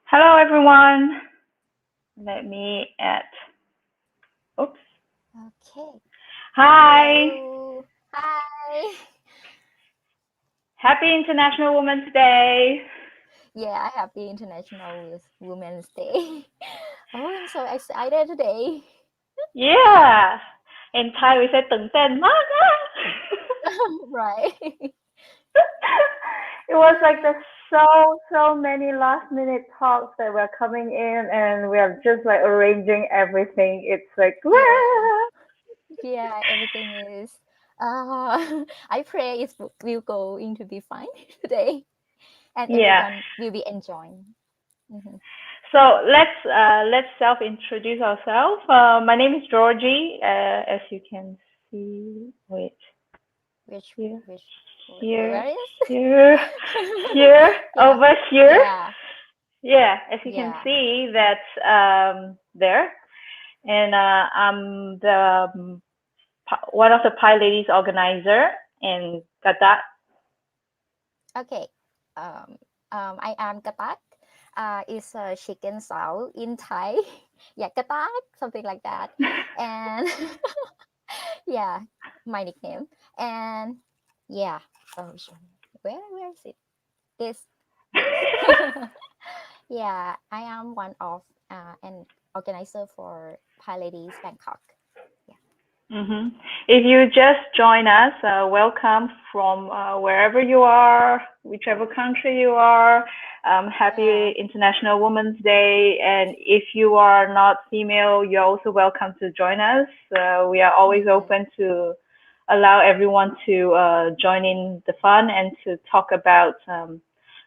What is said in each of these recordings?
Hello, everyone. Let me add. Oops. Okay. Hi. Hello. Hi. Happy International Women's Day. Yeah, happy International Women's Day. Oh, I'm so excited today. Yeah. In Thai, we say ตื่นเต้นมาก Right. It was like there's so many last minute talks that were coming in, and we are just like arranging everything. It's like, Yeah, everything is. I pray it will going to be fine today, and yeah. everyone will be enjoying. Mhm. So let's self-introduce ourselves. My name is Georgie. As you can see, wait. Which Here, which here, where is? here, here, Yeah. over here. Yeah. Yeah, as you can Yeah. see, that's there. And I'm the one of the PyLadies organizer and got that. Okay. Um, I am Katak. Is a chicken sow in Thai. Yeah, Katak, something like that. And yeah, my nickname. And yeah, where is it? This. Yeah, I am one of an organizer for PyLadies Bangkok. Yeah. hmm If you just join us, welcome from wherever you are, whichever country you are. Happy Yeah. International Women's Day. And if you are not female, you're also welcome to join us. We are always Mm-hmm. open to allow everyone to join in the fun and to talk about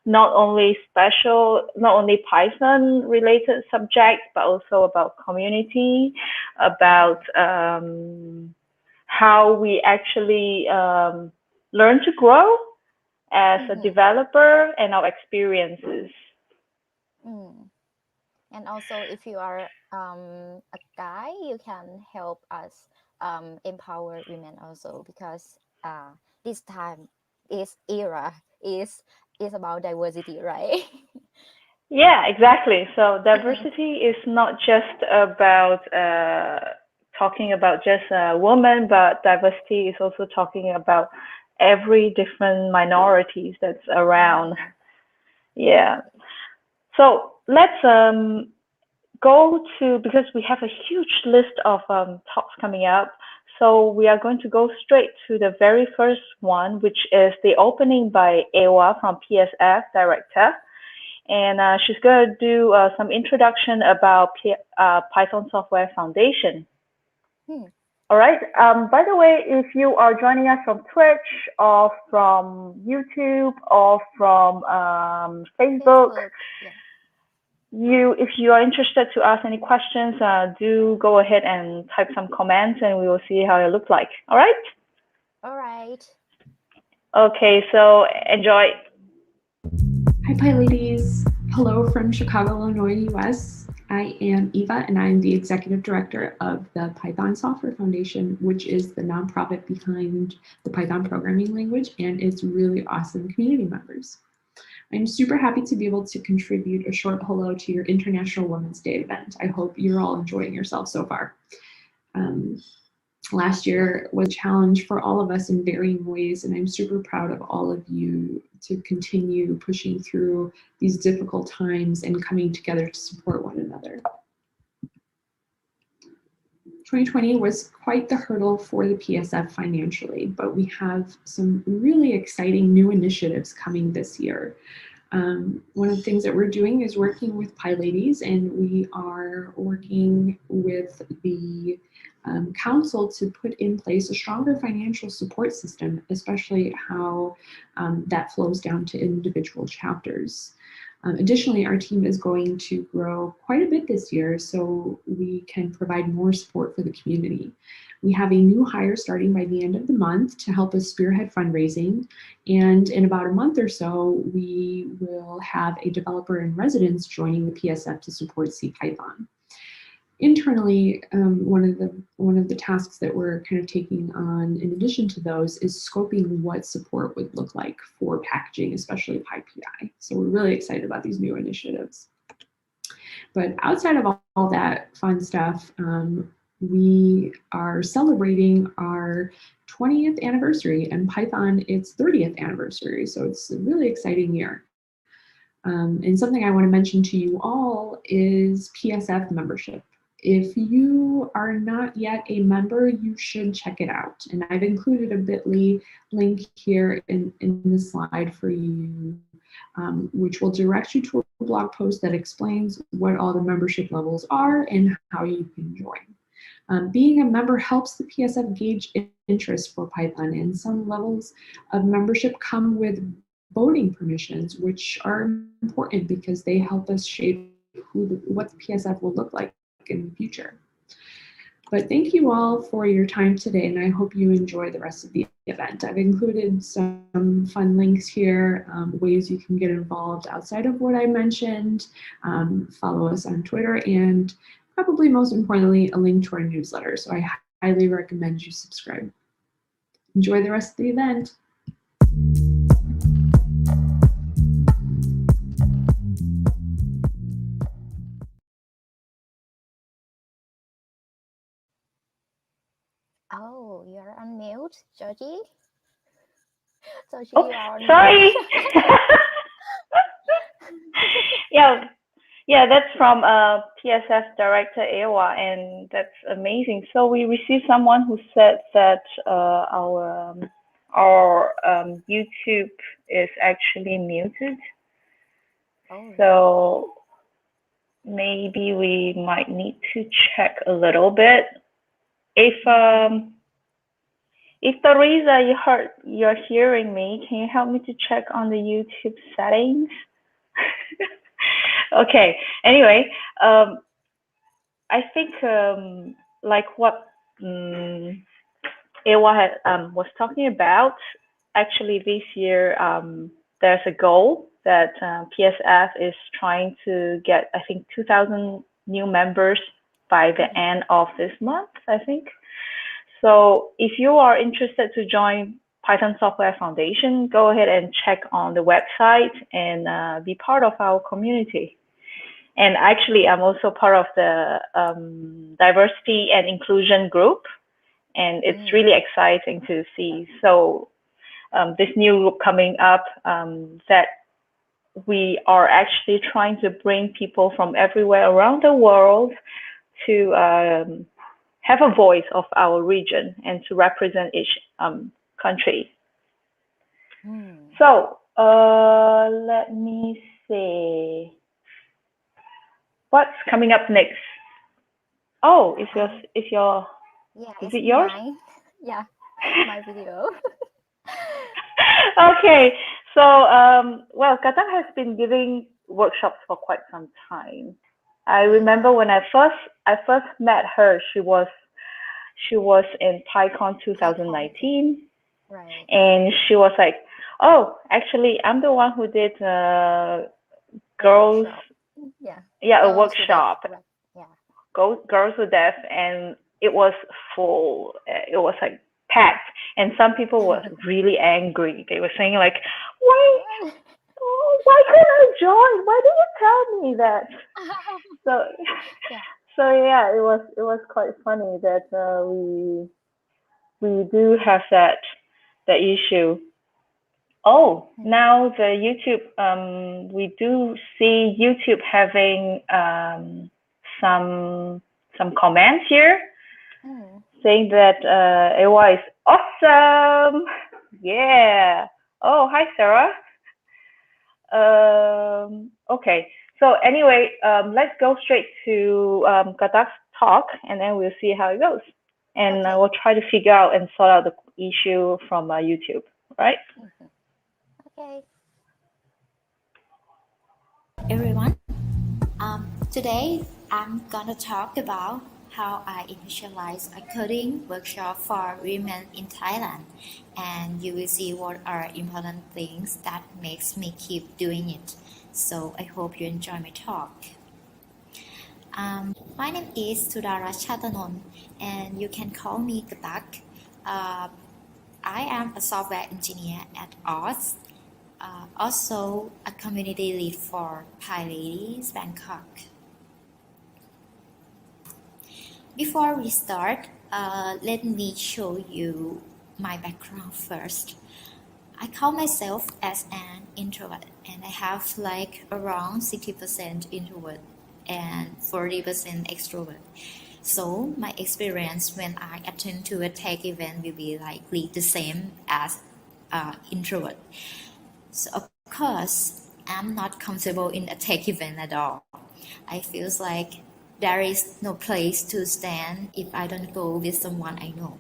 not only Python related subjects, but also about community, about how we actually learn to grow as a Mm-hmm. developer and our experiences. Mm. And also, if you are a guy, you can help us empower women also because this time is era is about diversity, right? Yeah, exactly. So diversity is not just about talking about just a woman, but diversity is also talking about every different minorities that's around. Mm, Yeah. right. So let's go to, because we have a huge list of talks coming up. So we are going to go straight to the very first one, which is the opening by Ewa from PSF director. And she's going to do some introduction about Python Software Foundation. Hmm. All right. By the way, if you are joining us from Twitch or from YouTube or from Facebook, Facebook. Yeah. if you are interested to ask any questions, do go ahead and type some comments, and we will see how it looks like. All right. All right. Okay. So enjoy. Hi, PyLadies. Hello from Chicago, Illinois, US. I am Eva, and I am the Executive Director of the Python Software Foundation, which is the nonprofit behind the Python programming language and its really awesome community members. I'm super happy to be able to contribute a short hello to your International Women's Day event. I hope you're all enjoying yourselves so far. Last year was a challenge for all of us in varying ways, and I'm super proud of all of you to continue pushing through these difficult times and coming together to support one another. 2020 was quite the hurdle for the PSF financially, but we have some really exciting new initiatives coming this year. One of the things that we're doing is working with PyLadies, and we are working with the council to put in place a stronger financial support system, especially how that flows down to individual chapters. Additionally, our team is going to grow quite a bit this year so we can provide more support for the community. We have a new hire starting by the end of the month to help us spearhead fundraising. And in about a month or so, we will have a developer in residence joining the PSF to support CPython. Internally, one of the tasks that we're kind of taking on in addition to those is scoping what support would look like for packaging, especially PyPI. So we're really excited about these new initiatives. But outside of all that fun stuff, we are celebrating our 20th anniversary and Python its 30th anniversary. So it's a really exciting year. And something I want to mention to you all is PSF membership. If you are not yet a member, you should check it out. And I've included a bit.ly link here in the slide for you, which will direct you to a blog post that explains what all the membership levels are and how you can join. Being a member helps the PSF gauge interest for Python, and some levels of membership come with voting permissions, which are important because they help us shape what the PSF will look like in the future. But thank you all for your time today, and I hope you enjoy the rest of the event. I've included some fun links here, ways you can get involved outside of what I mentioned. Follow us on Twitter, and probably most importantly, a link to our newsletter. So I highly recommend you subscribe. Enjoy the rest of the event. Oh, you're on mute, Georgie. Georgie, Oh, you are on sorry. mute. Yeah, that's from PSF director Ewa, and that's amazing. So we received someone who said that our YouTube is actually muted. Oh, So maybe we might need to check a little bit. If Teresa, you're hearing me, can you help me to check on the YouTube settings? Okay. Anyway, I think like what Ewa was talking about. Actually, this year there's a goal that PSF is trying to get, I think, 2,000 new members by the end of this month, I think. So if you are interested to join Python Software Foundation, go ahead and check on the website and be part of our community. And actually, I'm also part of the diversity and inclusion group, and it's really exciting to see. So this new group coming up that we are actually trying to bring people from everywhere around the world to have a voice of our region and to represent each country. So let me see. What's coming up next? Oh, is it yours? Mine. Yeah, my video. Okay, so well, Katang has been giving workshops for quite some time. I remember when I first met her, she was in PyCon 2019, right? And she was like, "Oh, actually, I'm the one who did girls, a workshop, girls with deaf, and it was full. It was like packed, and some people were really angry. They were saying like, why couldn't I join? Why didn't you tell me that?" So yeah, it was quite funny that we do have that issue. Oh, now the YouTube, we do see YouTube having some comments here saying that Ewa is awesome. Yeah. Oh, hi, Sarah. Okay. So anyway, let's go straight to Katak's talk, and then we'll see how it goes. And we'll try to figure out and sort out the issue from YouTube, right? Okay. Everyone, today I'm gonna talk about how I initialized a coding workshop for women in Thailand, and you will see what are important things that makes me keep doing it. So I hope you enjoy my talk. My name is Sudara Chatanon, and you can call me Katak. I am a software engineer at OZ, also a community lead for PyLadies Bangkok. Before we start, let me show you my background first. I call myself as an introvert, and I have like around 60% introvert and 40% extrovert. So my experience when I attend to a tech event will be likely the same as introvert. So of course, I'm not comfortable in a tech event at all. I feel like there is no place to stand if I don't go with someone I know.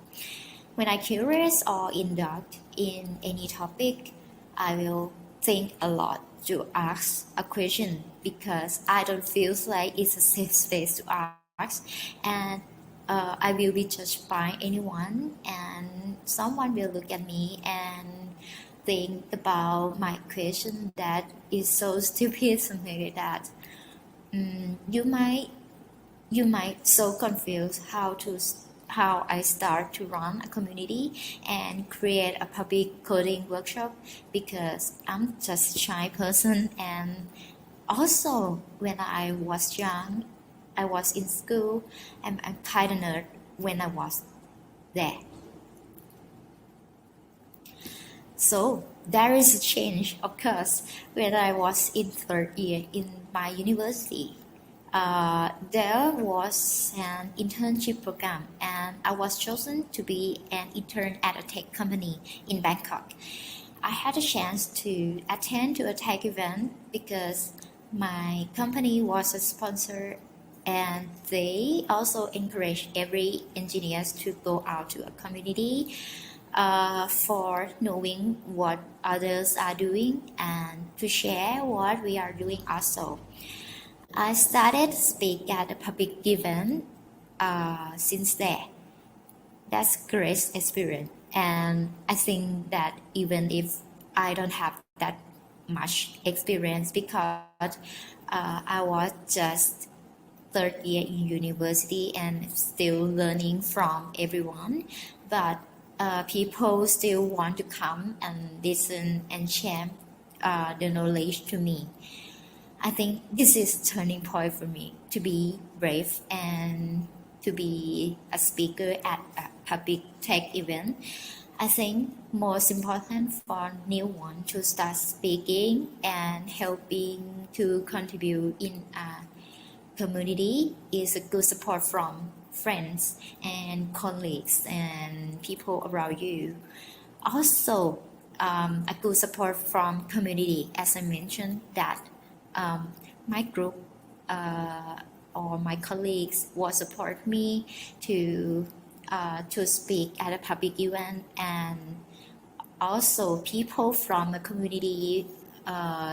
When I'm curious or in doubt in any topic, I will think a lot to ask a question because I don't feel like it's a safe space to ask, and I will be judged by anyone, and someone will look at me and think about my question that is so stupid, something like that. You might so confused how I start to run a community and create a public coding workshop because I'm just a shy person, and also when I was young, I was in school, and I'm kind of nerd when I was there. So there is a change, of course, when I was in third year in my university. There was an internship program, and I was chosen to be an intern at a tech company in Bangkok. I had a chance to attend to a tech event because my company was a sponsor, and they also encourage every engineers to go out to a community for knowing what others are doing and to share what we are doing also. I started to speak at a public event since there. That's great experience, and I think that even if I don't have that much experience because I was just third year in university and still learning from everyone, but people still want to come and listen and share the knowledge to me. I think this is a turning point for me to be brave and to be a speaker at a public tech event. I think most important for new one to start speaking and helping to contribute in a community is a good support from friends and colleagues and people around you. Also, a good support from community, as I mentioned, that my group or my colleagues will support me to speak at a public event, and also people from the community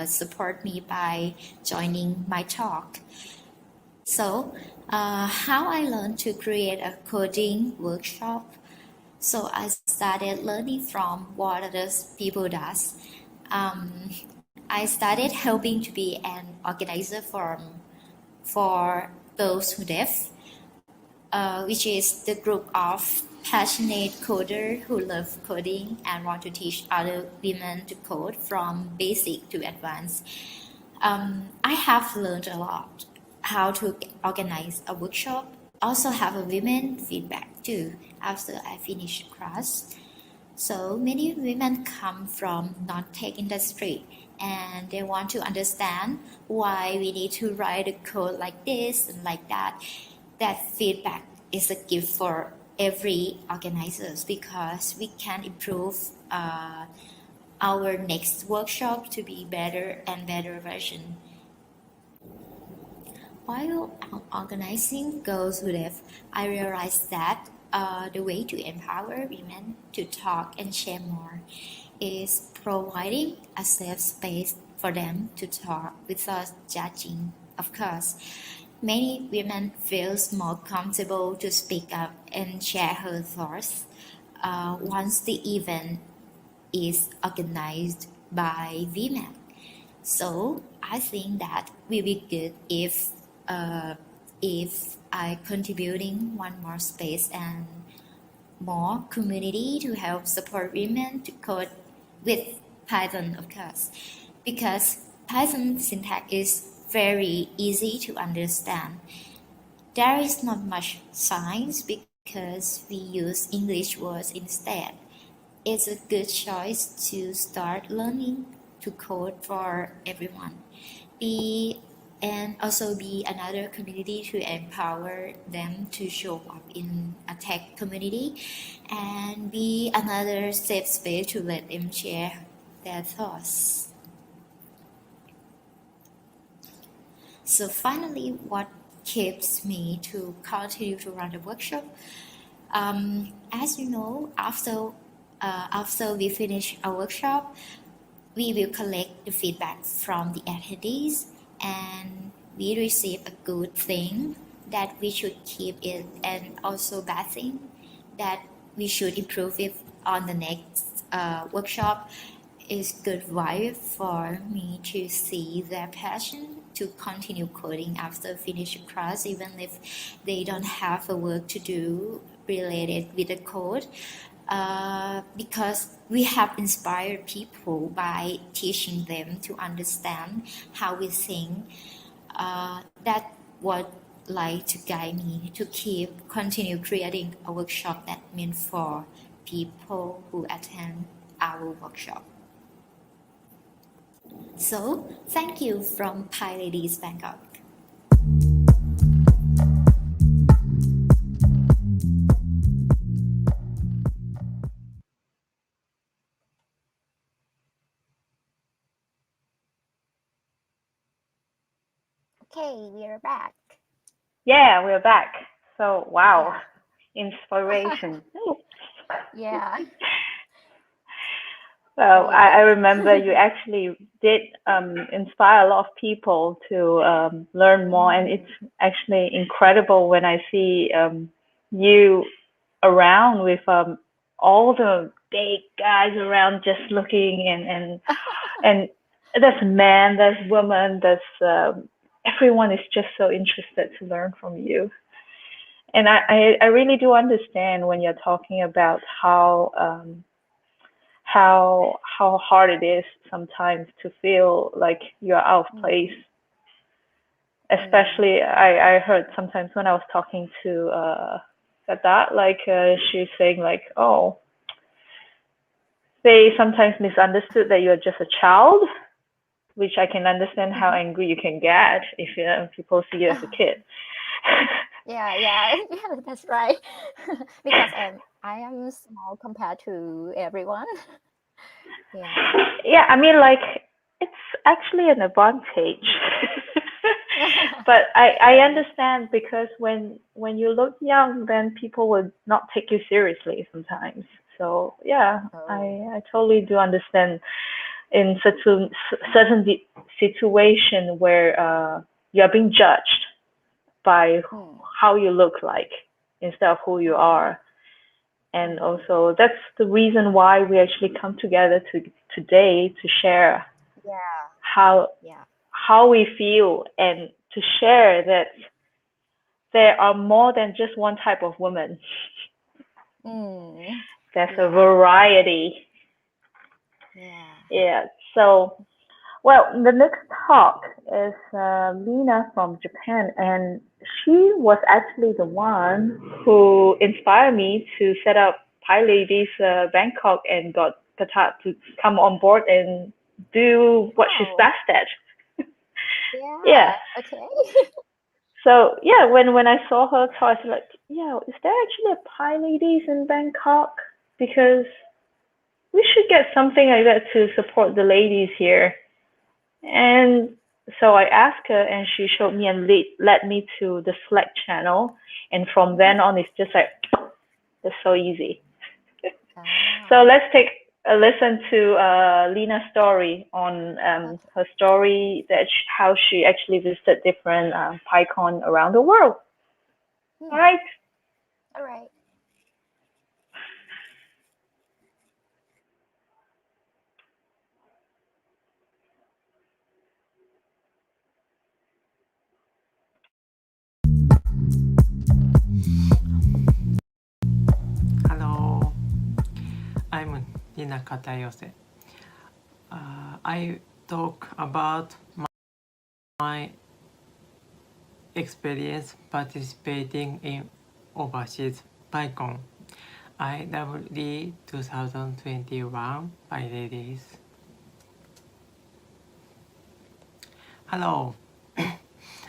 support me by joining my talk. So, how I learned to create a coding workshop. So I started learning from what other people does. I started helping to be an organizer for those who deaf, which is the group of passionate coders who love coding and want to teach other women to code from basic to advanced. I have learned a lot how to organize a workshop. Also have a women feedback too after I finish class. So many women come from non-tech industry and they want to understand why we need to write a code like this and like that. That feedback is a gift for every organizers because we can improve our next workshop to be better and better version. While organizing Girls Who Deaf, I realized that the way to empower women to talk and share more is providing a safe space for them to talk without judging. Of course, many women feel more comfortable to speak up and share her thoughts once the event is organized by women. So I think that will be good if I contributing one more space and more community to help support women to code with Python, of course, because Python syntax is very easy to understand. There is not much science because we use English words instead. It's a good choice to start learning to code for everyone. And also be another community to empower them to show up in a tech community, and be another safe space to let them share their thoughts. So finally, what keeps me to continue to run the workshop? As you know, after we finish our workshop, we will collect the feedback from the attendees, and we receive a good thing that we should keep it, and also bad thing that we should improve it on the next workshop. Is good vibe for me to see their passion to continue coding after finishing class, even if they don't have a work to do related with the code. Because we have inspired people by teaching them to understand how we think. That what like to guide me to continue creating a workshop that meant for people who attend our workshop. So thank you from PyLadies Bangkok. Okay, we're back. Yeah, we're back. So, wow, inspiration. Yeah. Well, Really I good. remember you actually did inspire a lot of people to learn more, and it's actually incredible when I see you around with all the big guys around just looking, and there's men, there's women, there's everyone is just so interested to learn from you. And I really do understand when you're talking about how hard it is sometimes to feel like you're out of place. Especially I heard sometimes when I was talking to Sadat, like she's saying like, oh, they sometimes misunderstood that you're just a child, which I can understand how angry you can get if people see you as a kid. Yeah, that's right. Because I am small compared to everyone. Yeah, I mean, like, it's actually an advantage. But I understand because when you look young, then people will not take you seriously sometimes. So yeah, I totally do understand in certain situation where you are being judged by how you look like instead of who you are. And also that's the reason why we actually come together today to share how we feel, and to share that there are more than just one type of woman. There's a variety. Yeah. So, well, the next talk is Lena from Japan, and she was actually the one who inspired me to set up PyLadies Bangkok, and got Katat to come on board and do what she's best at. Yeah. Okay. So yeah, when I saw her talk, I was like, yeah, is there actually a PyLadies in Bangkok? Because we should get something like that to support the ladies here. And so I asked her, and she showed me and led me to the Slack channel. And from then on, it's just like, it's so easy. So let's take a listen to Lena's story on her story, that how she actually visited different PyCon around the world. All right. All right. Hello, I'm Nina Katayose. I talk about my experience participating in overseas PyCon IWD 2021 PyLadies. Hello,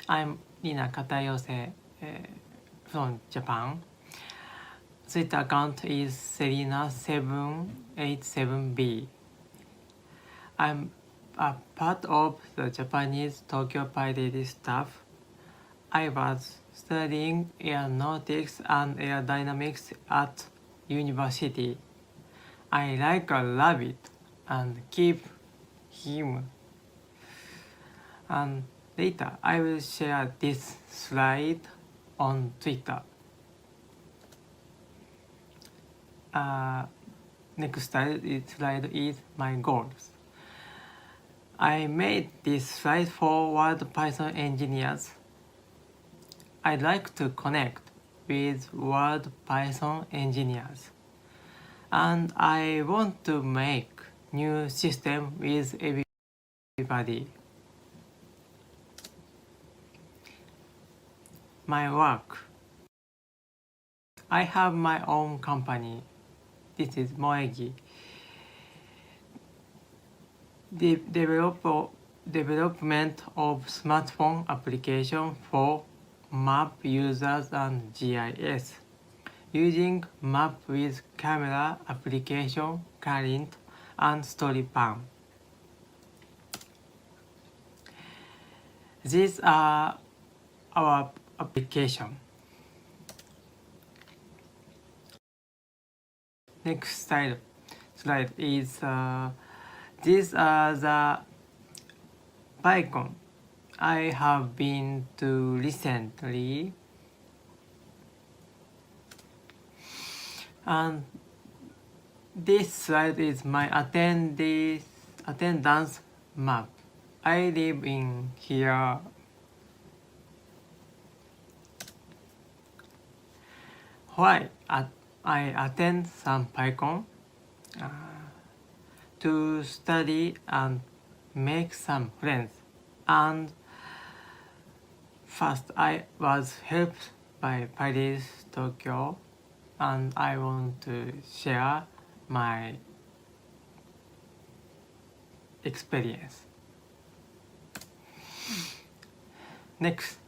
I'm Nina Katayose from Japan. Twitter account is Selina787B. I'm a part of the Japanese Tokyo PyLadies staff. I was studying aeronautics and aerodynamics at university. I like a rabbit and keep him. And later I will share this slide on Twitter. Next slide is my goals. I made this slide for World Python engineers. I'd like to connect with World Python engineers. And I want to make new system with everybody. My work. I have my own company. This is Moegi. The development of smartphone application for map users and GIS. Using map with camera application, current, and storypan. These are our application. Next slide is these are the PyCon I have been to recently, and this slide is my attendance map. I live in here. Why I attend some PyCon? To study and make some friends. And first I was helped by PyLadies Tokyo, and I want to share my experience. Next,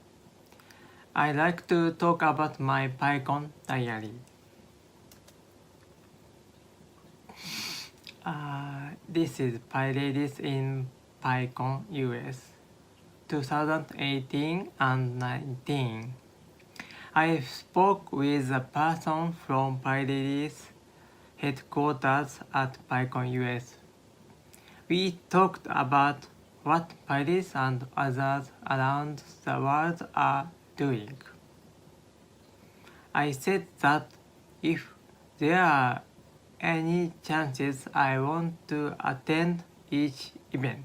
I like to talk about my PyCon diary. This is PyLadies in PyCon US 2018 and 19. I spoke with a person from PyLadies headquarters at PyCon US. We talked about what PyLadies and others around the world are doing. I said that if there are any chances, I want to attend each event.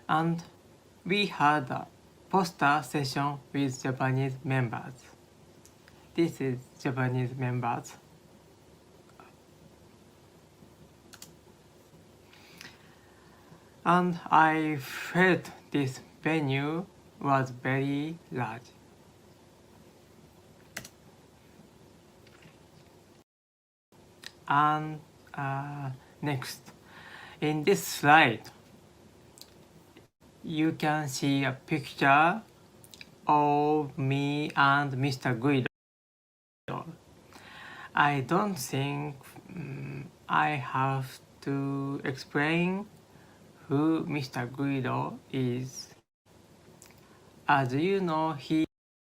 And we had a poster session with Japanese members. This is Japanese members. And I felt this venue was very large. And next, in this slide, you can see a picture of me and Mr. Guido. I don't think I have to explain who Mr. Guido is. As you know, he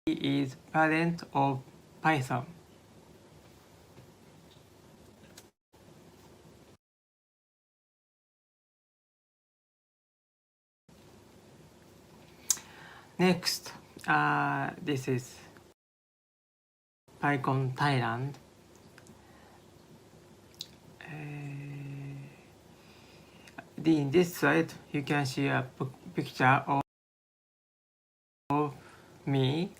is parent of Python. Next, this is PyCon Thailand. In this slide, you can see a picture of me.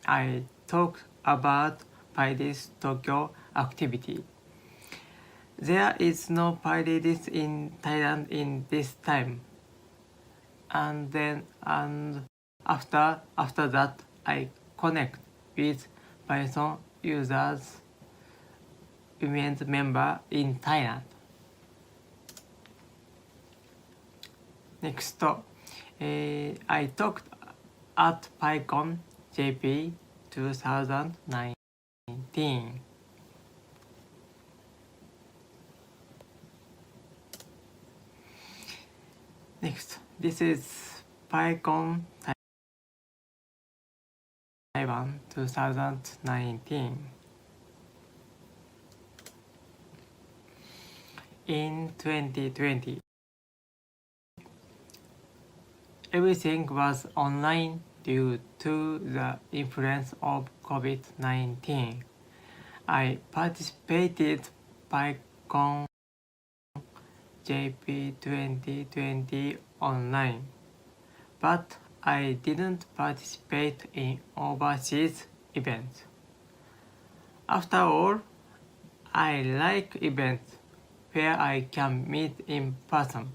I talked about PyLadies Tokyo activity. There is no PyLadies in Thailand in this time. and after that I connect with Python users women's member in Thailand. Next, I talked at PyCon JP 2019. Next, this is PyCon Taiwan 2019. In 2020, everything was online due to the influence of COVID-19. I participated PyCon JP 2020 online, but I didn't participate in overseas events. After all, I like events where I can meet in person.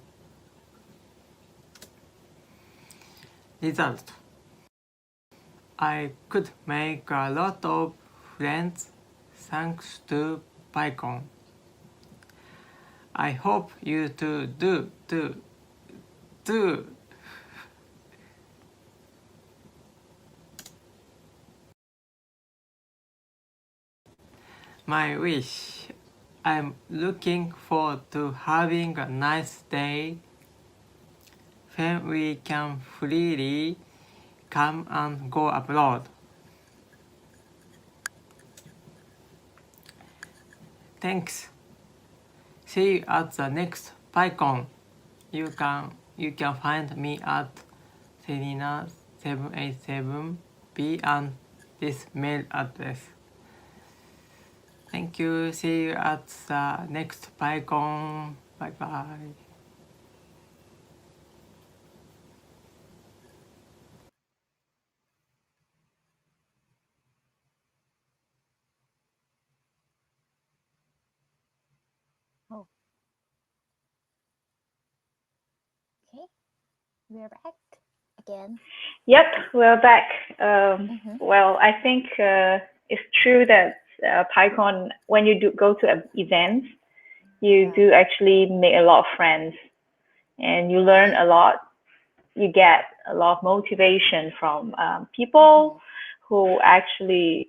Result: I could make a lot of friends thanks to PyCon. I hope you too do. My wish: I'm looking forward to having a nice day when we can freely come and go abroad. Thanks. See you at the next PyCon. You can find me at Selina787B and this mail address. Thank you. See you at the next PyCon. Bye bye. Oh, okay. We're back again. Yep, we're back. Mhm. Well, I think it's true that PyCon, when you do go to events, you Yeah. do actually make a lot of friends and you learn a lot. You get a lot of motivation from people who actually,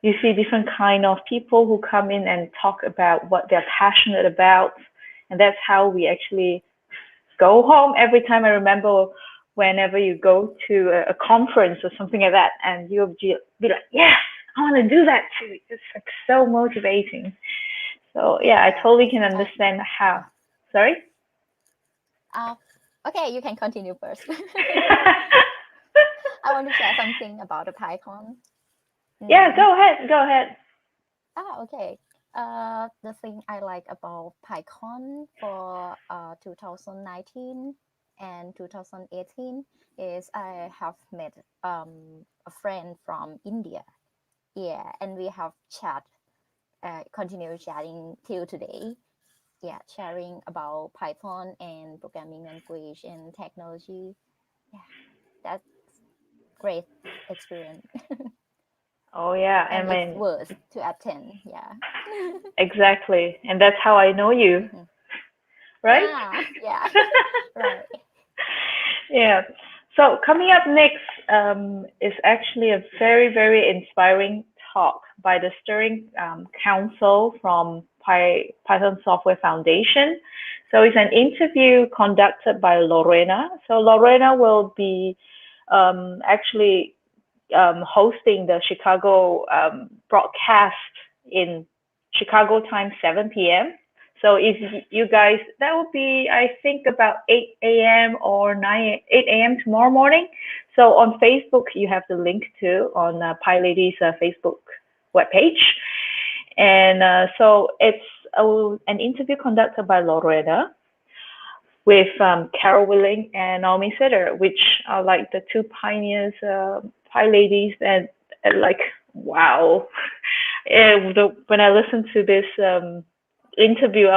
you see different kind of people who come in and talk about what they're passionate about. And that's how we actually go home every time. I remember whenever you go to a conference or something like that, and you'll be like, yeah, I want to do that too. It's like so motivating. So yeah, I totally can understand how. Sorry? Okay, you can continue first. I want to share something about the PyCon. Yeah, go ahead. Go ahead. Okay. The thing I like about PyCon for 2019 and 2018 is I have met a friend from India. Yeah, and we have continue chatting till today. Yeah, sharing about Python and programming language and technology. Yeah, that's great experience. Oh yeah, And I it's mean, worth to attend. Yeah. exactly, and that's how I know you, right? Yeah. Right. Yeah. So coming up next is actually a very, very inspiring talk by the Steering Council from Python Software Foundation. So it's an interview conducted by Lorena. So Lorena will be actually hosting the Chicago broadcast in Chicago time 7 p.m. So if you guys, that would be, I think, about 8 a.m. or 8 a.m. tomorrow morning. So on Facebook, you have the link to on PyLadies' Facebook webpage. And so it's an interview conducted by Lorena with Carol Willing and Naomi Sitter, which are like the two pioneers, PyLadies, and like, wow. When I listened to this interview,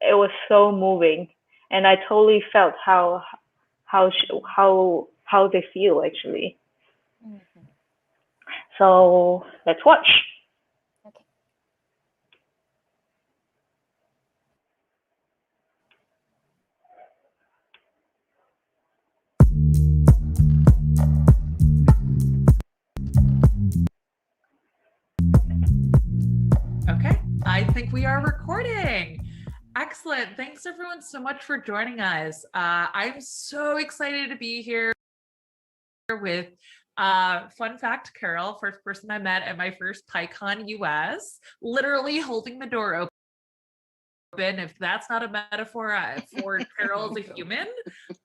it was so moving. and I totally felt how they feel actually. Mhm. So let's watch. Okay. Okay, I think we are recording. Excellent. Thanks everyone so much for joining us. I'm so excited to be here with fun fact, Carol, first person I met at my first PyCon US, literally holding the door open. If that's not a metaphor for Carol as a human,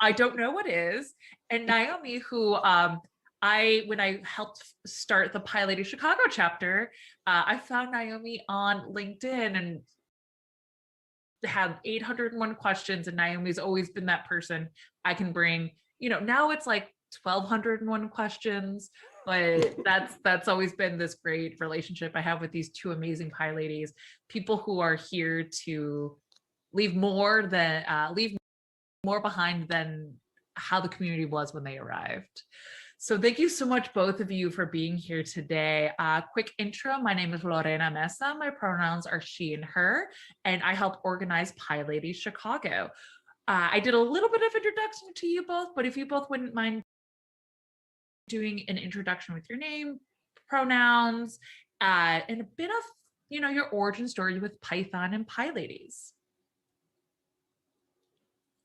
I don't know what is. And Naomi, who when I helped start the PyLadies Chicago chapter, I found Naomi on LinkedIn and had 801 questions, and Naomi's always been that person I can bring. Now it's like 1201 questions, but that's always been this great relationship I have with these two amazing PyLadies, people who are here to leave more behind than how the community was when they arrived. So thank you so much, both of you, for being here today. Quick intro, my name is Lorena Mesa. My pronouns are she and her, and I help organize PyLadies Chicago. I did a little bit of introduction to you both, but if you both wouldn't mind doing an introduction with your name, pronouns, and a bit of your origin story with Python and PyLadies.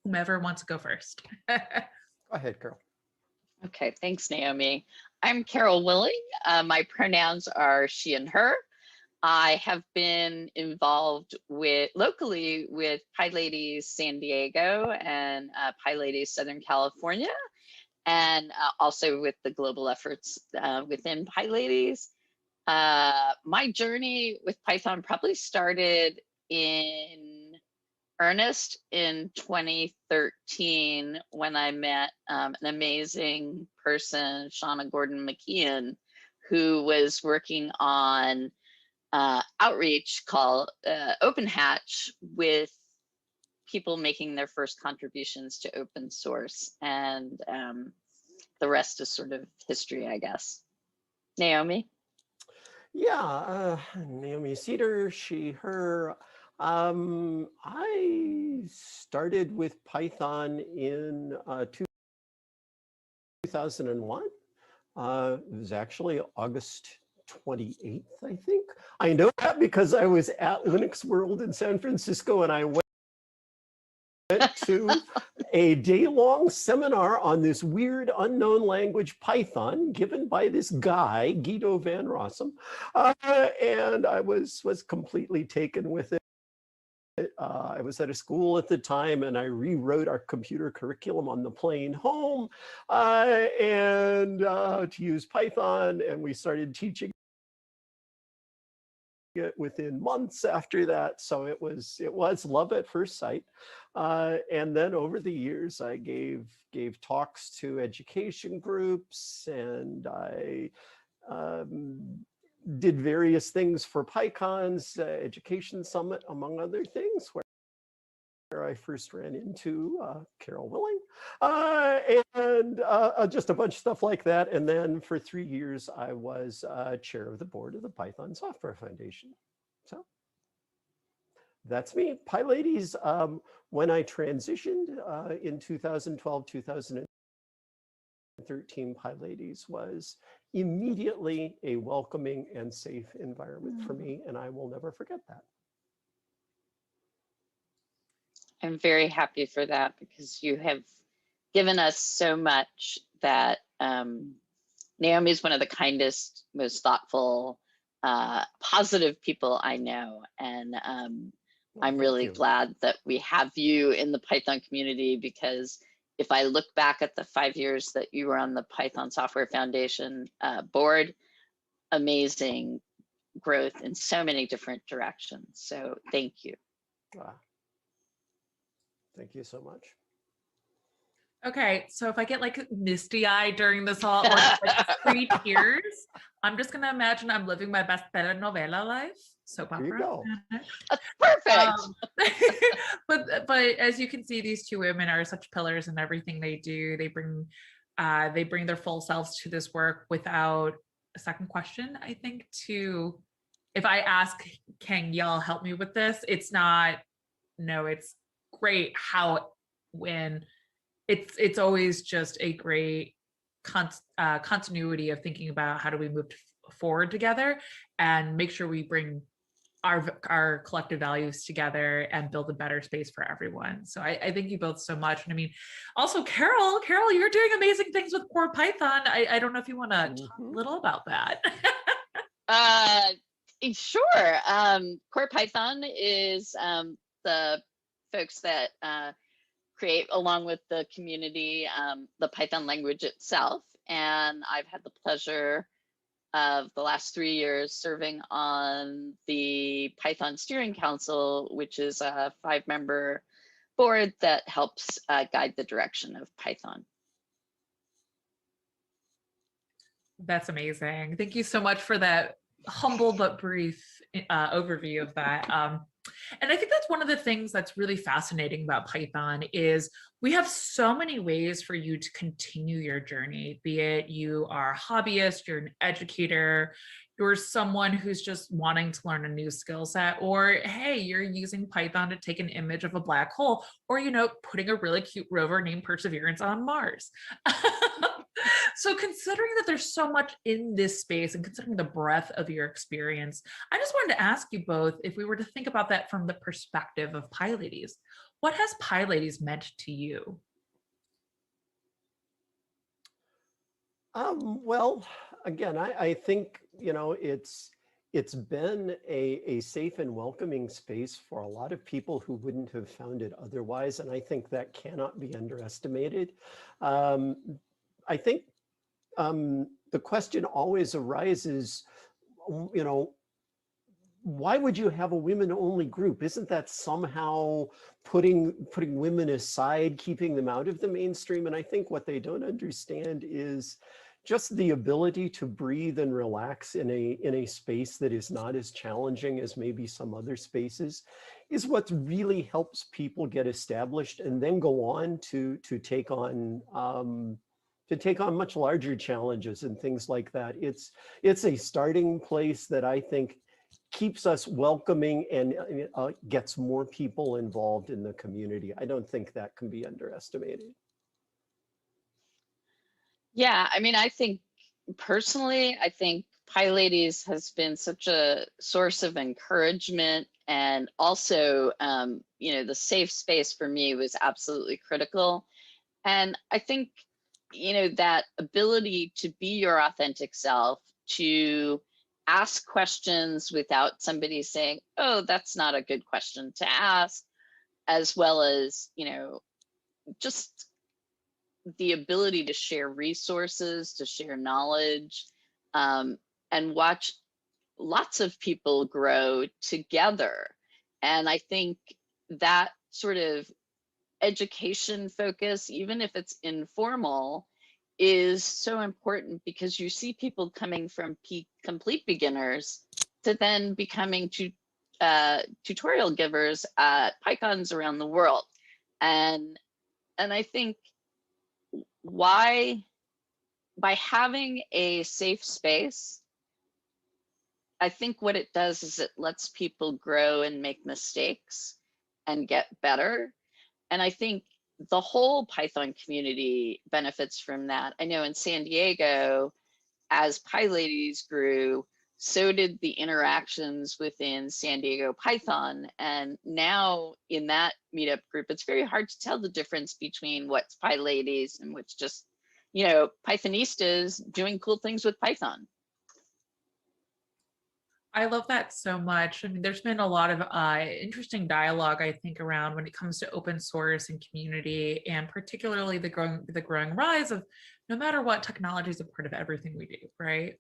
Whomever wants to go first. Go ahead, Carol. Okay, thanks, Naomi. I'm Carol Willing. My pronouns are she and her. I have been involved locally with PyLadies San Diego and PyLadies Southern California, and also with the global efforts within PyLadies. My journey with Python probably started in earnest in 2013 when I met an amazing person, Shauna Gordon McKeon, who was working on outreach called Open Hatch with people making their first contributions to open source. And the rest is sort of history, I guess. Naomi? Yeah, Naomi Cedar, she, her. I started with Python in 2001. It was actually August 28th, I think. I know that because I was at Linux World in San Francisco, and I went to a day-long seminar on this weird unknown language Python given by this guy, Guido van Rossum, and I was completely taken with it. I was at a school at the time, and I rewrote our computer curriculum on the plane home and to use Python, and we started teaching it within months after that. So it was love at first sight. And then over the years, I gave talks to education groups, and I did various things for PyCon's Education Summit, among other things, where I first ran into Carol Willing, and just a bunch of stuff like that. And then for 3 years, I was chair of the board of the Python Software Foundation. So that's me. PyLadies, when I transitioned in 2012, 2013, PyLadies was immediately a welcoming and safe environment for me, and I will never forget that. I'm very happy for that, because you have given us so much. That Naomi is one of the kindest, most thoughtful, positive people I know. And I'm really glad that we have you in the Python community, because if I look back at the 5 years that you were on the Python Software Foundation board, amazing growth in so many different directions. So thank you. Thank you so much. Okay, so if I get like misty-eyed during this all, or just, like 3 tears, I'm just gonna imagine I'm living my best telenovela life, soap opera. There you go. Perfect. But but as you can see, these two women are such pillars in everything they do. They bring their full selves to this work without a second question. I think if I ask, can y'all help me with this? It's not, no, it's great how when it's always just a great continuity of thinking about how do we move forward together and make sure we bring our collective values together and build a better space for everyone. So I thank you both so much. And I mean, also Carol, you're doing amazing things with Core Python. I don't know if you want to talk a little about that. Sure. Core Python is the folks that create, along with the community, the Python language itself. And I've had the pleasure of the last 3 years serving on the Python Steering Council, which is a 5-member board that helps guide the direction of Python. That's amazing. Thank you so much for that humble but brief overview of that. And I think that's one of the things that's really fascinating about Python is we have so many ways for you to continue your journey, be it you are a hobbyist, you're an educator, you're someone who's just wanting to learn a new skill set, or hey, you're using Python to take an image of a black hole, or, you know, putting a really cute rover named Perseverance on Mars. So considering that there's so much in this space and considering the breadth of your experience, I just wanted to ask you both, if we were to think about that from the perspective of PyLadies, what has PyLadies meant to you? Well, again, I think, you know, it's been a safe and welcoming space for a lot of people who wouldn't have found it otherwise. And I think that cannot be underestimated. I think the question always arises, you know, why would you have a women-only group? Isn't that somehow putting women aside, keeping them out of the mainstream? And I think what they don't understand is just the ability to breathe and relax in a space that is not as challenging as maybe some other spaces is what really helps people get established and then go on to take on much larger challenges and things like that. It's a starting place that I think keeps us welcoming and gets more people involved in the community. I don't think that can be underestimated. Yeah, I mean, I think personally, I think PyLadies has been such a source of encouragement, and also, you know, the safe space for me was absolutely critical. And I think, you know, that ability to be your authentic self, to ask questions without somebody saying, oh, that's not a good question to ask, as well as, you know, just the ability to share resources, to share knowledge, and watch lots of people grow together. And I think that sort of education focus, even if it's informal, is so important, because you see people coming from complete beginners to then becoming tutorial givers at PyCons around the world. And I think by having a safe space, I think what it does is it lets people grow and make mistakes and get better. And I think the whole Python community benefits from that. I know in San Diego, as PyLadies grew, so did the interactions within San Diego Python. And now in that meetup group, it's very hard to tell the difference between what's PyLadies and what's just, you know, Pythonistas doing cool things with Python. I love that so much. I mean, there's been a lot of interesting dialogue, I think, around when it comes to open source and community, and particularly the growing rise of no matter what, technology is a part of everything we do, right?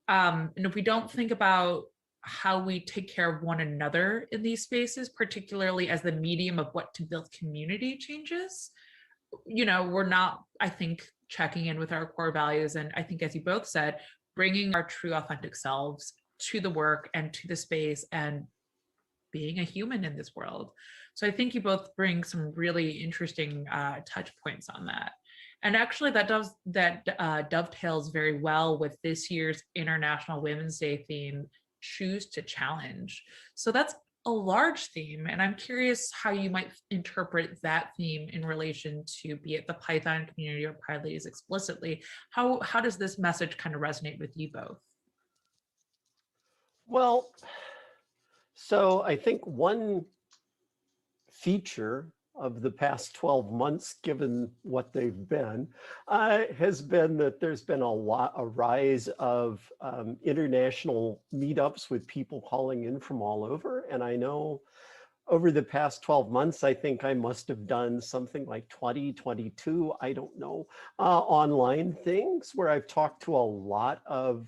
And if we don't think about how we take care of one another in these spaces, particularly as the medium of what to build community changes, you know, we're not, I think, checking in with our core values. And I think, as you both said, bringing our true authentic selves to the work and to the space and being a human in this world. So I think you both bring some really interesting touch points on that. And actually that dovetails very well with this year's International Women's Day theme, Choose to Challenge. So that's a large theme, and I'm curious how you might interpret that theme in relation to, be it the Python community or PyLadies explicitly. How does this message kind of resonate with you both? Well, so I think one feature of the past 12 months, given what they've been, has been that there's been a rise of international meetups with people calling in from all over. And I know over the past 12 months, I think I must have done something like 20, 22, I don't know, online things where I've talked to a lot of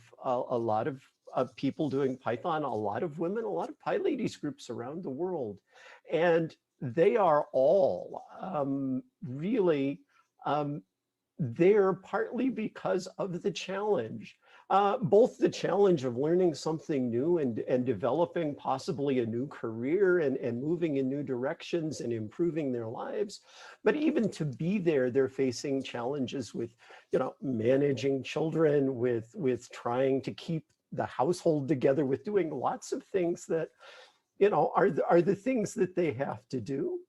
people doing Python, a lot of women, a lot of PyLadies groups around the world. And they are all really there partly because of the challenge. Both the challenge of learning something new and developing possibly a new career and moving in new directions and improving their lives. But even to be there, they're facing challenges with, managing children, with trying to keep the household together, with doing lots of things that, are the things that they have to do.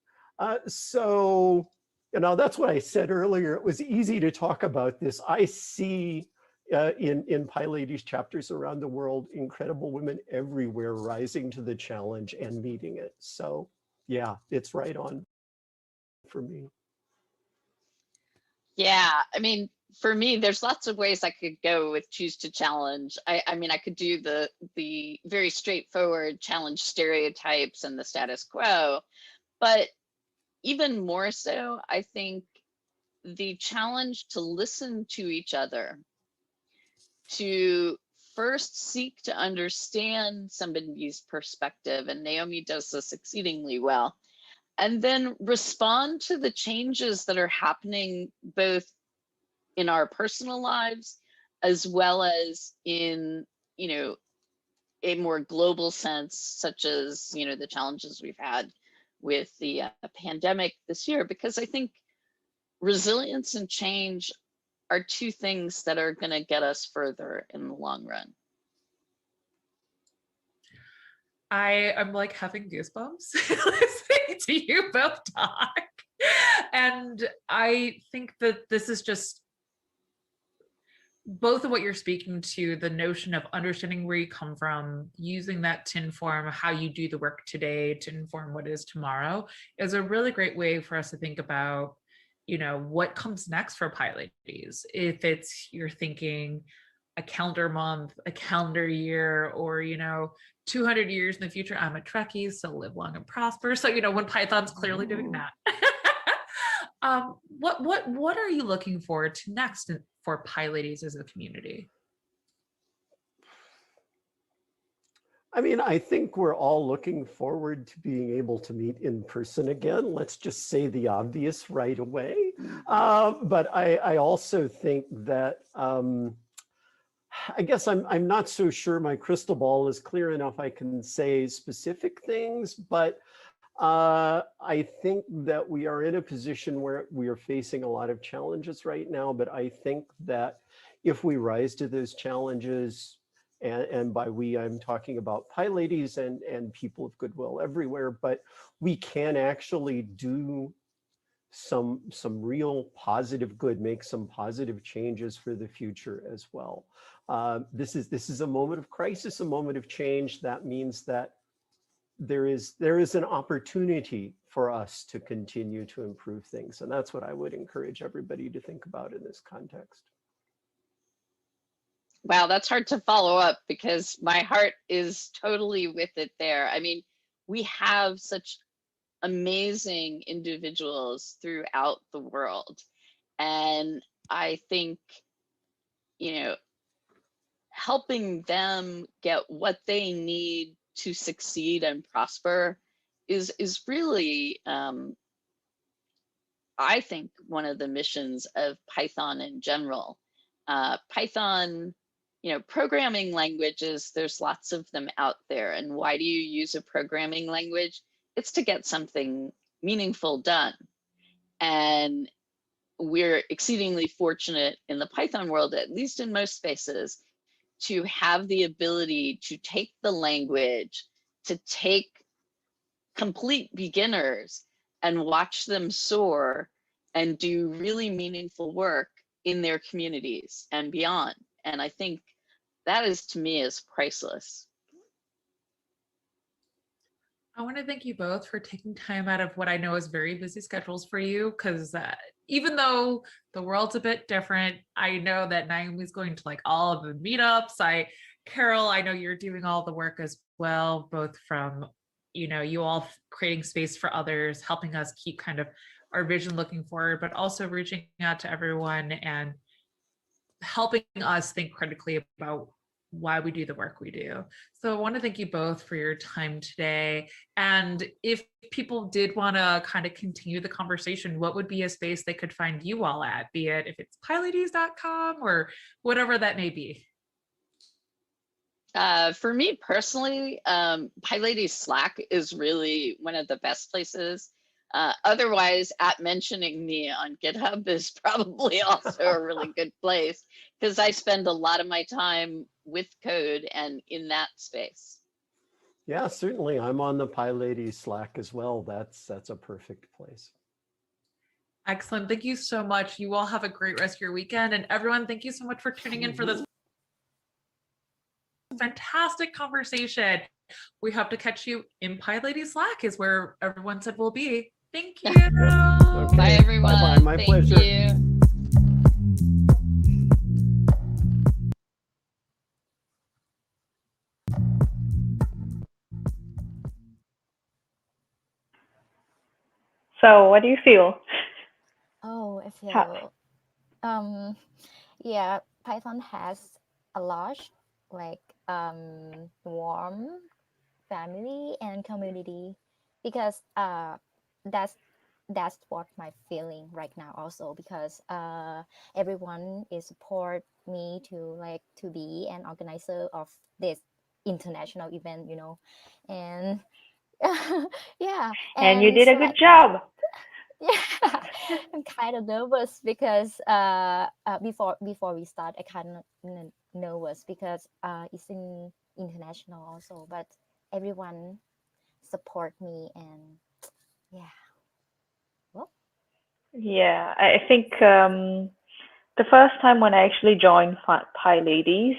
So, that's what I said earlier. It was easy to talk about this. I see in PyLadies chapters around the world, incredible women everywhere rising to the challenge and meeting it. So yeah, it's right on for me. Yeah, I mean, for me, there's lots of ways I could go with choose to challenge. I mean, I could do the very straightforward challenge stereotypes and the status quo, but even more so, I think the challenge to listen to each other, to first seek to understand somebody's perspective, and Naomi does this exceedingly well, and then respond to the changes that are happening both in our personal lives as well as in a more global sense, such as the challenges we've had with the pandemic this year. Because I think resilience and change are two things that are going to get us further in the long run. I'm like having goosebumps listening to you both talk. And I think that this is just both of what you're speaking to, the notion of understanding where you come from, using that to inform how you do the work today to inform what is tomorrow, is a really great way for us to think about, what comes next for PyLadies. If it's, you're thinking a calendar month, a calendar year, or 200 years in the future. I'm a Trekkie, so live long and prosper. So when Python's clearly doing that. What are you looking forward to next for PyLadies as a community? I mean, I think we're all looking forward to being able to meet in person again. Let's just say the obvious right away. But I also think that I guess I'm not so sure my crystal ball is clear enough. I can say specific things, but I think that we are in a position where we are facing a lot of challenges right now. But I think that if we rise to those challenges, and by we, I'm talking about PyLadies and people of goodwill everywhere, but we can actually do some real positive good, make some positive changes for the future as well. This is a moment of crisis, a moment of change. That means that there is an opportunity for us to continue to improve things. And that's what I would encourage everybody to think about in this context. Wow, that's hard to follow up because my heart is totally with it there. I mean, we have such amazing individuals throughout the world. And I think, helping them get what they need to succeed and prosper is really, I think, one of the missions of Python in general. Python programming languages, there's lots of them out there. And why do you use a programming language? It's to get something meaningful done. And we're exceedingly fortunate in the Python world, at least in most spaces, to have the ability to take the language, to take complete beginners and watch them soar and do really meaningful work in their communities and beyond. And I think that is, to me, is priceless. I want to thank you both for taking time out of what I know is very busy schedules for you, because even though the world's a bit different, I know that Naomi's going to like all of the meetups. Carol, I know you're doing all the work as well, both from, you all creating space for others, helping us keep kind of our vision looking forward, but also reaching out to everyone and helping us think critically about why we do the work we do. So I want to thank you both for your time today. And if people did want to kind of continue the conversation, what would be a space they could find you all at, be it if it's PyLadies.com or whatever that may be? For me personally, PyLadies Slack is really one of the best places. Otherwise, mentioning me on GitHub is probably also a really good place, because I spend a lot of my time with code and in that space. Yeah, certainly. I'm on the PyLadies Slack as well. That's a perfect place. Excellent. Thank you so much. You all have a great rest of your weekend. And everyone, thank you so much for tuning in for this fantastic conversation. We hope to catch you in PyLadies Slack, is where everyone said we'll be. Thank you. Okay. Bye, everyone. Bye-bye. My Thank pleasure. you. So what do you feel? Oh, I How- feel yeah, Python has a large, like warm family and community, because that's what my feeling right now also, because everyone is support me to be an organizer of this international event, and yeah, And you and did a so good job. yeah, I'm kind of nervous because before we start, I kind of nervous because it's in international also, but everyone support me, and yeah. Well, Yeah, I think the first time when I actually joined PyLadies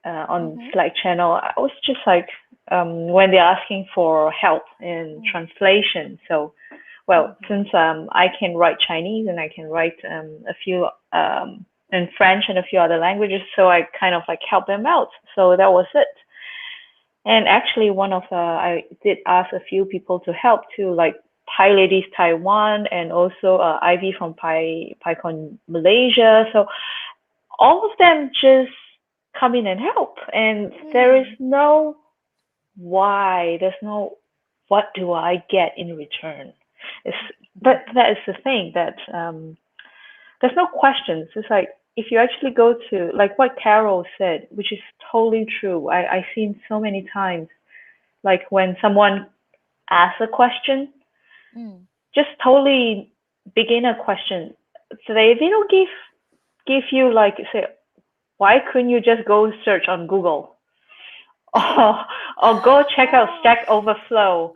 on Mhm. Slack channel, I was just like when they're asking for help in translation. So, well, since I can write Chinese and I can write a few in French and a few other languages, so I kind of like help them out. So that was it. And actually, I did ask a few people to help too, like PyLadies Taiwan and also Ivy from PyCon Malaysia. So all of them just come in and help, and there is no why. There's no what do I get in return. But that is the thing that there's no questions. It's like if you actually go to like what Carol said, which is totally true. I've seen so many times, like when someone asks a question, just totally beginner question. So they don't give you like say, why couldn't you just go search on Google or go check out Stack Overflow?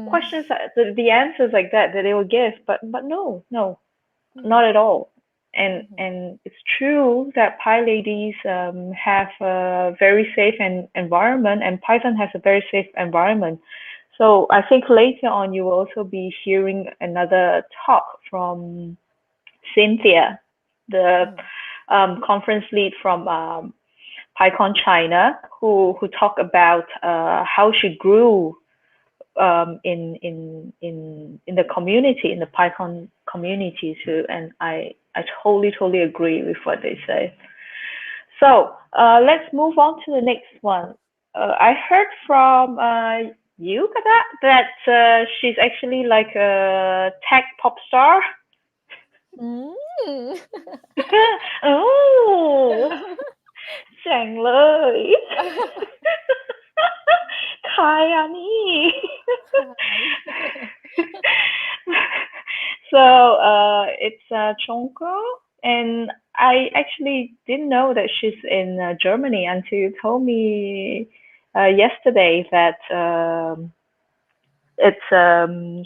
Questions the answers like that they will give, but no, not at all. And it's true that PyLadies have a very safe environment, and Python has a very safe environment. So I think later on you will also be hearing another talk from Cynthia, the conference lead from PyCon China, who talk about how she grew in the community, in the PyCon community too, and I totally agree with what they say. So let's move on to the next one. I heard from you, Kata, that she's actually like a tech pop star. Oh, แจ๋งเลย ใครอ่ะนี่ So it's Chongko, and I actually didn't know that she's in Germany until you told me yesterday that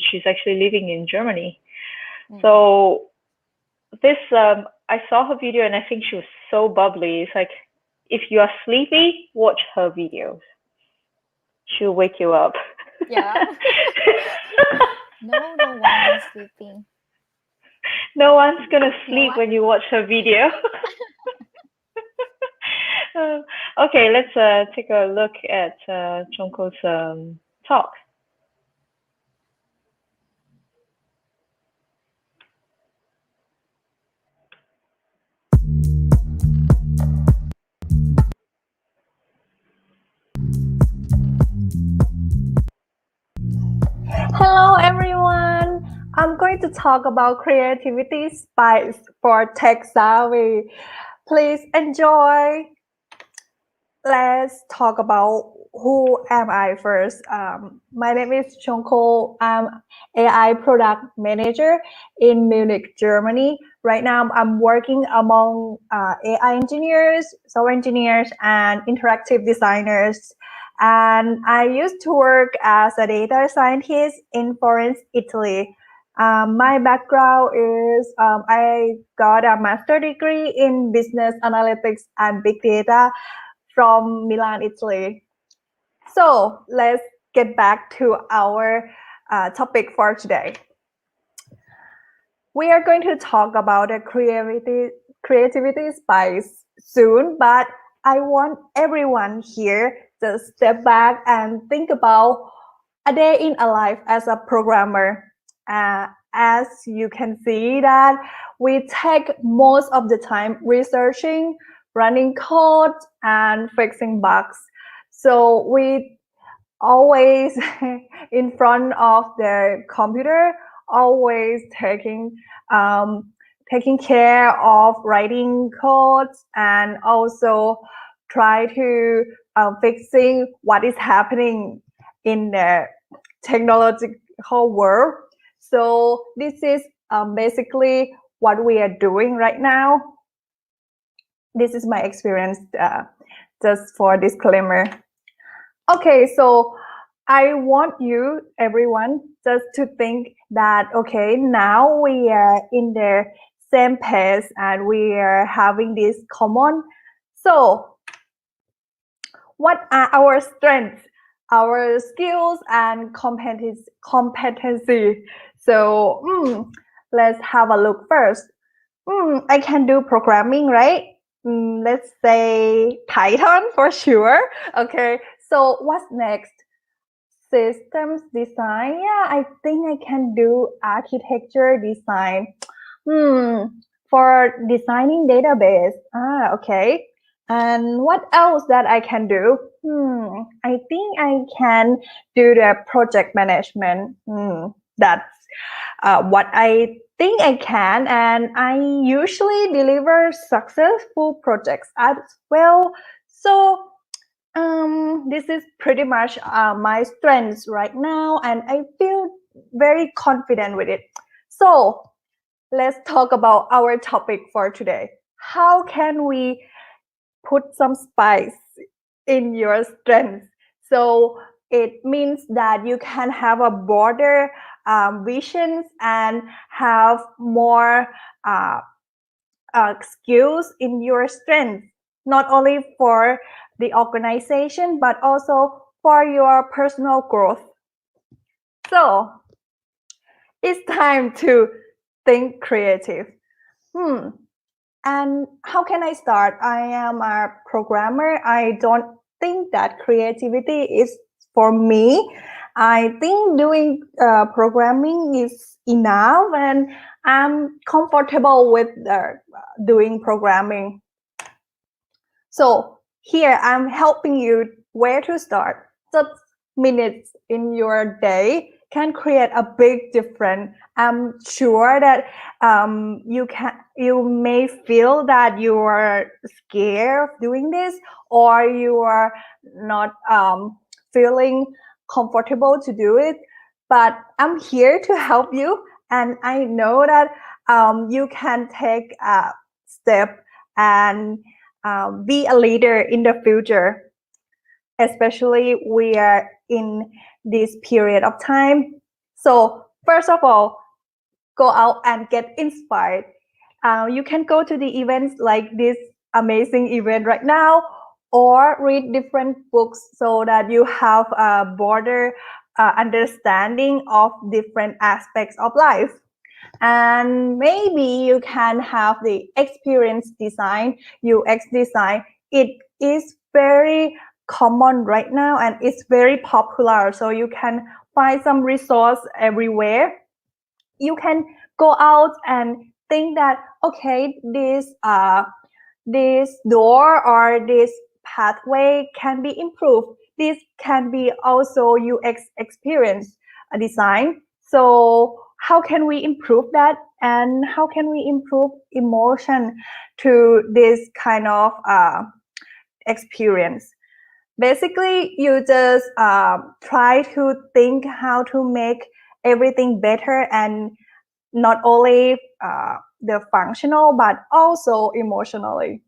she's actually living in Germany. So this I saw her video and I think she was so bubbly. It's like if you are sleepy, watch her videos. She'll wake you up. Yeah. No one is sleeping. No one's gonna sleep one? when you watch her video. Okay, let's take a look at Chongko's talk. Hello everyone! I'm going to talk about creativity spice for tech savvy. Please enjoy. Let's talk about who am I first. My name is Chongko. I'm AI product manager in Munich, Germany. Right now I'm working among AI engineers, software engineers, and interactive designers. And I used to work as a data scientist in Florence, Italy. My background is I got a master's degree in business analytics and big data from Milan, Italy. So let's get back to our topic for today. We are going to talk about a creativity spice soon, but I want everyone here to step back and think about a day in a life as a programmer. As you can see that we take most of the time researching, running code, and fixing bugs. So we always in front of the computer, always taking care of writing codes and also try to fixing what is happening in the technological world. So this is basically what we are doing right now. This is my experience, just for disclaimer. Okay, so I want you, everyone, just to think that, okay, now we are in the same pace and we are having this common. So what are our strengths, our skills and competency? So let's have a look first. I can do programming, right? Let's say Python for sure. Okay, so what's next? Systems design. Yeah, I think I can do architecture design. For designing database. Okay. And what else that I can do? I think I can do the project management. That's what I think I can, and I usually deliver successful projects as well. So this is pretty much my strengths right now, and I feel very confident with it. So let's talk about our topic for today. How can we put some spice in your strengths? So it means that you can have a broader visions and have more skills in your strengths, not only for the organization, but also for your personal growth. So it's time to think creative. And how can I start? I am a programmer. I don't think that creativity is for me. I think doing programming is enough, and I'm comfortable with doing programming. So here I'm helping you where to start. Just minutes in your day can create a big difference. I'm sure that you may feel that you are scared of doing this, or you are not feeling comfortable to do it. But I'm here to help you, and I know that you can take a step and be a leader in the future. Especially we are in this period of time. So first of all, go out and get inspired. You can go to the events like this amazing event right now, or read different books so that you have a broader understanding of different aspects of life. And maybe you can have the experience design, UX design. It is very common right now and it's very popular. So you can find some resource everywhere. You can go out and think that, okay, this door or this pathway can be improved. This can be also UX experience design. So how can we improve that, and how can we improve emotion to this kind of experience? Basically, you just try to think how to make everything better, and not only the functional but also emotionally.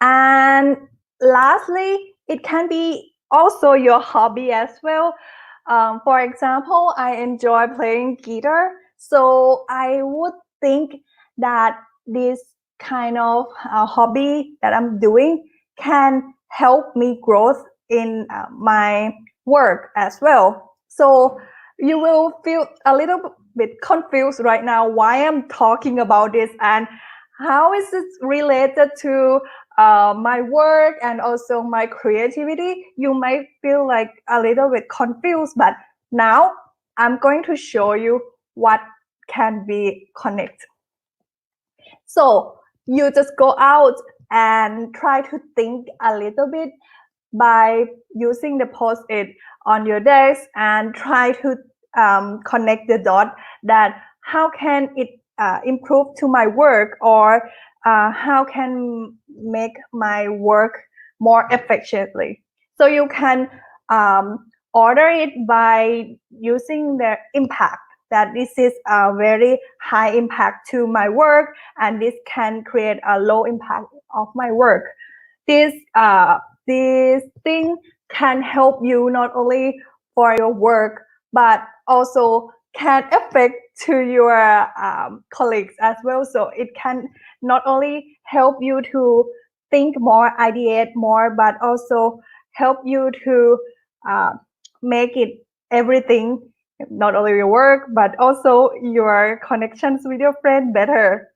And lastly, it can be also your hobby as well. For example, I enjoy playing guitar, so I would think that this kind of hobby that I'm doing can help me growth in my work as well. So you will feel a little bit confused right now why I'm talking about this and how is it related to my work and also my creativity. You might feel like a little bit confused, but now I'm going to show you what can be connected. So you just go out and try to think a little bit by using the post-it on your desk and try to connect the dot that how can it improve to my work, or how can make my work more efficiently. So you can order it by using the impact, that this is a very high impact to my work and this can create a low impact of my work. This thing can help you not only for your work but also can affect to your colleagues as well. So it can not only help you to think more, ideate more, but also help you to make it everything, not only your work but also your connections with your friend better.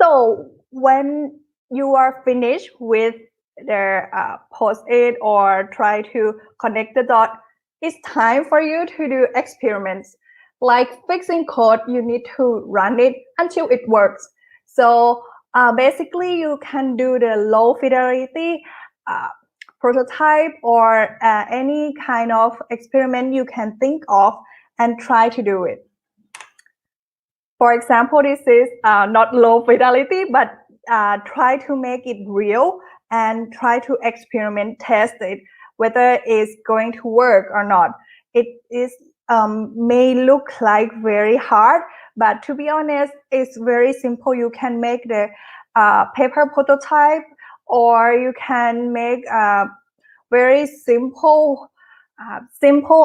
So when you are finished with the post-it or try to connect the dot, it's time for you to do experiments. Like fixing code, you need to run it until it works. So basically, you can do the low fidelity prototype or any kind of experiment you can think of and try to do it. For example, this is not low fidelity, but try to make it real and try to experiment, test it, whether it's going to work or not. It is may look like very hard, but to be honest, it's very simple. You can make the paper prototype, or you can make a very simple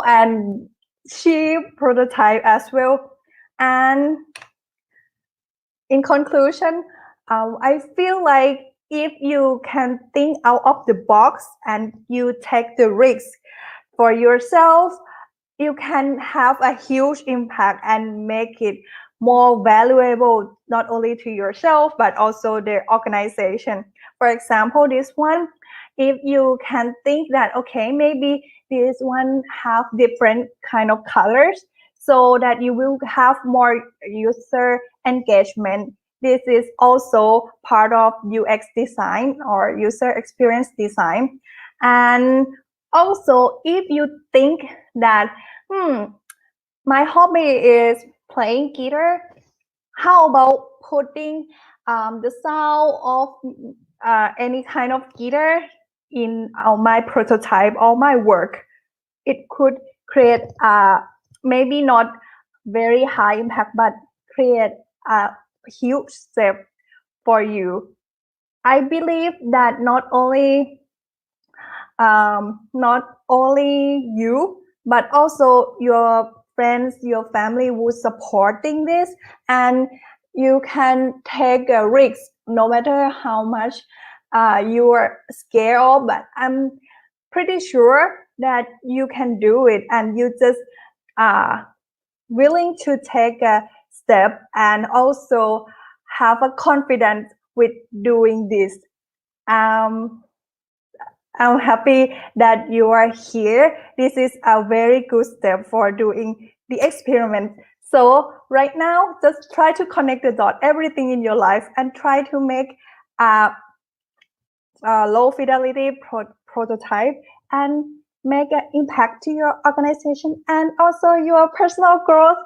and cheap prototype as well. And in conclusion, I feel like if you can think out of the box and you take the risk for yourself, you can have a huge impact and make it more valuable, not only to yourself, but also the organization. For example, this one, if you can think that, okay, maybe this one have different kind of colors, so that you will have more user engagement. This is also part of UX design or user experience design. And also, if you think that my hobby is playing guitar. How about putting the sound of any kind of guitar in my prototype or my work? It could create maybe not very high impact, but create a huge step for you. I believe that not only you, but also your friends, your family would supporting this, and you can take a risk no matter how much you are scared of, but I'm pretty sure that you can do it, and you just willing to take a step and also have a confidence with doing this. I'm happy that you are here. This is a very good step for doing the experiment. So right now, just try to connect the dot, everything in your life, and try to make a low fidelity prototype and make an impact to your organization and also your personal growth.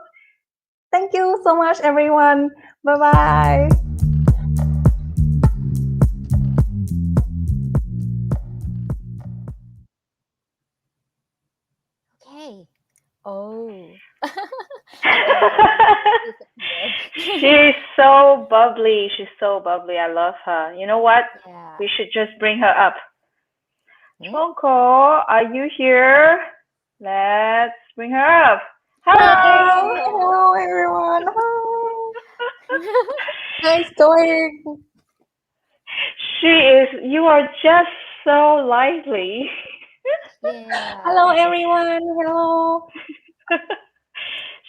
Thank you so much, everyone. Bye-bye. Okay. Oh. She's so bubbly. She's so bubbly. I love her. You know what? Yeah. We should just bring her up. Chonko, are you here? Let's bring her up. Hello. Hello, everyone. Nice going. She is. You are just so lively. Yeah. Hello, everyone. Hello.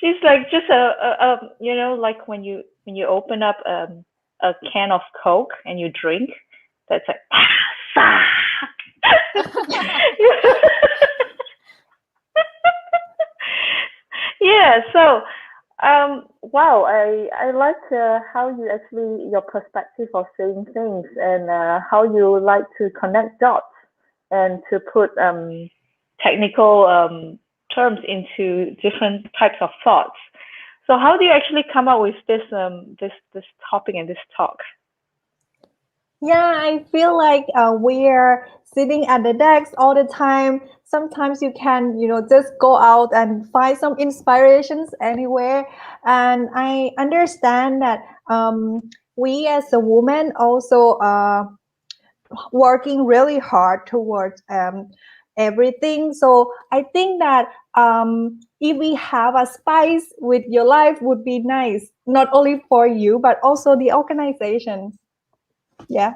She's like just a you know, like when you open up a can of Coke and you drink, that's like yeah. So wow, I like how you actually your perspective of saying things and how you like to connect dots and to put technical terms into different types of thoughts. So how do you actually come up with this topic and this talk? Yeah, I feel like we're sitting at the desk all the time. Sometimes you can, just go out and find some inspirations anywhere. And I understand that we as a woman also working really hard towards everything. So I think that if we have a spice with your life would be nice, not only for you, but also the organization. Yeah.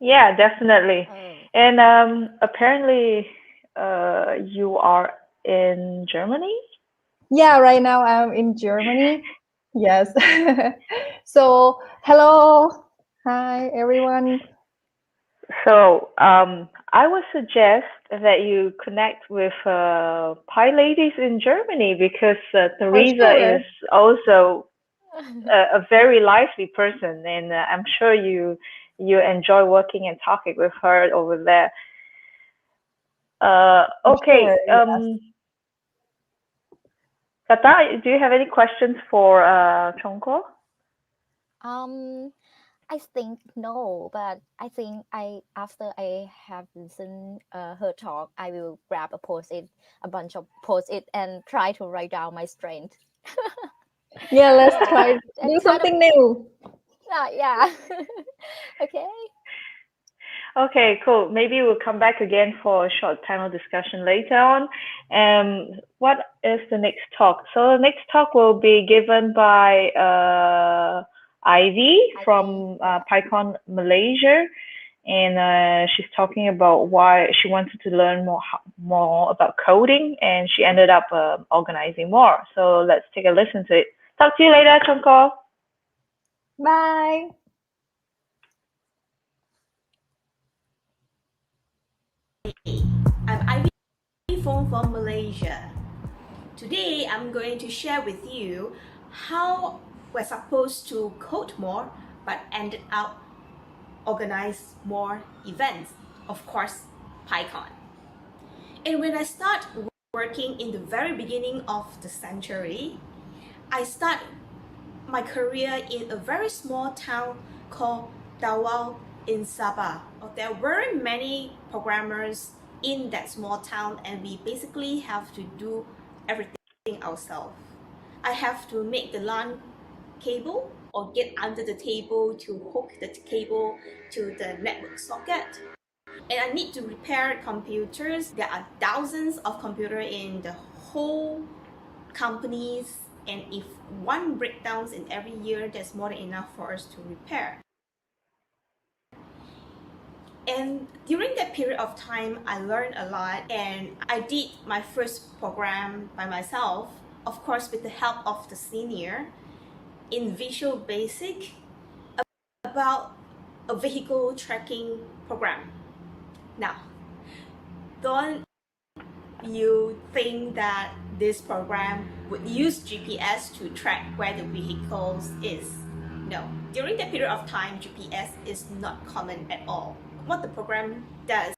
Yeah, definitely. Oh. And apparently you are in Germany? Yeah, right now I'm in Germany. Yes. So, hello. Hi, everyone. So I would suggest that you connect with PyLadies in Germany because Teresa sure. is also a very lively person, and I'm sure you enjoy working and talking with her over there. Okay. Sure, yes. Kata, do you have any questions for Chongko? I think no, but I think after I have listened her talk, I will grab a bunch of post-it, and try to write down my strength. Yeah, let's try do kind something new. Yeah. Okay. Okay, cool. Maybe we'll come back again for a short panel discussion later on. What is the next talk? So the next talk will be given by Ivy from PyCon Malaysia, and she's talking about why she wanted to learn more about coding, and she ended up organizing more. So let's take a listen to it. Talk to you later, Chongko. Bye. I'm Ivy from Malaysia. Today I'm going to share with you how we're supposed to code more but ended up organize more events, of course PyCon. And when I start working in the very beginning of the century. I started my career in a very small town called Dawao in Sabah. There were many programmers in that small town, and we basically have to do everything ourselves. I have to make the LAN cable or get under the table to hook the cable to the network socket. And I need to repair computers. There are thousands of computers in the whole companies, and if one breakdowns in every year, there's more than enough for us to repair. And during that period of time, I learned a lot, and I did my first program by myself, of course with the help of the senior, in Visual Basic, about a vehicle tracking program. Now, don't you think that this program would use GPS to track where the vehicles is? No. During that period of time, GPS is not common at all. What the program does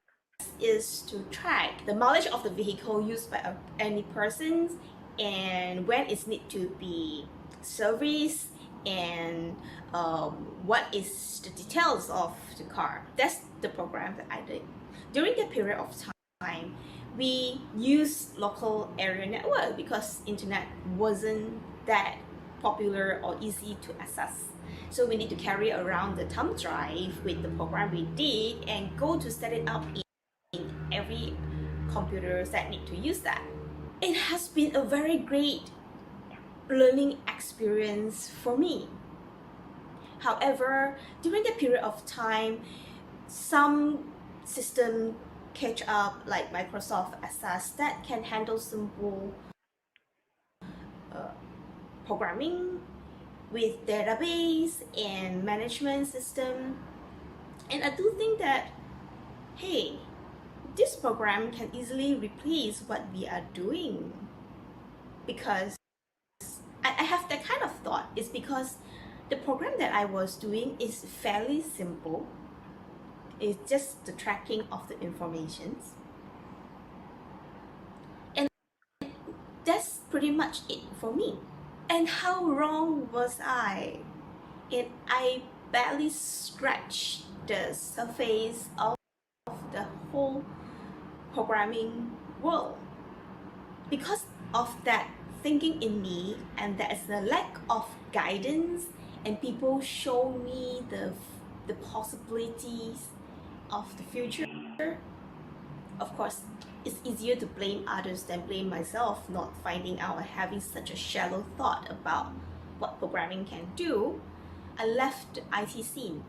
is to track the mileage of the vehicle used by any persons, and when it needs to be serviced, and what is the details of the car. That's the program that I did. During that period of time, we used local area network because internet wasn't that popular or easy to access. So we need to carry around the thumb drive with the program we did and go to set it up in every computer that need to use that. It has been a very great learning experience for me. However, during the period of time, some system catch up, like Microsoft Access, that can handle simple programming with database and management system. And I do think that, hey, this program can easily replace what we are doing, because I have that kind of thought. It's because the program that I was doing is fairly simple. It's just the tracking of the informations. And that's pretty much it for me. And how wrong was I? And I barely scratched the surface of the whole programming world. Because of that thinking in me, and there's a lack of guidance, and people show me the possibilities of the future. Of course, it's easier to blame others than blame myself, not finding out and having such a shallow thought about what programming can do. I left the IT scene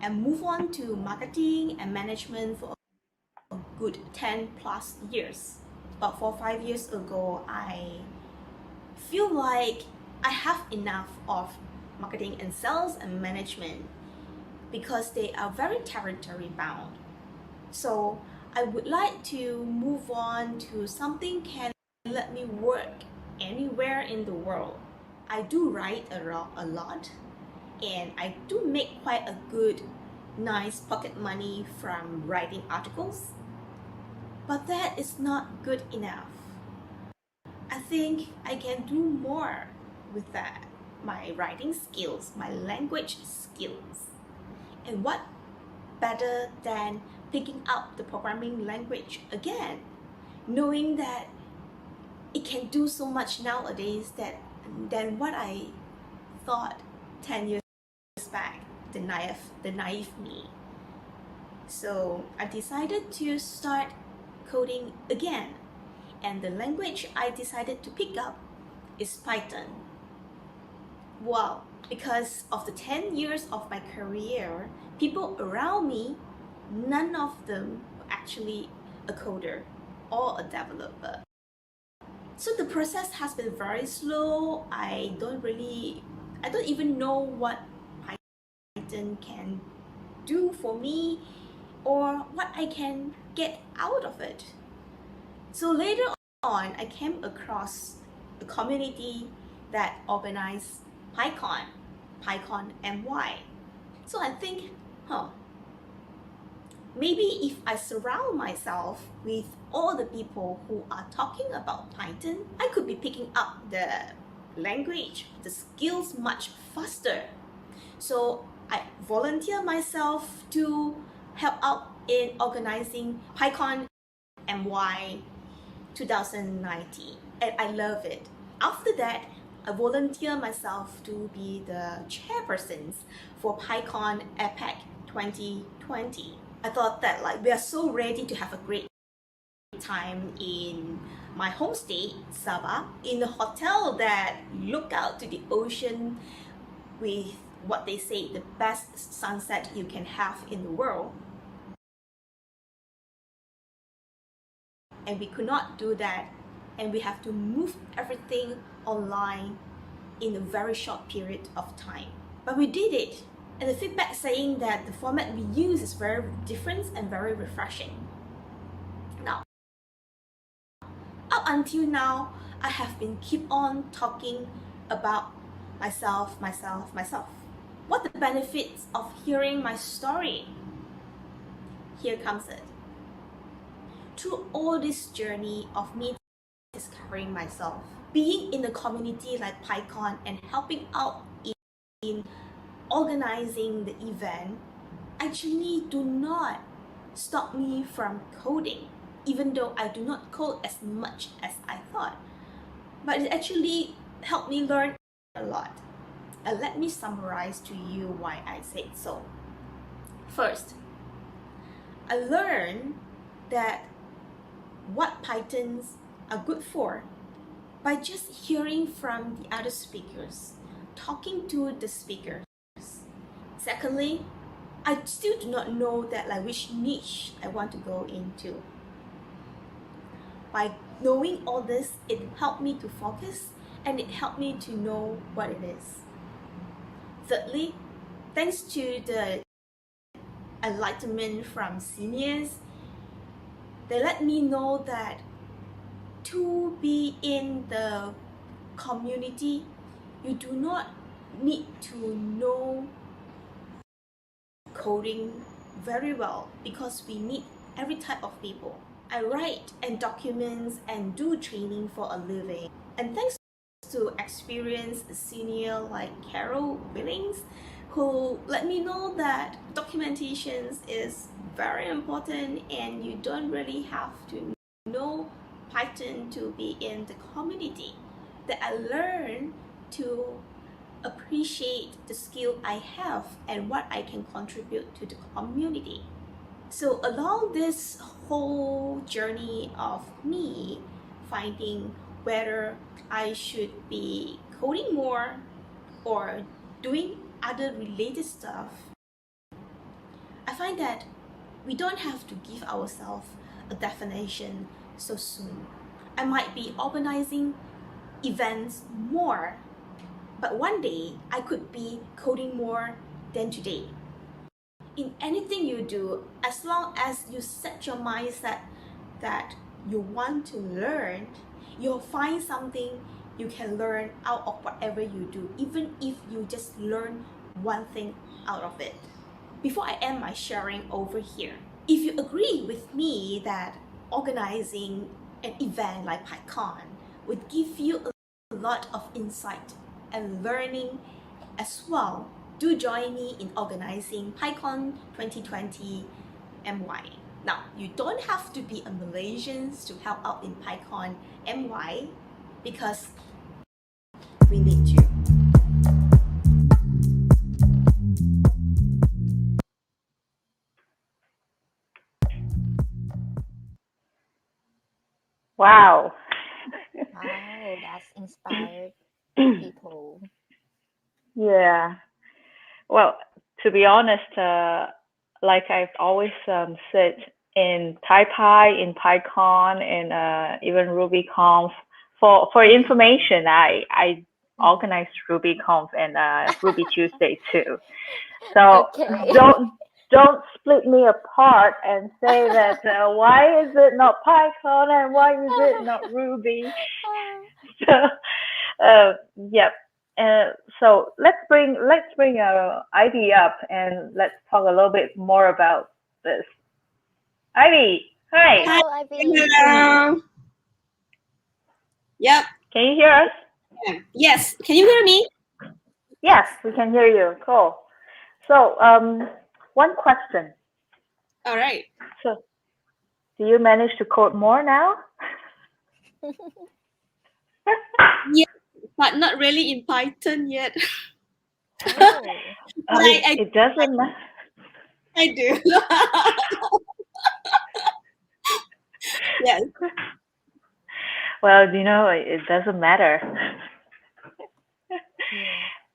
and moved on to marketing and management for a good 10 plus years. About 4 or 5 years ago, I feel like I have enough of marketing and sales and management because they are very territory bound. So I would like to move on to something can let me work anywhere in the world. I do write a lot, and I do make quite a good, nice pocket money from writing articles. But that is not good enough. I think I can do more with that. My writing skills, my language skills. And what better than picking up the programming language again, knowing that it can do so much nowadays than what I thought 10 years back, the naive me. So I decided to start coding again, and the language I decided to pick up is Python. Wow, because of the 10 years of my career, people around me, none of them were actually a coder or a developer. So the process has been very slow. I don't even know what Python can do for me or what I can get out of it. So later on, I came across a community that organized PyCon MY. So I think, maybe if I surround myself with all the people who are talking about Python, I could be picking up the language, the skills much faster. So I volunteer myself to help out in organizing PyCon MY 2019, and I love it. After that, I volunteer myself to be the chairperson for PyCon APEC 2020. I thought that like we are so ready to have a great time in my home state, Sabah, in a hotel that look out to the ocean with what they say the best sunset you can have in the world. And we could not do that, and we have to move everything online in a very short period of time. But we did it, and the feedback saying that the format we use is very different and very refreshing. Now, up until now, I have been keep on talking about myself. What the benefits of hearing my story? Here comes it. Through all this journey of me discovering myself, being in a community like PyCon and helping out in organizing the event actually do not stop me from coding, even though I do not code as much as I thought. But it actually helped me learn a lot. And let me summarize to you why I said so. First, I learned that what Pythons are good for by just hearing from the other speakers, talking to the speakers. Secondly, I still do not know that like which niche I want to go into. By knowing all this, it helped me to focus and it helped me to know what it is. Thirdly, thanks to the enlightenment from seniors, they let me know that to be in the community, you do not need to know coding very well because we need every type of people. I write and documents and do training for a living. And thanks to experienced senior like Carol Willings, who let me know that documentation is very important and you don't really have to know Python to be in the community. That I learned to appreciate the skill I have and what I can contribute to the community. So along this whole journey of me finding whether I should be coding more or doing other related stuff, I find that we don't have to give ourselves a definition so soon. I might be organizing events more, but one day I could be coding more than today. In anything you do, as long as you set your mindset that you want to learn, you'll find something you can learn out of whatever you do, even if you just learn one thing out of it. Before I end my sharing over here, if you agree with me that organizing an event like PyCon would give you a lot of insight and learning as well, do join me in organizing PyCon 2020 MY. Now, you don't have to be a Malaysian to help out in PyCon MY because we need you. Wow. Wow, that's inspired people. Yeah. Well, to be honest, like I've always said in TaiPy, in PyCon, and even RubyConf, for information, I organized RubyConf and Ruby Tuesday too. So Okay. don't split me apart and say that why is it not PyCon and why is it not Ruby? So yep. So let's bring ID up and let's talk a little bit more about this. Ivy, hi. Hello, Ivy. Hello. Yep. Can you hear us? Yeah. Yes. Can you hear me? Yes, we can hear you. Cool. So, one question. All right. So, do you manage to code more now? Yeah, but not really in Python yet. Oh. But It doesn't matter. I do. Yes. Well, you know, it doesn't matter. Yeah.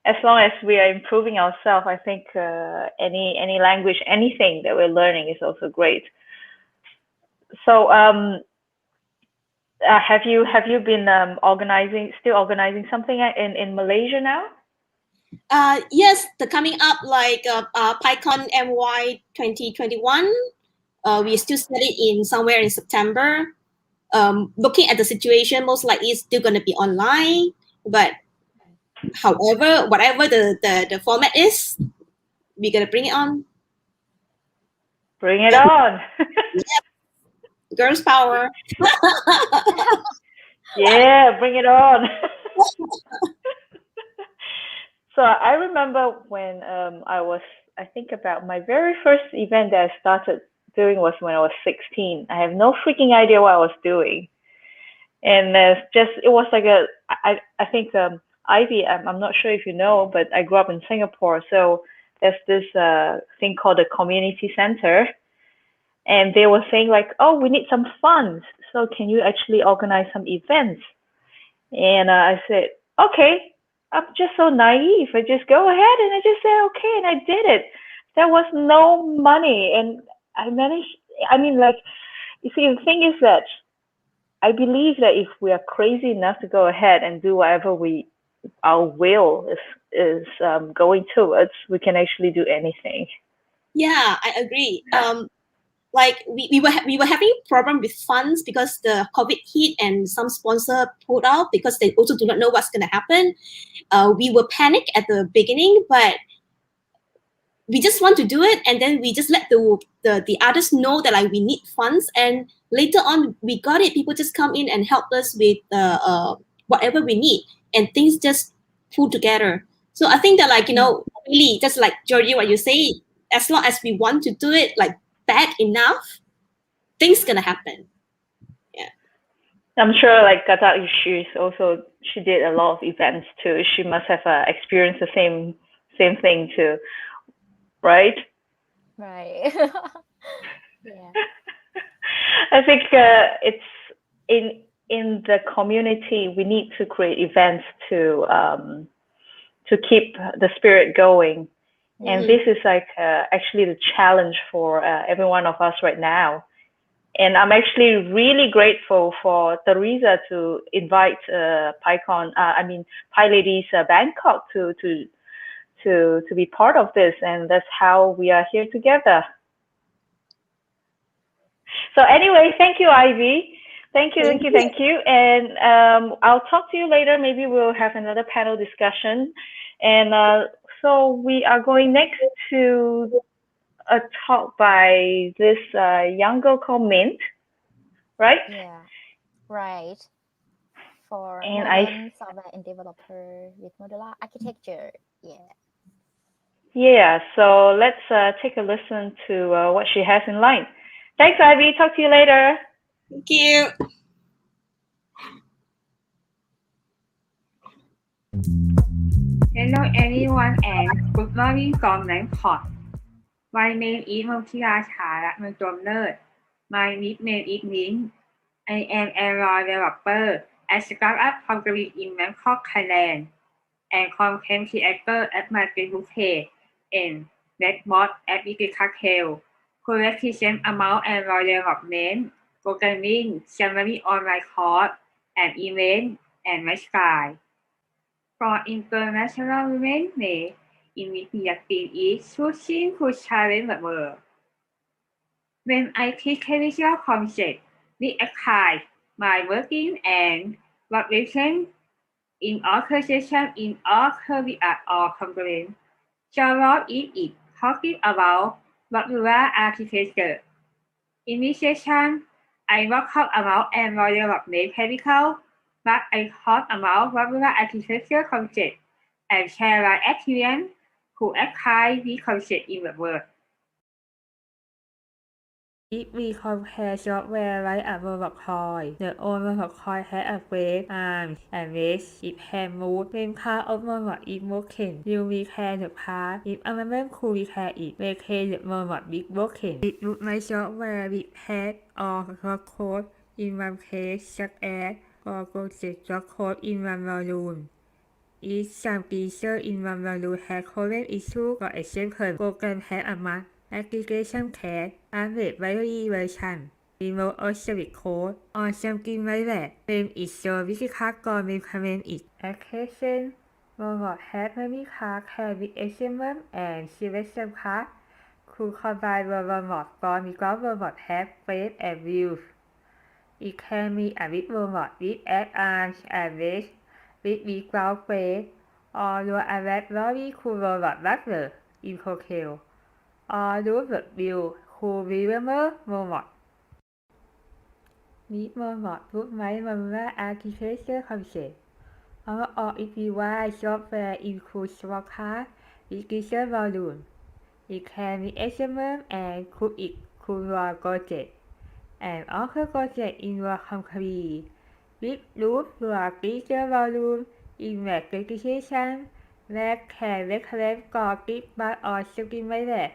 As long as we are improving ourselves, I think any language, anything that we're learning is also great. So, have you been still organizing something in Malaysia now? Yes, the coming up like PyCon MY 2021. We still set it in somewhere in September. Looking at the situation, most likely it's still going to be online. But however, whatever the format is, we're going to bring it on. Bring it on. Girls power. Yeah, bring it on. So I remember when I think about my very first event that I started doing was when I was 16. I have no freaking idea what I was doing. And it was like I think Ivy, I'm not sure if you know, but I grew up in Singapore. So there's this thing called a community center. And they were saying like, oh, we need some funds. So can you actually organize some events? And I said, okay, I'm just so naive. I just go ahead and I just said, okay. And I did it. There was no money. And I managed, I mean, like, you see, the thing is that I believe that if we are crazy enough to go ahead and do whatever our will is going towards, we can actually do anything. Yeah, I agree. Like we were having problem with funds because the COVID hit and some sponsor pulled out because they also do not know what's going to happen. We were panicked at the beginning, but we just want to do it, and then we just let the others know that like we need funds, and later on we got it. People just come in and help us with whatever we need, and things just pull together. So I think that like really just like Georgie, what you say, as long as we want to do it like bad enough, things gonna happen. Yeah. I'm sure like Gata, she did a lot of events too. She must have experienced the same thing too, right? Right. Yeah. I think it's in the community. We need to create events to keep the spirit going, and this is like actually the challenge for every one of us right now. And I'm actually really grateful for Teresa to invite PyLadies Bangkok to be part of this, and that's how we are here together. So anyway, thank you, Ivy. Thank you. And I'll talk to you later. Maybe we'll have another panel discussion. And so we are going next to a talk by this young girl called Mint, right? Yeah. Right. For And modern software and developer with modular architecture. Yeah. Yeah. So let's take a listen to what she has in line. Thanks, Ivy. Talk to you later. Thank you. Hello everyone and good morning from Bangkok. My name is Untitled. My nickname is Mint. I am a developer and startup company in Bangkok, Thailand, and content creator at my Facebook page in Redbot Application who represent amount and development, programming, summary online course, and event and lifestyle. For International Women's Day, immediate theme is choosing to challenge the world. When I teach visual concept, we apply my working and represent in organization in all career or components. So what is it talking about modular architecture? Initiation, I work out about Android development practical, but I talk about regular architecture concept and share my experience to apply the concept in the world. If we compare software like a robot coin, the old robot coin has a face, arms, and legs. It can move when part of robot is broken. You repair the part. If a member could repair it, maintain the robot is broken. It would make software with head or code in one place, such as for project code in one volume. If some feature in one value has current issue, for example, program has a mark, application can update every version, remove obsolete code, or something like that. When it's so difficult to implement it. Allocation, robot has many cards can be examined and selection cards could combine the robot form because robot have face and views. It can be a big robot with arms and legs with without face, or do a very cool robot butler in Tokyo, or do the view cool remember robot. Meet robot with my modular architecture concept. All EPY software includes small cards with different volumes. It can be examined and could include your project. And also project in your company. With root your feature volume in the specification that can recommend copy by or something like that,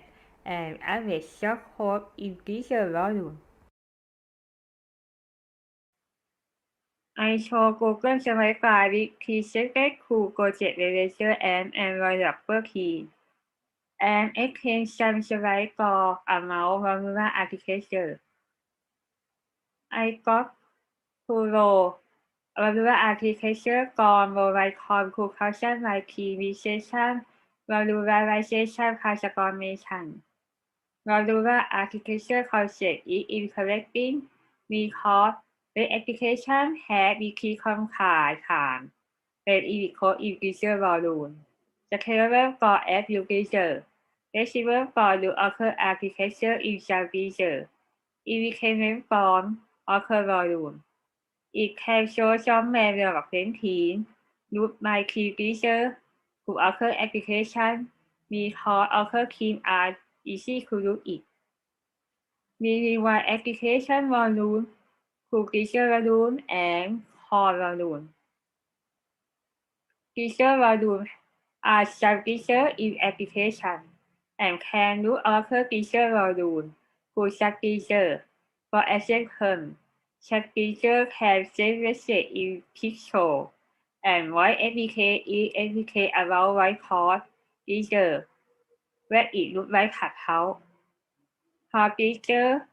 and average short code in feature volume. I show Google Slide file with presented cool project manager and Android developer key, and extension slide for amount modular architecture. I got to modular architecture gone mobile com to custom optimization, modularization transformation. Modular architecture concept is interesting because the application has key compile time when it code in feature volume. Scalable for app user. Flexible for new occur architecture in some feature. Independent from occur volume. It can show some development team use my key feature to occur application because occur team are easy to use it. We rewrite application volume to feature volume and core volume. Feature volume are some feature in application and can use occur feature volume to such feature. For example, such feature can send message in pixel and write SDK about write code feature when it looks like cutout. Core feature,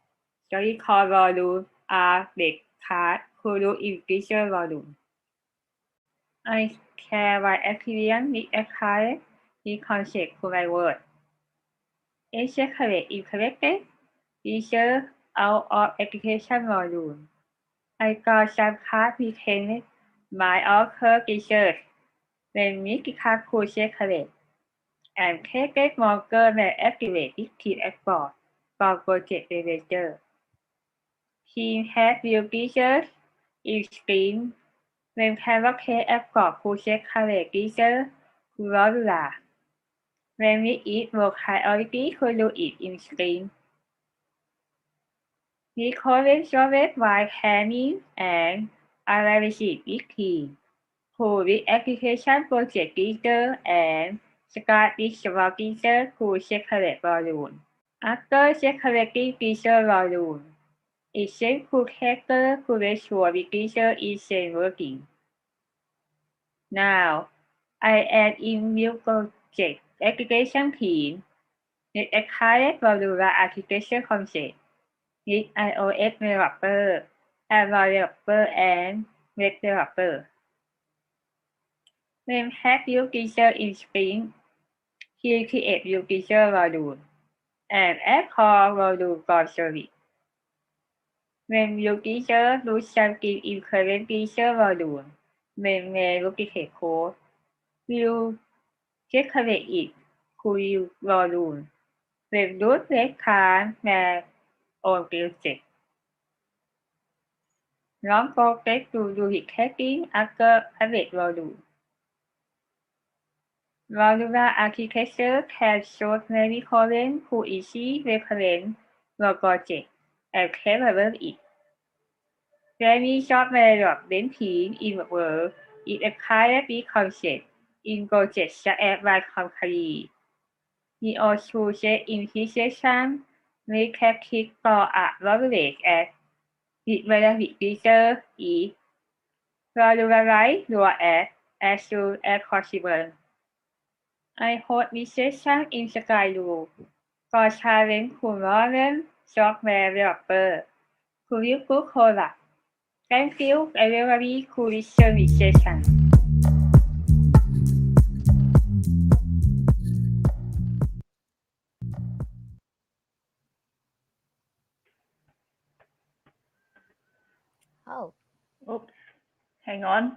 sorry, core volume are the card who do in feature volume. I share my experience with applying the concept to my work. Execute implemented feature out of application volume. I got some card retaining my occur features when mythical could secret and take it longer than activate key export from project manager. Team has new features in screen when cannot take export to secret feature to modular. When we eat low priority to do it in screen. We current service by planning and analysis is key. Pull the application project feature and start this small feature to separate volume. After separating feature volume, it sends to tester to make sure the feature is working. Now, I add in new project application team with a current modular architecture concept with iOS developer, Android developer, and web developer. When have new feature in Spring, he create new feature module and add core module for service. When new feature lose something in current feature module, when may duplicate code, will separate it to new module. When lose red card may own project. Don't forget to duplicating after average value. Modular architecture can show many columns to easily reference your project and clever it. Many software development teams in the world is a clear concept in projects such as one company. We also set implication we can keep for a knowledge and with benefit feature is modularize your app as soon as possible. I hope this session inspires you for challenge to modern software developer to improve product. Thank you everybody who listened this session. Oh, Oops. Hang on.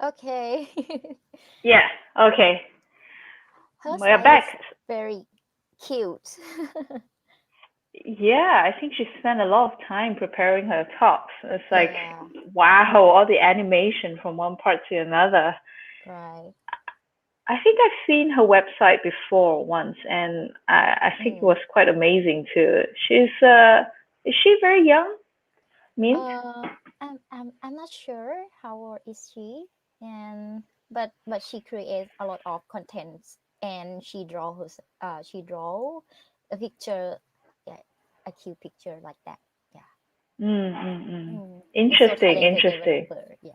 okay. Yeah. Okay. Her We're style is back. very cute. Yeah, I think she spent a lot of time preparing her talks. It's like, Yeah, wow, all the animation from one part to another. right. I think I've seen her website before once, and I think it was quite amazing too. Is she very young? Mint? I'm not sure how old is she, and but she creates a lot of contents, and she draw a picture, yeah, a cute picture like that. Yeah. It's so Interesting, talented interesting. developer. Yeah.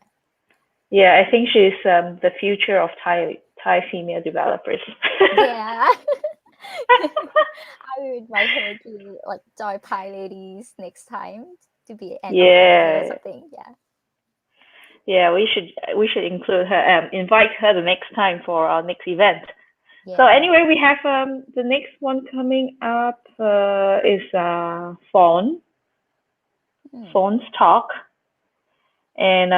Yeah, I think she's the future of Thai female developers. Yeah. I will invite her to like join PyLadies next time to be an organizer or Yeah, something. Yeah. yeah, we should include her, invite her the next time for our next event. So Yeah. anyway, we have the next one coming up is Fawn. Fawn's talk, and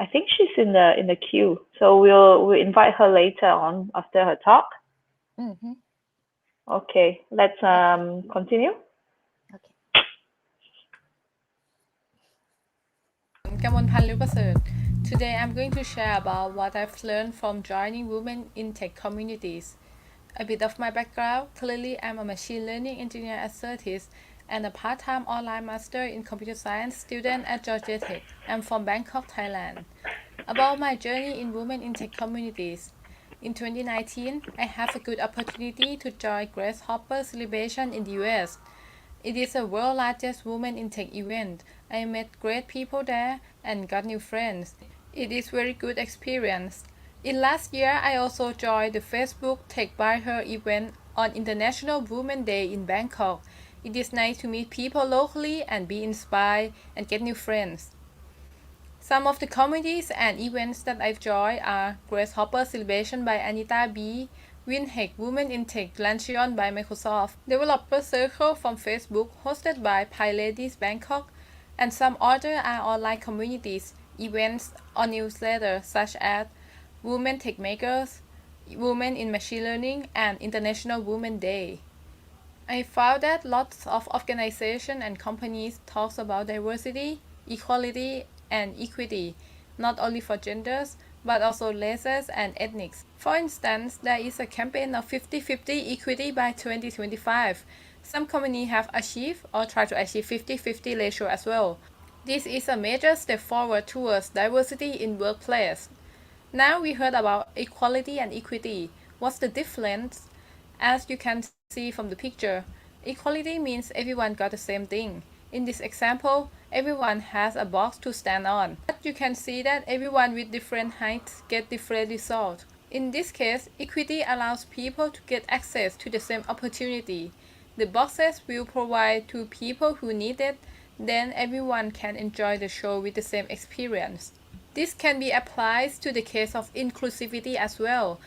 I think she's in the queue. So we'll invite her later on after her talk. Mm-hmm. Okay, let's continue. Okay. Today I'm going to share about what I've learned from joining women in tech communities. A bit of my background: clearly I'm a machine learning engineer at Certis and a part-time online master in computer science student at Georgia Tech. I'm from Bangkok, Thailand. About my journey in women in tech communities. In 2019, I have a good opportunity to join Grasshopper celebration in the US. It is the world's largest women in tech event. I met great people there and got new friends. It is very good experience. In last year, I also joined the Facebook Tech by Her event on International Women's Day in Bangkok. It is nice to meet people locally and be inspired and get new friends. Some of the communities and events that I've joined are Grasshopper Celebration by Anita B, WinHack Women in Tech Luncheon by Microsoft, Developer Circle from Facebook hosted by PyLadies Bangkok, and some other are online communities, events, or newsletters such as Women Tech Makers, Women in Machine Learning, and International Women's Day. I found that lots of organizations and companies talk about diversity, equality, and equity, not only for genders, but also races and ethnics. For instance, there is a campaign of 50-50 equity by 2025. Some companies have achieved or try to achieve 50-50 ratio as well. This is a major step forward towards diversity in workplace. Now we heard about equality and equity. What's the difference? As you can see from the picture, equality means everyone got the same thing. In this example, everyone has a box to stand on. But you can see that everyone with different heights get different results. In this case, equity allows people to get access to the same opportunity. The boxes will provide to people who need it, then everyone can enjoy the show with the same experience. This can be applied to the case of inclusivity as well.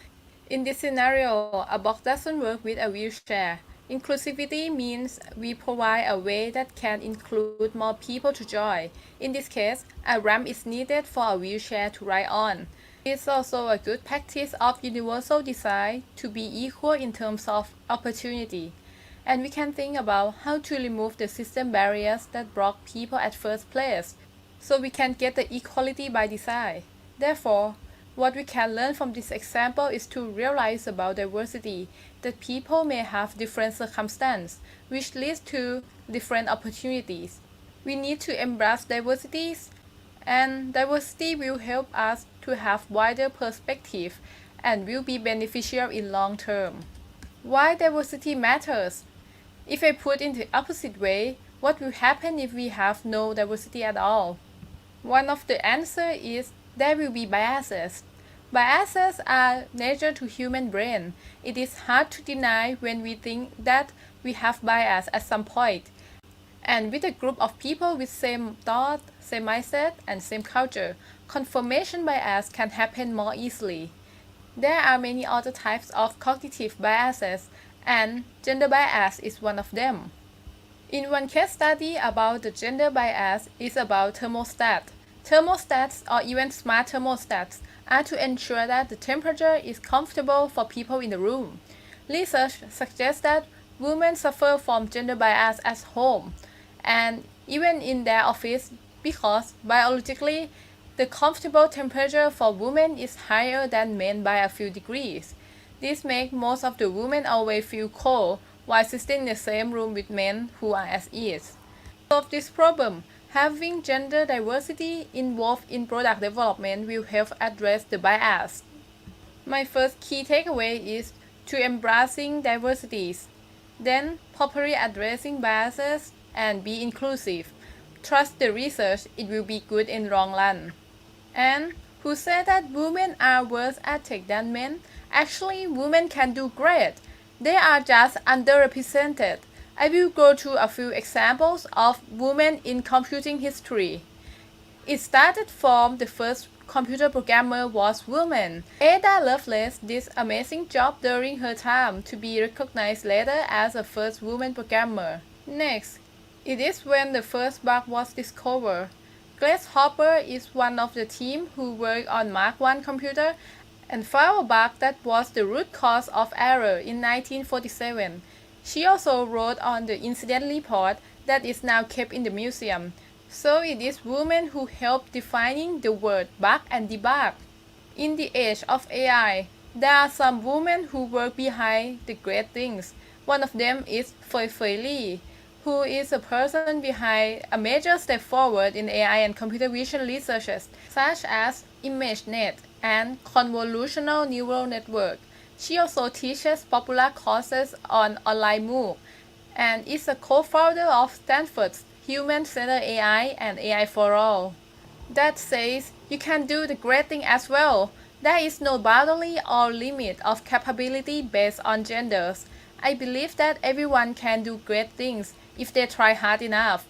In this scenario, a box doesn't work with a wheelchair. Inclusivity means we provide a way that can include more people to join. In this case, a ramp is needed for a wheelchair to ride on. It's also a good practice of universal design to be equal in terms of opportunity. And we can think about how to remove the system barriers that block people at first place, so we can get the equality by design. Therefore, what we can learn from this example is to realize about diversity, that people may have different circumstances, which leads to different opportunities. We need to embrace diversities, and diversity will help us to have wider perspective and will be beneficial in long term. Why diversity matters? If I put in the opposite way, what will happen if we have no diversity at all? One of the answers is there will be biases. Biases are nature to human brain. It is hard to deny when we think that we have bias at some point. And with a group of people with same thought, same mindset, and same culture, confirmation bias can happen more easily. There are many other types of cognitive biases, and gender bias is one of them. In one case study about the gender bias is about thermostat. Thermostats, or even smart thermostats, are to ensure that the temperature is comfortable for people in the room. Research suggests that women suffer from gender bias at home and even in their office because biologically the comfortable temperature for women is higher than men by a few degrees. This makes most of the women always feel cold while sitting in the same room with men who are at ease. To solve this problem, having gender diversity involved in product development will help address the bias. My first key takeaway is to embracing diversities, then properly addressing biases and be inclusive. Trust the research, it will be good in long run. And who said that women are worse at tech than men? Actually, women can do great. They are just underrepresented. I will go through a few examples of women in computing history. It started from the first computer programmer was woman. Ada Lovelace did an amazing job during her time to be recognized later as the first woman programmer. Next, it is when the first bug was discovered. Grace Hopper is one of the team who worked on Mark I computer and found a bug that was the root cause of error in 1947. She also wrote on the incident report that is now kept in the museum. So it is women who help defining the word bug and debug. In the age of AI, there are some women who work behind the great things. One of them is Fei Fei Li, who is a person behind a major step forward in AI and computer vision researches, such as ImageNet and convolutional neural network. She also teaches popular courses on online MOOC and is a co-founder of Stanford's Human-Centered AI and AI for All. That says you can do the great thing as well. There is no boundary or limit of capability based on genders. I believe that everyone can do great things if they try hard enough.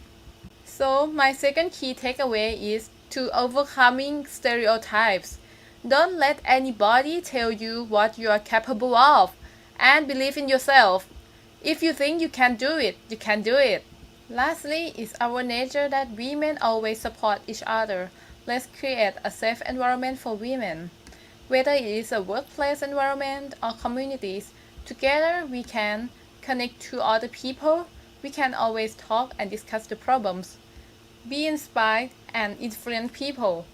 So my second key takeaway is to overcoming stereotypes. Don't let anybody tell you what you are capable of, and believe in yourself. If you think you can do it, you can do it. Lastly, it's our nature that women always support each other. Let's create a safe environment for women. Whether it is a workplace environment or communities, together we can connect to other people, we can always talk and discuss the problems. Be inspired and influence people.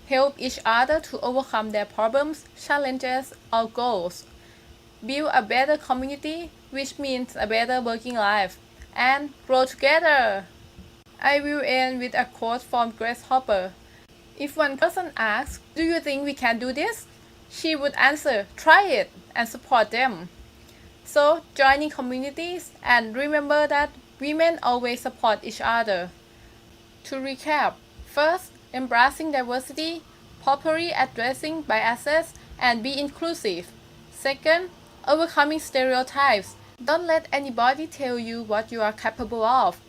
Help each other to overcome their problems, challenges, or goals. Build a better community, which means a better working life, and grow together. I will end with a quote from Grace Hopper. If one person asks, "Do you think we can do this?" she would answer, "Try it," and support them. So, joining communities and remember that women always support each other. To recap, first, embracing diversity, properly addressing biases, and be inclusive. Second, overcoming stereotypes. Don't let anybody tell you what you are capable of.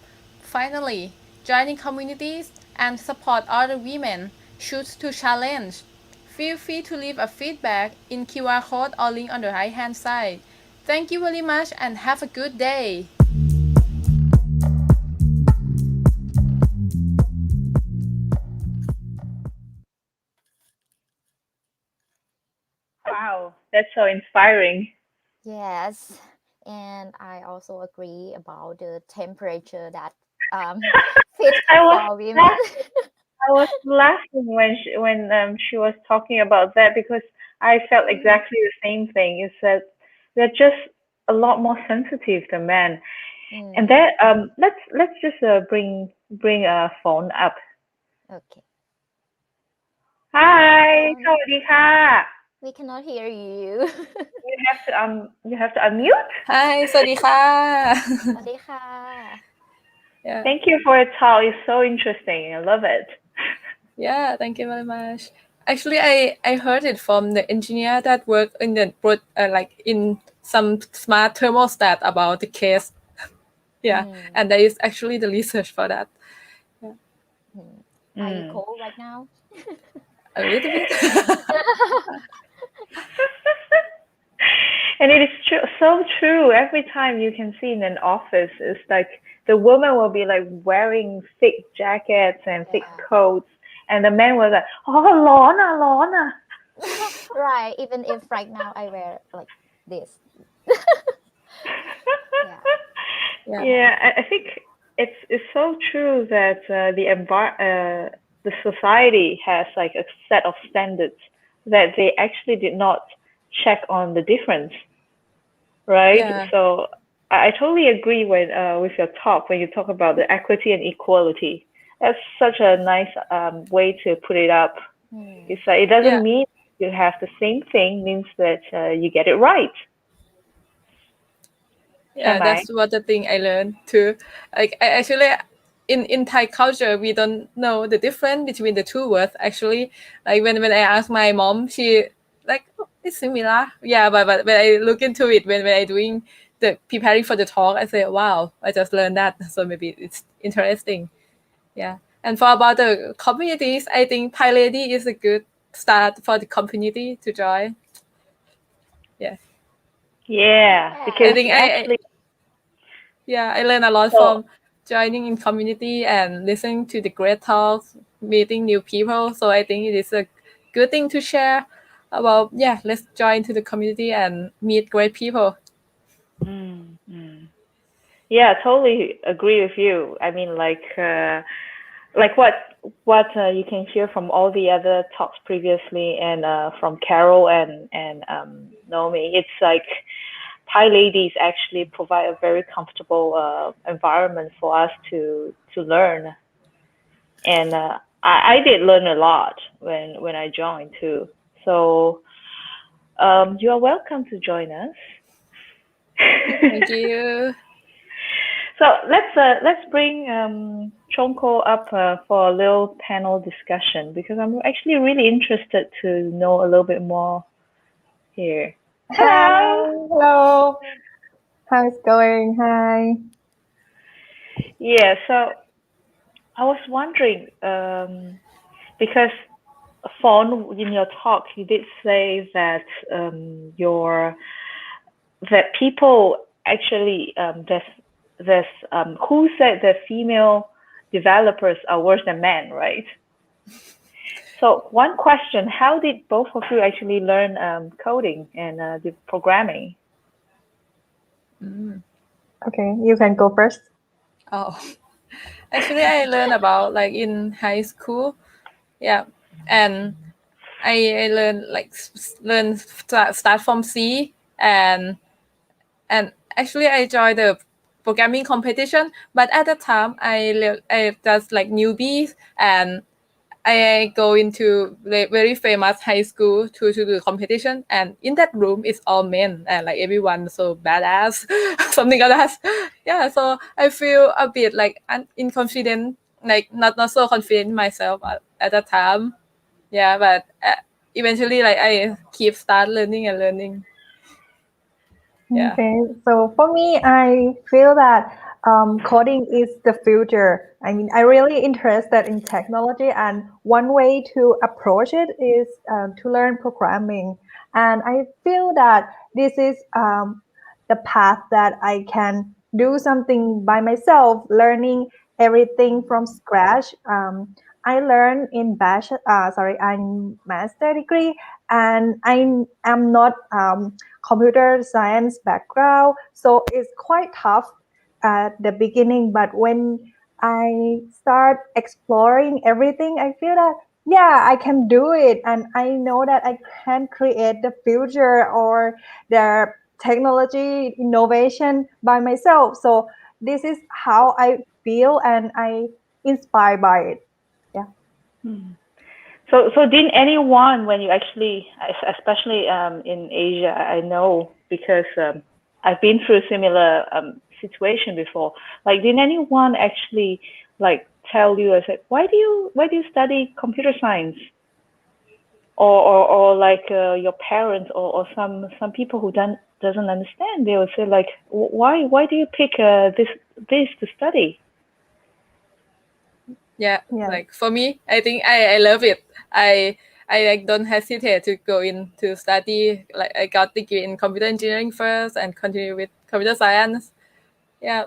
Finally, joining communities and support other women. Choose to challenge. Feel free to leave a feedback in QR code or link on the right hand side. Thank you very much and have a good day. Wow, that's so inspiring. Yes, And I also agree about the temperature that fit I was for women. I was laughing when she was talking about that because I felt exactly the same thing. Is that they're just a lot more sensitive than men. And that let's just bring a phone up. Okay. Hi, สวัสดีค่ะ We cannot hear you. You have to unmute. Hi สวัสดีค่ะ สวัสดีค่ะ Yeah. Thank you for your talk. It's so interesting. I love it. Yeah, thank you very much. Actually, I heard it from the engineer that work in the like in some smart thermostat about the case. Yeah, and there is actually the research for that. Are you cold right now? A little bit. And it is so true. Every time you can see in an office, it's like the woman will be like wearing thick jackets and thick coats, and the man was like, "Oh, ร้อนอ่ะร้อนอ่ะ." Right. Even if right now I wear like this. Yeah, I think it's so true that the society has like a set of standards that they actually did not check on the difference, right? Yeah. So I totally agree with your talk when you talk about the equity and equality. That's such a nice way to put it up. It's like it doesn't mean you have the same thing, means that you get it right. Yeah, that's what the thing I learned too. Like I actually in Thai culture we don't know the difference between the two words actually. Like when I ask my mom, she like, oh, it's similar. Yeah, but when I look into it when I doing the preparing for the talk, I say, wow, I just learned that. So maybe it's interesting. Yeah. And for about the communities, I think PyLady is a good start for the community to join. Yeah. Yeah, because I think I learned a lot from joining in community and listening to the great talks, meeting new people. So I think it is a good thing to share about, let's join to the community and meet great people. Yeah, totally agree with you. I mean, like what you can hear from all the other talks previously and from Carol and Naomi, it's like PyLadies actually provide a very comfortable environment for us to learn, and I did learn a lot when I joined too. So you are welcome to join us. Thank you. So let's bring Chonko up for a little panel discussion because I'm actually really interested to know a little bit more here. Hello. How's it going? Hi. Yeah, so I was wondering because Fawn, in your talk, you did say that that people actually there's who said that female developers are worse than men, right? So one question: how did both of you actually learn coding and the programming? Okay, you can go first. Oh, actually, I learned about like in high school, and I learned start from C and actually I joined the programming competition, but at the time I just like newbies and I go into very famous high school to do competition, and in that room is all men and like everyone so badass, something like that. Yeah, so I feel a bit like inconfident, like not so confident in myself at that time. Yeah, but eventually like I keep start learning and learning. Yeah. Okay, so for me, I feel that coding is the future. I mean, I really interested in technology, and one way to approach it is to learn programming. And I feel that this is the path that I can do something by myself, learning everything from scratch. I learned in master degree, and I am not computer science background, so it's quite tough at the beginning. But when I start exploring everything, I feel that yeah, I can do it, and I know that I can create the future or the technology innovation by myself. So this is how I feel, and I inspired by it. Yeah. So didn't anyone, when you actually, especially in Asia, I know because I've been through a similar situation before. Like, didn't anyone actually like tell you, I said, why do you study computer science? Or like your parents or some people who doesn't understand, they will say like, why do you pick this to study? Yeah, Yeah. like for me, I think I love it. I like don't hesitate to go in to study. Like I got degree in computer engineering first and continue with computer science. Yeah.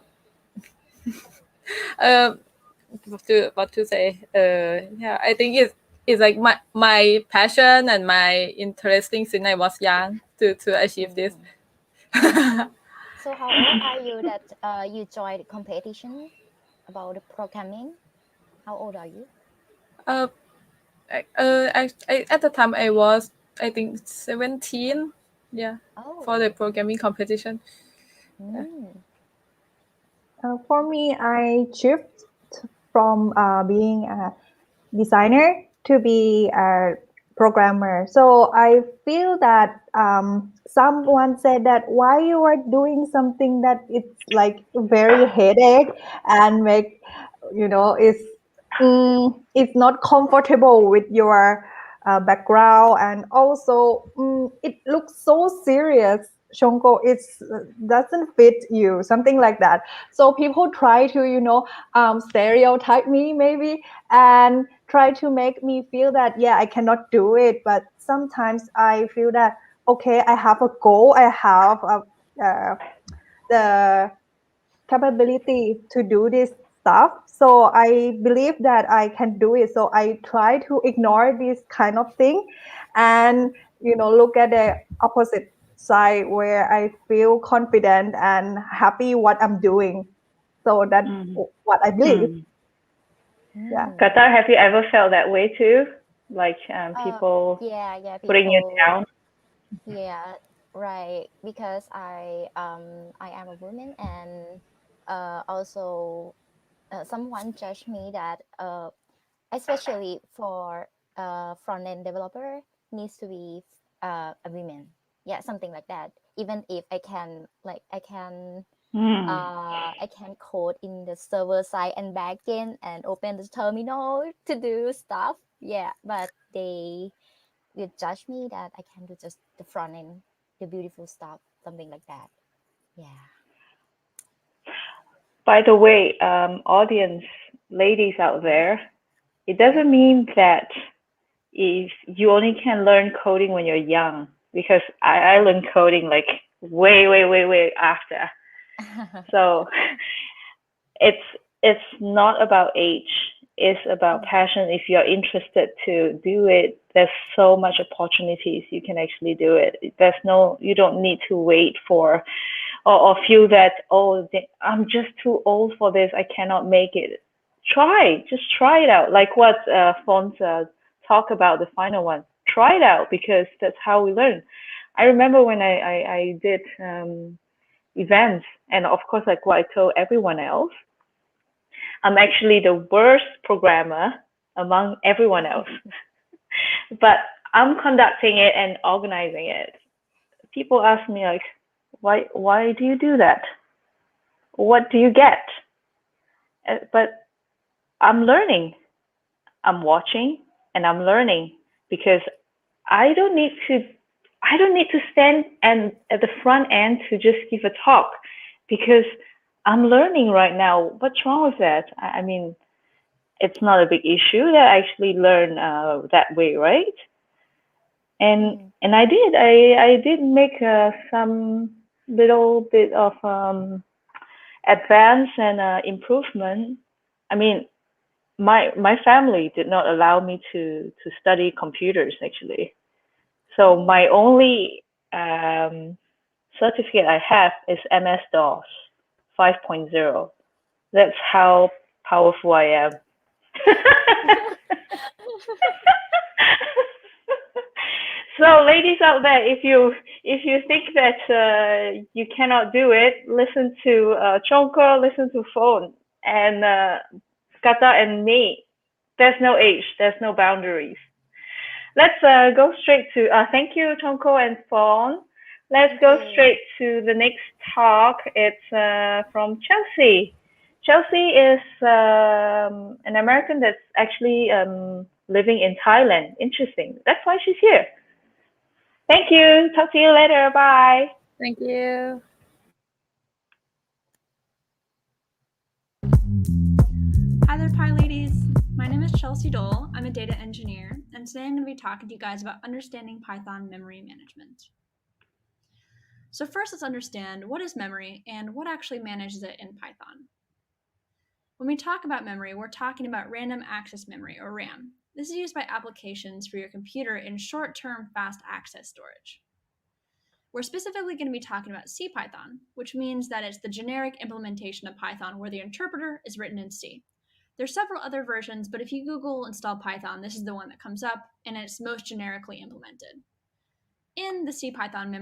What to say? Yeah, I think it's like my passion and my interesting since I was young to achieve this. So how old are you that you joined competition about the programming? How old are you? At the time I was, I think 17. Yeah, for the Oh. programming competition. For me, I shift from being a designer to be a programmer. So I feel that someone said that why you are doing something that it's like very headache and make it's not comfortable with your background, and also it looks so serious. Shonko, it's doesn't fit you, something like that. So people try to stereotype me maybe, and try to make me feel that yeah, I cannot do it. But sometimes I feel that okay, I have a goal, I have the capability to do this stuff, so I believe that I can do it. So I try to ignore this kind of thing, and look at the opposite side where I feel confident and happy what I'm doing. So that's what I believe. Yeah. Qatar, have you ever felt that way too? Like people yeah, putting you people. down? Yeah, right. Because I am a woman, and also someone judged me that especially for front end developer needs to be a woman. Yeah, something like that. Even if I can I can code in the server side and backend and open the terminal to do stuff. Yeah, but they will judge me that I can do just the front end, the beautiful stuff, something like that. Yeah. By the way, audience, ladies out there, it doesn't mean that if you only can learn coding when you're young, because I learned coding like way after. So it's not about age. It's about passion. If you're interested to do it, there's so much opportunities you can actually do it. You don't need to wait for or feel that, oh, I'm just too old for this, I cannot make it. Just try it out. Like what Fons talk about, the final one. Try it out, because that's how we learn. I remember when I did events, and of course, like what I told everyone else, I'm actually the worst programmer among everyone else. But I'm conducting it and organizing it. People ask me like, why do you do that? What do you get? But I'm learning. I'm watching and I'm learning, because I don't need to stand and at the front end to just give a talk, because I'm learning right now. What's wrong with that? I mean, it's not a big issue that I actually learn that way, right? And I did make some little bit of advance and improvement. I mean, my family did not allow me to study computers actually. So my only certificate I have is MS-DOS 5.0. That's how powerful I am. So, ladies out there, if you think that you cannot do it, listen to Chonko, listen to Phone, and Kata and me. There's no age, there's no boundaries. Let's go straight to. Thank you, Chonko and Phone. Let's go straight to the next talk. It's from Chelsea. Chelsea is an American that's actually living in Thailand. Interesting. That's why she's here. Thank you. Talk to you later. Bye. Thank you. Hi there, PyLadies. My name is Chelsea Dole. I'm a data engineer, and today I'm going to be talking to you guys about understanding Python memory management. So first, let's understand what is memory and what actually manages it in Python. When we talk about memory, we're talking about random access memory, or RAM. This is used by applications for your computer in short-term fast access storage. We're specifically going to be talking about CPython, which means that it's the generic implementation of Python where the interpreter is written in C. There's several other versions, but if you Google install Python, this is the one that comes up, and it's most generically implemented. In the CPython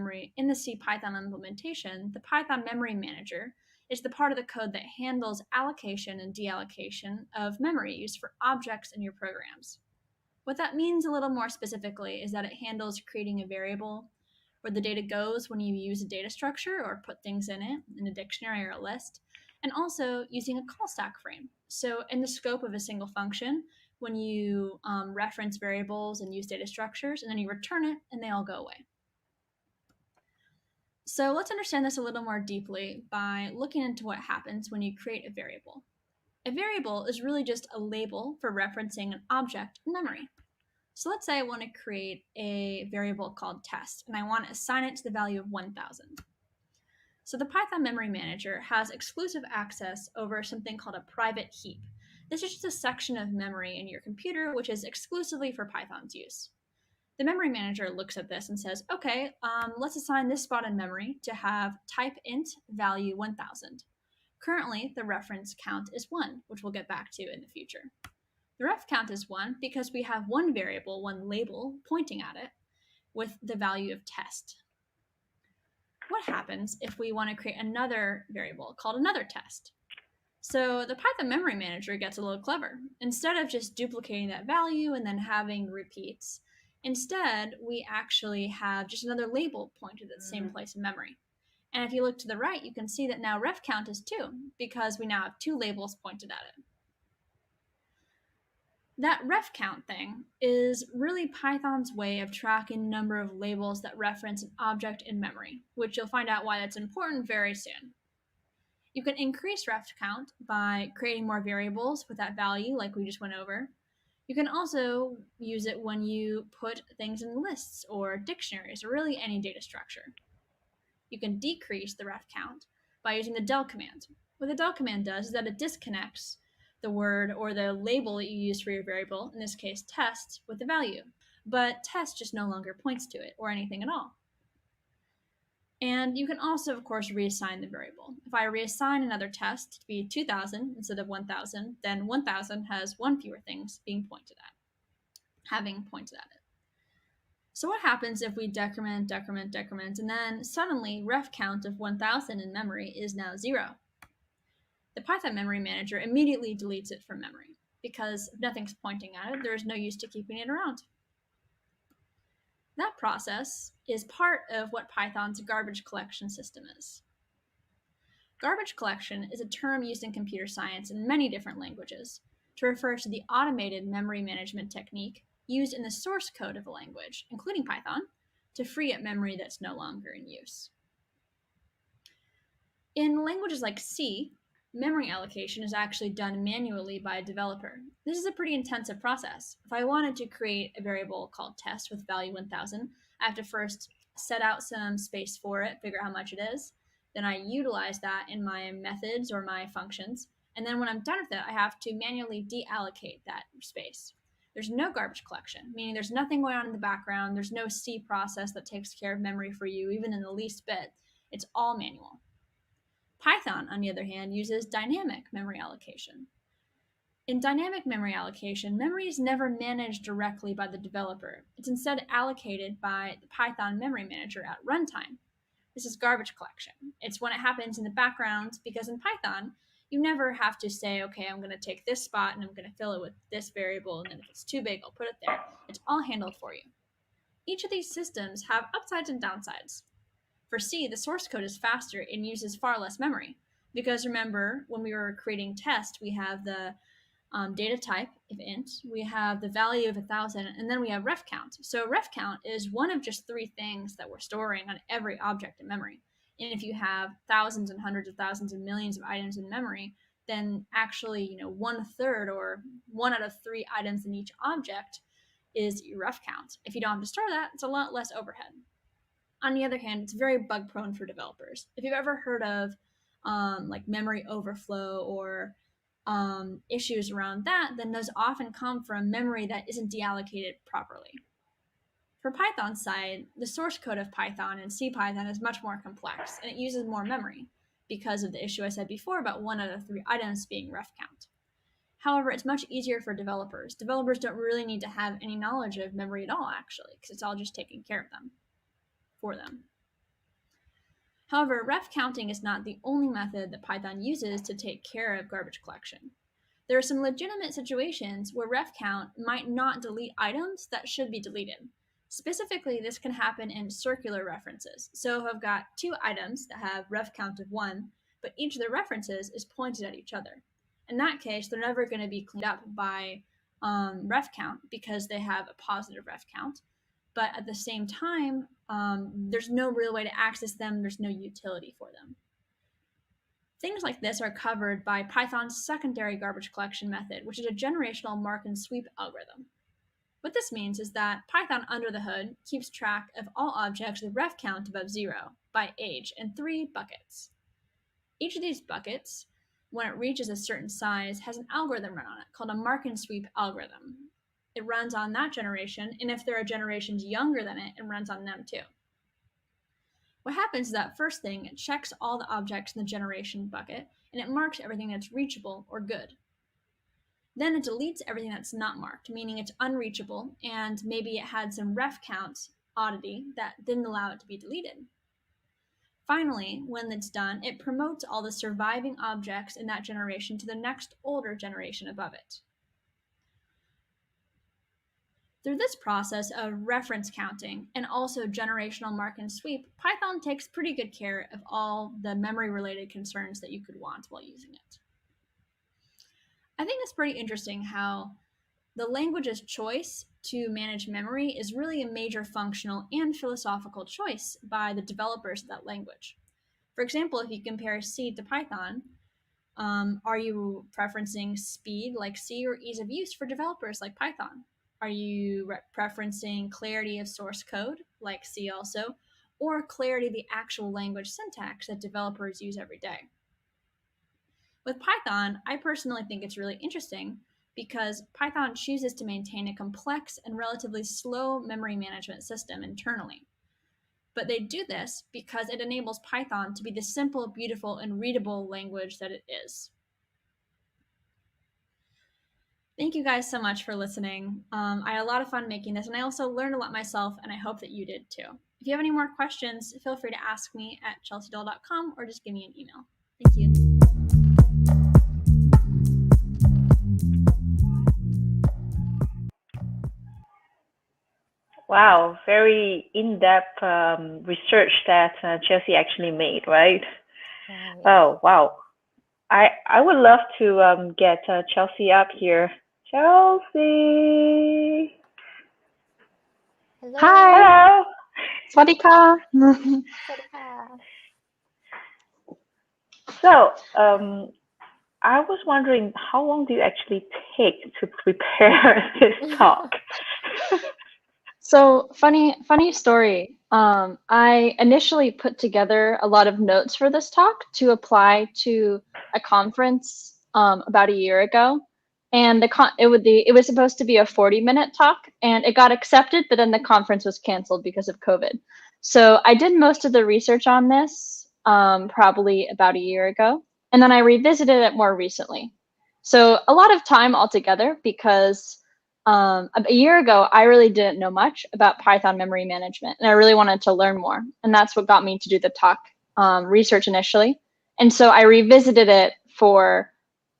implementation, the Python memory manager is the part of the code that handles allocation and deallocation of memory used for objects in your programs. What that means a little more specifically is that it handles creating a variable where the data goes when you use a data structure or put things in it, in a dictionary or a list, and also using a call stack frame. So in the scope of a single function, when you reference variables and use data structures, and then you return it, and they all go away. So let's understand this a little more deeply by looking into what happens when you create a variable. A variable is really just a label for referencing an object in memory. So let's say I want to create a variable called test, and I want to assign it to the value of 1000. So the Python memory manager has exclusive access over something called a private heap. This is just a section of memory in your computer, which is exclusively for Python's use. The memory manager looks at this and says, okay, let's assign this spot in memory to have type int value 1000. Currently, the reference count is 1, which we'll get back to in the future. The ref count is 1 because we have one variable, one label, pointing at it with the value of test. What happens if we want to create another variable called another test? So the Python memory manager gets a little clever. Instead of just duplicating that value and then having repeats, instead we actually have just another label pointed at the same place in memory. And if you look to the right, you can see that now ref count is 2 because we now have 2 labels pointed at it. That ref count thing is really Python's way of tracking the number of labels that reference an object in memory, which you'll find out why that's important very soon. You can increase ref count by creating more variables with that value like we just went over. You can also use it when you put things in lists or dictionaries or really any data structure. You can decrease the ref count by using the del command. What the del command does is that it disconnects the word or the label that you use for your variable, in this case test, with the value. But test just no longer points to it or anything at all. And you can also, of course, reassign the variable. If I reassign another test to be 2000 instead of 1000, then 1000 has 1 fewer things being pointed at, having pointed at it. So what happens if we decrement, and then suddenly ref count of 1000 in memory is now 0? The Python memory manager immediately deletes it from memory because if nothing's pointing at it, there's no use to keeping it around. That process is part of what Python's garbage collection system is. Garbage collection is a term used in computer science in many different languages to refer to the automated memory management technique used in the source code of a language, including Python, to free up memory that's no longer in use. In languages like C, memory allocation is actually done manually by a developer. This is a pretty intensive process. If I wanted to create a variable called test with value 1000, I have to first set out some space for it, figure out how much it is. Then I utilize that in my methods or my functions. And then when I'm done with it, I have to manually deallocate that space. There's no garbage collection, meaning there's nothing going on in the background. There's no C process that takes care of memory for you, even in the least bit. It's all manual. Python, on the other hand, uses dynamic memory allocation. In dynamic memory allocation, memory is never managed directly by the developer. It's instead allocated by the Python memory manager at runtime. This is garbage collection. It's when it happens in the background, because in Python, you never have to say, okay, I'm going to take this spot and I'm going to fill it with this variable, and then if it's too big, I'll put it there. It's all handled for you. Each of these systems have upsides and downsides. For C, the source code is faster and uses far less memory. Because remember, when we were creating test, we have the data type, if int, we have the value of 1,000, and then we have ref count. So ref count is one of just 3 things that we're storing on every object in memory. And if you have thousands and hundreds of thousands and millions of items in memory, then actually, 1/3 or 1 out of 3 items in each object is your ref count. If you don't have to store that, it's a lot less overhead. On the other hand, it's very bug prone for developers. If you've ever heard of like memory overflow or issues around that, then those often come from memory that isn't deallocated properly. For Python's side, the source code of Python and CPython is much more complex, and it uses more memory because of the issue I said before about 1 out of 3 items being ref count. However, it's much easier for developers. Developers don't really need to have any knowledge of memory at all, actually, because it's all just taken care of them for them. However, ref counting is not the only method that Python uses to take care of garbage collection. There are some legitimate situations where ref count might not delete items that should be deleted. Specifically, this can happen in circular references. So if I've got 2 items that have ref count of 1, but each of the references is pointed at each other. In that case, they're never going to be cleaned up by ref count because they have a positive ref count. But at the same time, there's no real way to access them. There's no utility for them. Things like this are covered by Python's secondary garbage collection method, which is a generational mark and sweep algorithm. What this means is that Python under the hood keeps track of all objects with ref count above 0 by age in 3 buckets. Each of these buckets, when it reaches a certain size, has an algorithm run on it called a mark and sweep algorithm. It runs on that generation, and if there are generations younger than it, it runs on them too. What happens is that first thing, it checks all the objects in the generation bucket, and it marks everything that's reachable or good. Then it deletes everything that's not marked, meaning it's unreachable, and maybe it had some ref count oddity that didn't allow it to be deleted. Finally, when it's done, it promotes all the surviving objects in that generation to the next older generation above it. Through this process of reference counting and also generational mark and sweep, Python takes pretty good care of all the memory-related concerns that you could want while using it. I think it's pretty interesting how the language's choice to manage memory is really a major functional and philosophical choice by the developers of that language. For example, if you compare C to Python, are you preferencing speed like C or ease of use for developers like Python? Are you preferencing clarity of source code, like C also, or clarity of the actual language syntax that developers use every day? With Python, I personally think it's really interesting because Python chooses to maintain a complex and relatively slow memory management system internally. But they do this because it enables Python to be the simple, beautiful, and readable language that it is. Thank you guys so much for listening. I had a lot of fun making this, and I also learned a lot myself, and I hope that you did too. If you have any more questions, feel free to ask me at chelseadoll.com or just give me an email. Thank you. Wow, very in-depth research that Chelsea actually made, right? Right. Oh, wow. I would love to get Chelsea up here. Chelsea. Hello. Hi. Hello. สวัสดีค่ะ สวัสดีค่ะ So, I was wondering, how long do you actually take to prepare this talk? So funny story. I initially put together a lot of notes for this talk to apply to a conference about a year ago. and it was supposed to be a 40-minute talk, and it got accepted, but then the conference was canceled because of COVID. So I did most of the research on this probably about a year ago, and then I revisited it more recently. So a lot of time altogether, because a year ago I really didn't know much about Python memory management, and I really wanted to learn more, and that's what got me to do the talk research initially. And so I revisited it for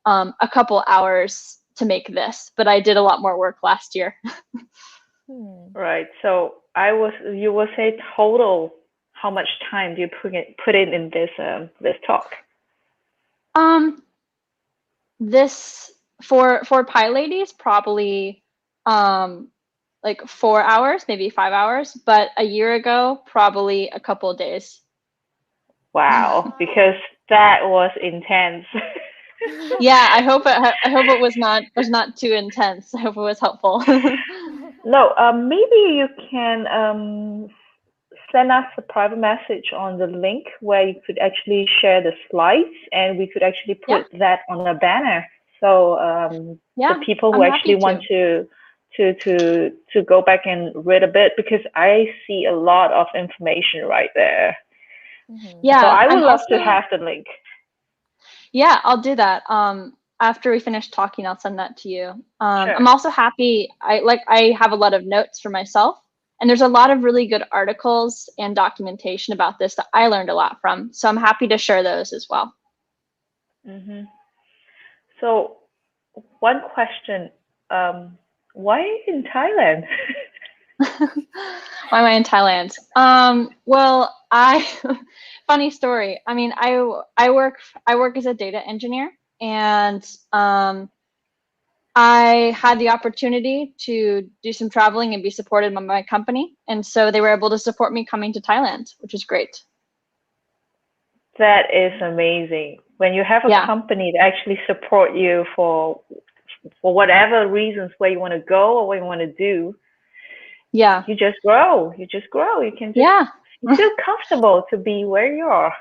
a couple hours to make this, but I did a lot more work last year. Right. So you will say total, how much time do you put in this talk? This for PyLadies, probably like 4 hours, maybe 5 hours, but a year ago, probably a couple of days. Wow, because that was intense. Yeah, I hope it was not too intense. I hope it was helpful. No, maybe you can send us a private message on the link where you could actually share the slides, and we could actually put that on a banner. So the people who actually want to go back and read a bit, because I see a lot of information right there. Yeah, so I would love to have the link. Yeah, I'll do that. After we finish talking, I'll send that to you. Sure. I'm also happy. I have a lot of notes for myself, and there's a lot of really good articles and documentation about this that I learned a lot from. So I'm happy to share those as well. So one question, why in Thailand? Why am I in Thailand? Well, funny story. I mean, I work as a data engineer, and I had the opportunity to do some traveling and be supported by my company, and so they were able to support me coming to Thailand, which is great. That is amazing. When you have a company that actually support you for whatever reasons, where you want to go or what you want to do, you just grow. You can just you feel comfortable to be where you are.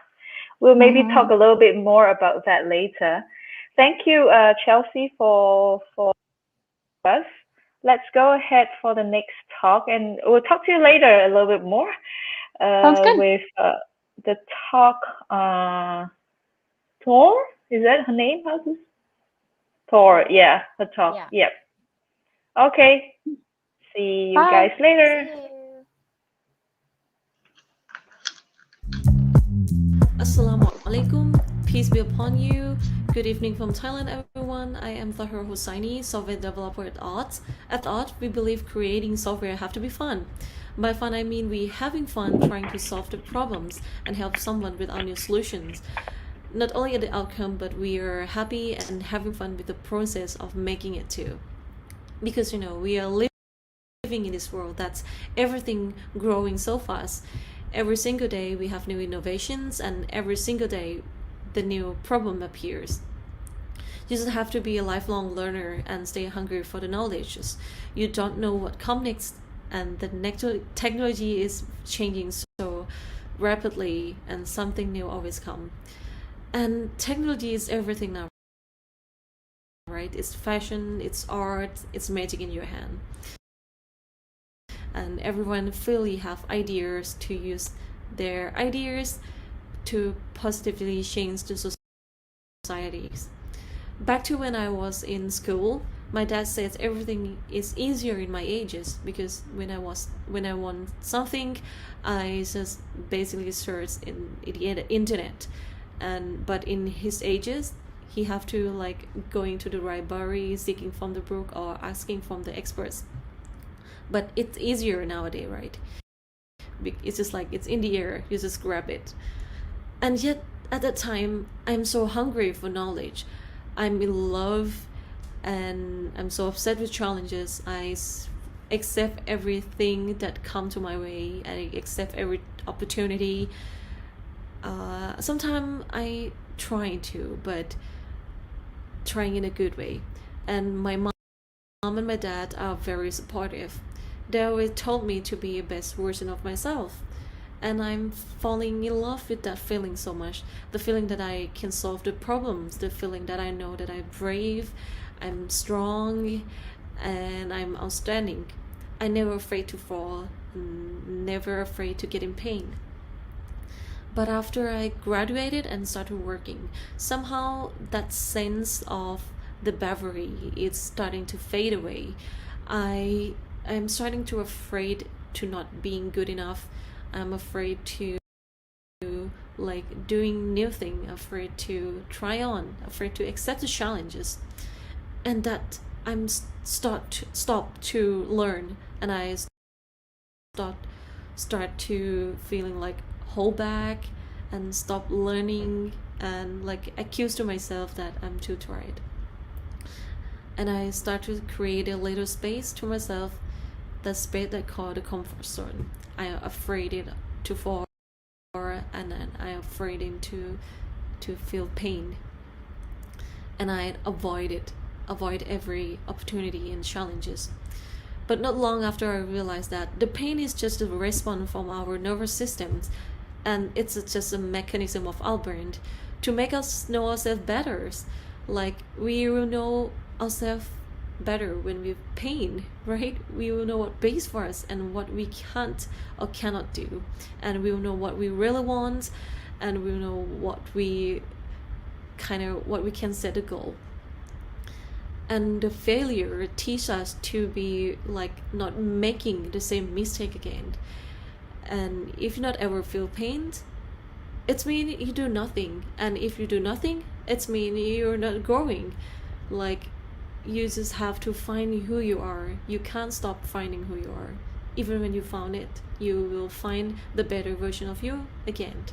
We'll maybe talk a little bit more about that later. Thank you, Chelsea, for us. Let's go ahead for the next talk, and we'll talk to you later a little bit more with the talk. Thor, is that her name? How's this? Thor, yeah, her talk. Yep. Okay. See you guys later. Assalamu alaikum. Peace be upon you. Good evening from Thailand, everyone. I am Tahir Hosseini, software developer at Art. At Art, we believe creating software have to be fun. By fun, I mean we having fun trying to solve the problems and help someone with our new solutions. Not only at the outcome, but we are happy and having fun with the process of making it too. Because, we are living in this world that's everything growing so fast. Every single day we have new innovations, and every single day the new problem appears. You just have to be a lifelong learner and stay hungry for the knowledge. You don't know what comes next, and the technology is changing so rapidly, and something new always comes. And technology is everything now, right? It's fashion, it's art, it's magic in your hand. And everyone really have ideas to use their ideas to positively change the societies. Back to when I was in school, my dad said everything is easier in my ages, because when I want something, I just basically search in the internet. But in his ages, he have to going to the library, seeking from the book, or asking from the experts. But it's easier nowadays, right? It's just it's in the air, you just grab it. And yet at that time, I'm so hungry for knowledge. I'm in love, and I'm so upset with challenges. I accept everything that come to my way, and I accept every opportunity. Sometimes I try to, but trying in a good way. And my mom and my dad are very supportive. They always told me to be the best version of myself. And I'm falling in love with that feeling so much. The feeling that I can solve the problems, the feeling that I know that I'm brave, I'm strong, and I'm outstanding. I'm never afraid to fall, never afraid to get in pain. But after I graduated and started working, somehow that sense of the bravery is starting to fade away. I'm starting to afraid to not being good enough. I'm afraid to like doing new thing, afraid to try on, afraid to accept the challenges, and that I'm stop to learn, and I start to feeling like hold back and stop learning and like accuse to myself that I'm too tired. And I start to create a little space to myself, the space that I call the comfort zone. I am afraid to fall, and then I am afraid to feel pain, and I avoid every opportunity and challenges. But not long after, I realized that the pain is just a response from our nervous systems, and it's just a mechanism of our brain to make us know ourselves better. Like we will know ourselves better when we've pain, right? We will know what pays for us and what we can't or cannot do, and we will know what we really want, and we will know what we can set a goal. And the failure teaches us to be like not making the same mistake again. And if you not ever feel pain, it means you do nothing, and if you do nothing, it means you're not growing. Like you just have to find who you are. You can't stop finding who you are. Even when you found it, you will find the better version of you again.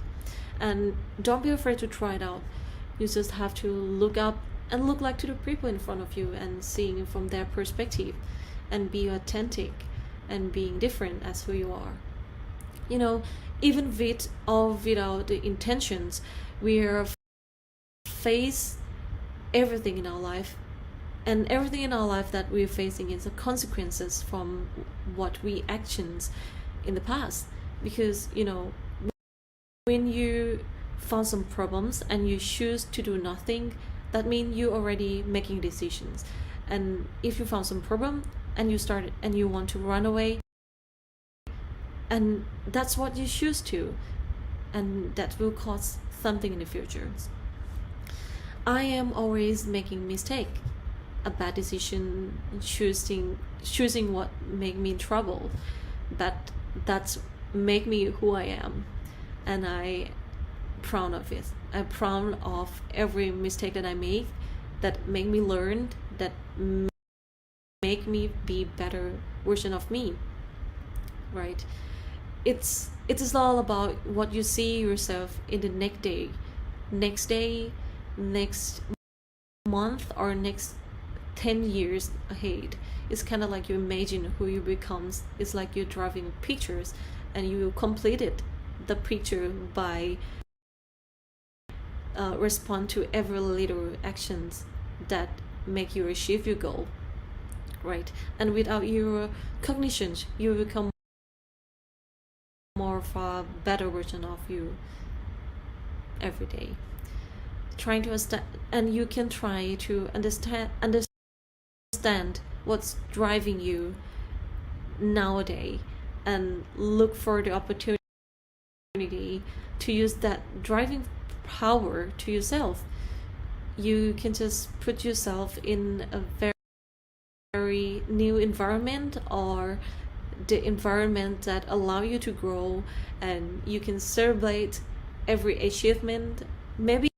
And don't be afraid to try it out. You just have to look up and look like to the people in front of you and seeing from their perspective, and be authentic and being different as who you are. You know, even with or without the intentions, we are face everything in our life, and everything in our life that we're facing is the consequences from what we actions in the past. Because you know, when you found some problems and you choose to do nothing, that means you already making decisions. And if you found some problem and you want to run away, and that's what you choose to, and that will cause something in the future. I am always making mistake, a bad decision, choosing what make me in trouble, but that's make me who I am, and I proud of it. I'm proud of every mistake that I make, that make me learn, that make me be better version of me, right? It is all about what you see yourself in the next day, next month, or next 10 years ahead. It's kind of like you imagine who you become. It's like you're driving pictures, and you completed the picture by respond to every little actions that make you achieve your goal, right? And without your cognitions, you become more of a better version of you every day. Trying to understand, and you can try to understand what's driving you nowadays, and look for the opportunity to use that driving power to yourself. You can just put yourself in a very new environment, or the environment that allow you to grow, and you can celebrate every achievement. Maybe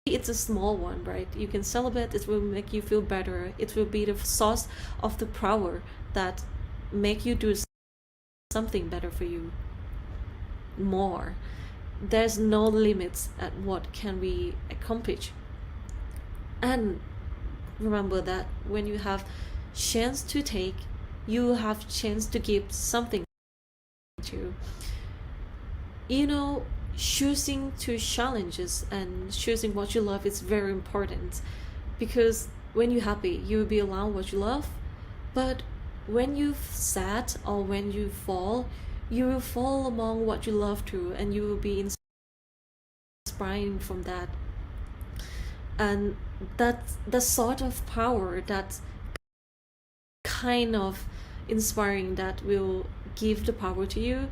it's a small one, right? You can celebrate. It will make you feel better. It will be the source of the power that make you do something better for you more. There's no limits at what can we accomplish. And remember that when you have chance to take, you have chance to give something to. You know, choosing to challenges and choosing what you love is very important, because when you're happy, you will be around what you love. But when you're sad or when you fall, you will fall among what you love too, and you will be inspiring from that. And that's the sort of power that's kind of inspiring, that will give the power to you.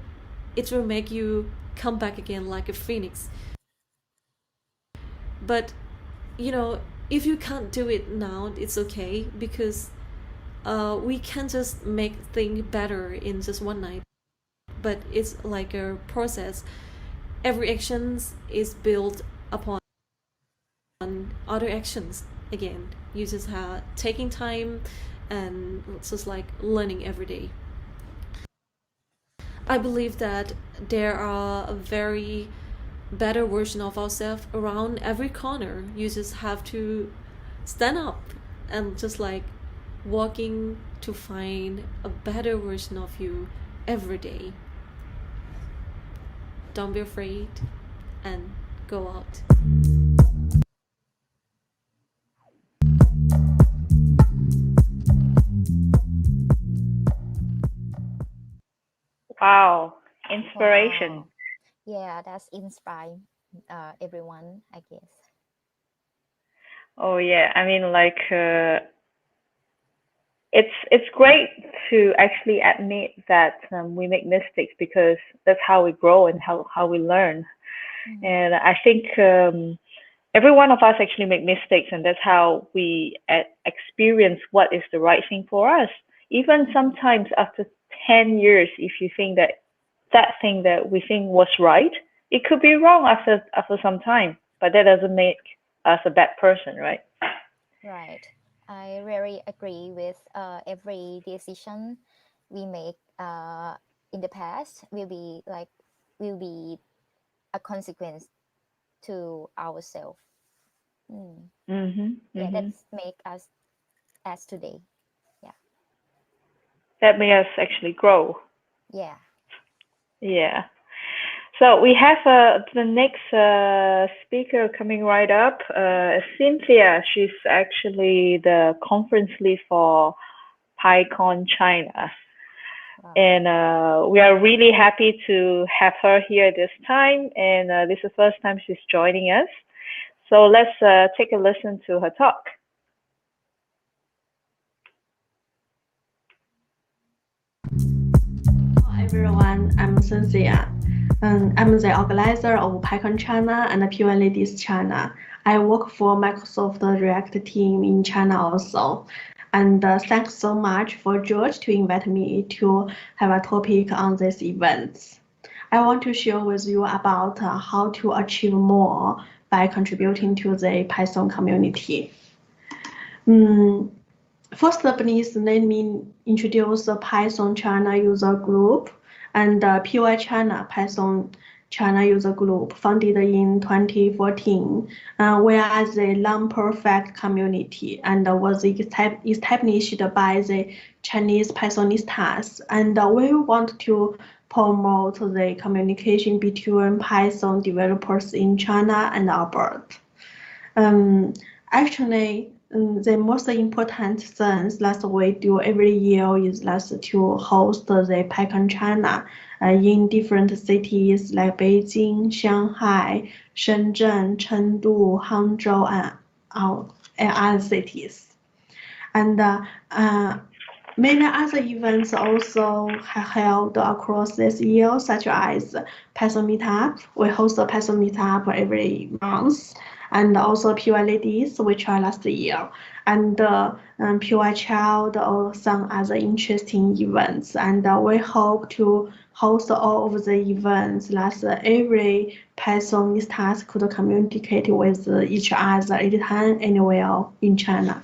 It will make you come back again like a phoenix. But if you can't do it now, it's okay, because we can't just make things better in just one night. But it's like a process. Every action is built upon other actions. Again, you just have taking time and just like learning every day. I believe that there are a very better version of ourselves around every corner. You just have to stand up and just like walking to find a better version of you every day. Don't be afraid and go out. Wow, inspiration. Wow. Yeah, that's inspiring everyone, I guess. Oh yeah, I mean like it's great to actually admit that we make mistakes, because that's how we grow and how we learn. And I think every one of us actually make mistakes, and that's how we experience what is the right thing for us. Even sometimes after 10 years, if you think that that thing that we think was right, it could be wrong after some time, but that doesn't make us a bad person, right? Right. I very agree with every decision we make in the past will be a consequence to ourselves. Yeah, that's make us as today. Yeah. That made us actually grow. Yeah. Yeah. So we have the next speaker coming right up, Cynthia. She's actually the conference lead for PyCon China. And we are really happy to have her here this time. And this is the first time she's joining us. So let's take a listen to her talk. Hello everyone, I'm Cynthia. I'm the organizer of PyCon China and PyLadies China. I work for Microsoft React team in China also. And thanks so much for George to invite me to have a topic on this event. I want to share with you about how to achieve more by contributing to the Python community. First, please let me introduce the Python China user group and PY China Python China user group founded in 2014. We are the non-perfect community and was established by the Chinese Pythonistas. And we want to promote the communication between Python developers in China and abroad. Actually, the most important things that we do every year is to host the PyCon China in different cities like Beijing, Shanghai, Shenzhen, Chengdu, Hangzhou, and other cities. And many other events also held across this year, such as Python Meetup. We host a Python Meetup every month. And also PyLadies, which are last year, and PY Child, or some other interesting events. And we hope to host all of the events that every Pythonista could communicate with each other anytime, anywhere in China.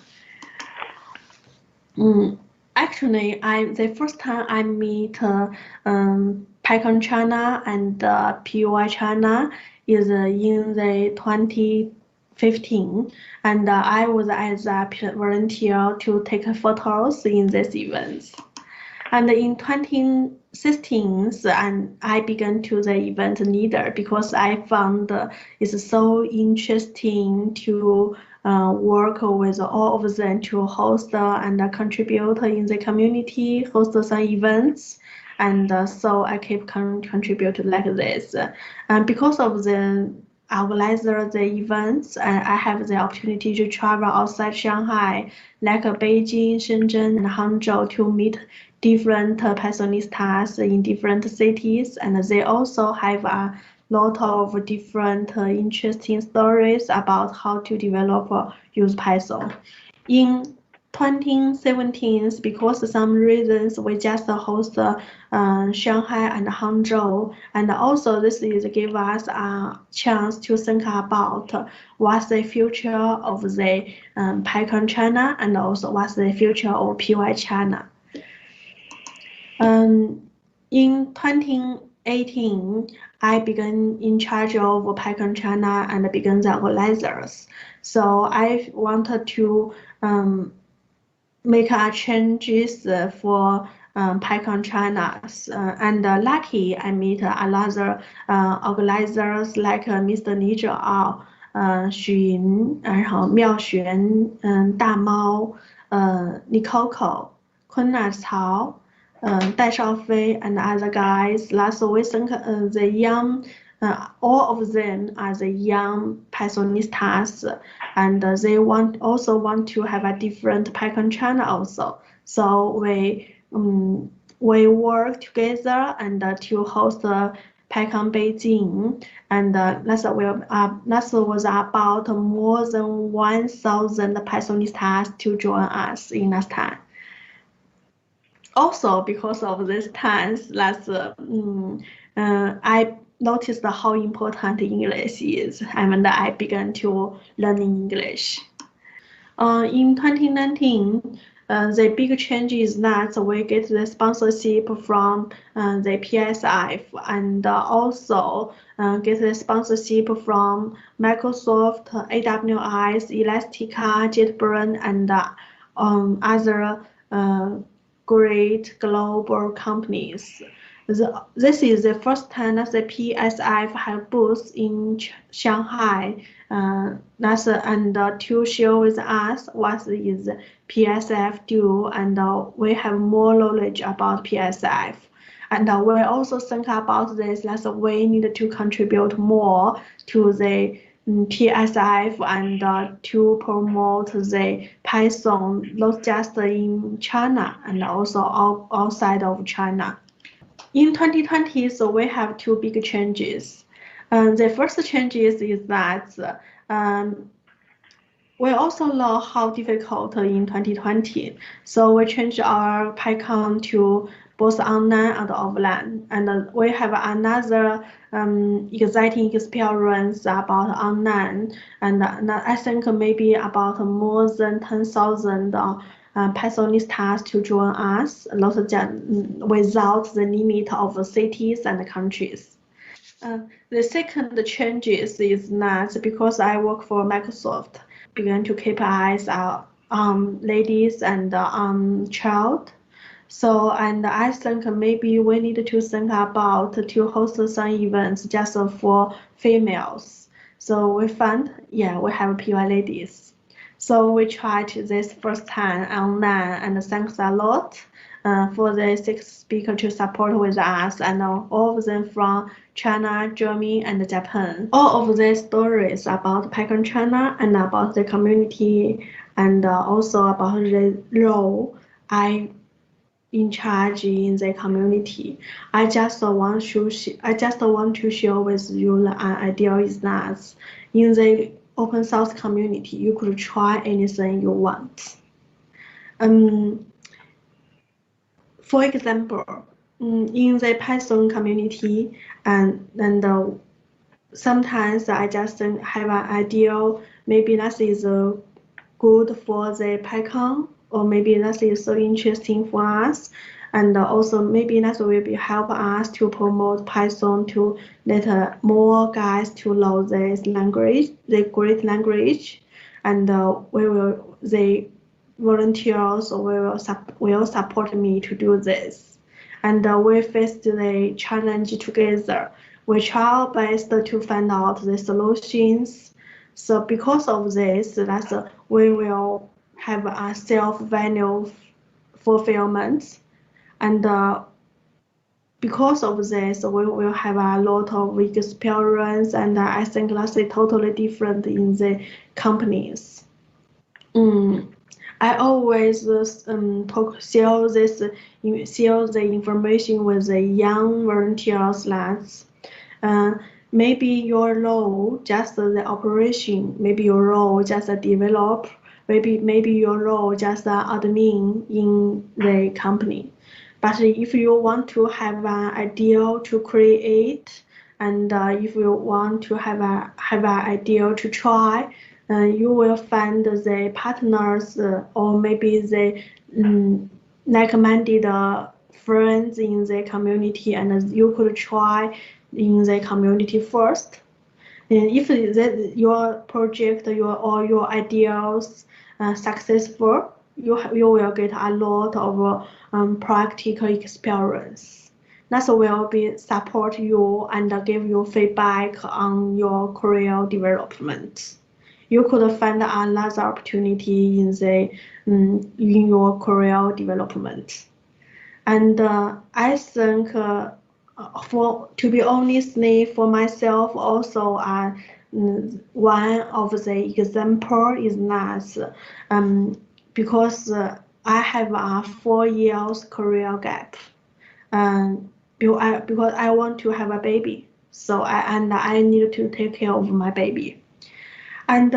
Actually, the first time I meet PyCon China and PY China is in the 2015, and I was as a volunteer to take photos in this event. And in 2016, and I began to the event leader because I found it's so interesting to work with all of them to host and contribute in the community, host some events. And so I keep contributing like this. And because of the organize the events, and I have the opportunity to travel outside Shanghai, like Beijing, Shenzhen, and Hangzhou, to meet different Pythonistas in different cities, and they also have a lot of different interesting stories about how to develop use Python. In 2017, because some reasons we just host Shanghai and Hangzhou, and also this is give us a chance to think about what's the future of the PyCon China, and also what's the future of PY China. In 2018, I began in charge of PyCon China and began the organizers. So I wanted to make changes for PyCon China, and lucky I meet another organizers like Mr. Li Zheao, Xu Yin, 然后妙璇，大猫，李 Coco， 昆纳曹，戴少飞 and other guys. Last we think the young, all of them are the young Pythonistas, and they also want to have a different PyCon China also. So we work together and to host PyCon Beijing, and that was about more than 1,000 Pythonistas to join us in last time. Also, because of this times, I noticed how important English is, and I began to learn English. In 2019, the big change is that we get the sponsorship from the PSF, and also get the sponsorship from Microsoft, AWS, Elastica, JetBrains, and other great global companies. This is the first time that the PSF have booths in Shanghai, and to share with us what is PSF do, and we have more knowledge about PSF. And we also think about this, that we need to contribute more to the PSF and to promote the Python, not just in China and also outside of China. In 2020, so we have two big changes. The first changes is that we also know how difficult in 2020. So we changed our PyCon to both online and offline, and we have another exciting experience about online, and I think maybe about more than 10,000 Pythonistas to join us, without the limit of cities and countries. The second change is that because I work for Microsoft, began to keep eyes on ladies and child. So, and I think maybe we need to think about to host some events just for females. So we found, yeah, we have PyLadies. So we tried this first time online, and thanks a lot for the 6 speakers to support with us, and all of them from China, Germany, and Japan. All of the stories about PyCon China and about the community, and also about the role I in charge in the community. I just want to share with you the idea is that in the open source community, you could try anything you want. For example, in the Python community, and sometimes I just have an idea, maybe that is good for the PyCon, or maybe that is so interesting for us, and also maybe that will help us to promote Python, to let more guys to know this language, the great language, and the volunteers will support me to do this, and we face the challenge together. We try our best to find out the solutions. So because of this, we will have a self-value fulfillment, and because of this, we will have a lot of experience, and I think that's totally different in the companies. I always share the information with the young volunteers that maybe your role just the operation, maybe your role just a develop, maybe your role just a admin in the company. But if you want to have an idea to create, and if you want to have an idea to try, you will find the partners or maybe the like-minded friends in the community, and you could try in the community first. And if your project or your ideas successful, you will get a lot of practical experience. That will be support you and give you feedback on your career development. You could find another opportunity in your career development. And I think, to be honestly, for myself also, one of the example is that because I have a 4 years career gap, because I want to have a baby, so I need to take care of my baby. And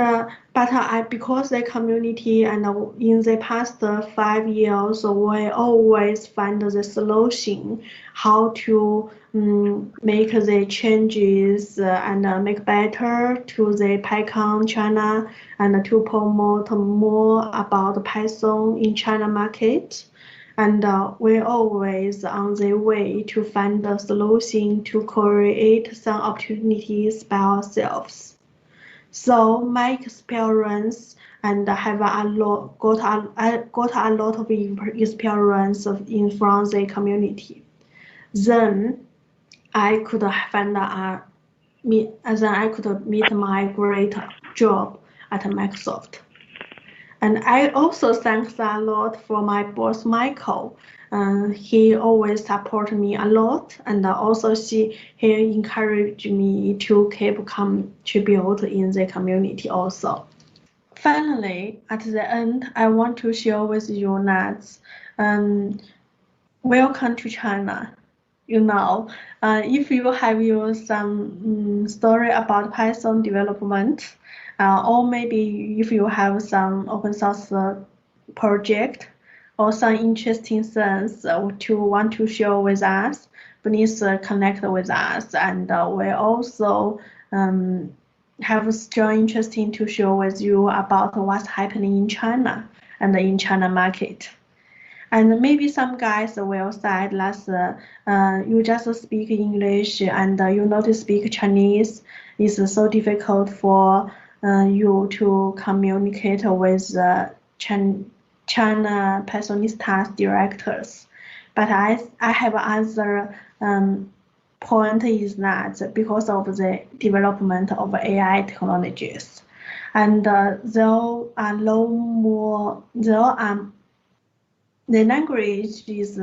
but because the community and in the past 5 years, we always find the solution how to make the changes and make better to the PyCon China and to promote more about Python in China market. And we're always on the way to find a solution to create some opportunities by ourselves. So my experience and have got a lot of experience from the community. Then I could meet my great job at Microsoft. And I also thanks a lot for my boss Michael. He always support me a lot, and also he encouraged me to keep contribute in the community also. Finally, at the end, I want to share with you that welcome to China. If you have some story about Python development, or maybe if you have some open source project or some interesting things to want to share with us, please connect with us, and we also have strong interesting to share with you about what's happening in China and in China market. And maybe some guys will say that you just speak English and you not speak Chinese. It's so difficult for you to communicate with China Pythonistas directors. But I have other point is that because of the development of AI technologies, and the language is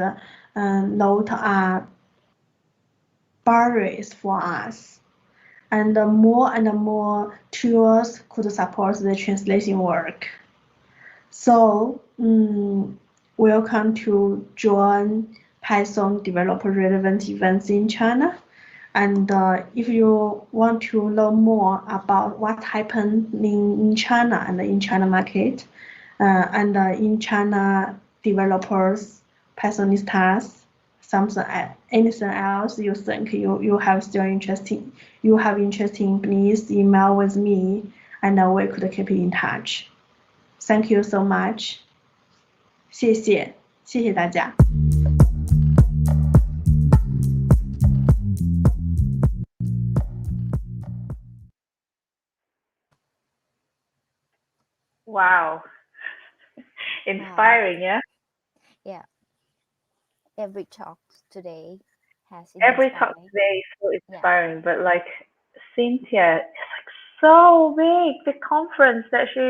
not barriers for us, and more tools could support the translation work. So welcome to join Python developer relevant events in China. And if you want to learn more about what happened in China and in China market, and in China developers, Pythonistas, anything else you think you have still interesting, please email with me, and we could keep in touch. Thank you so much. 谢谢大家。Wow. Inspiring, yeah? Yeah. Every talk today has Every talk inspired. today is so inspiring, but like Cynthia, it's like so big, the conference that she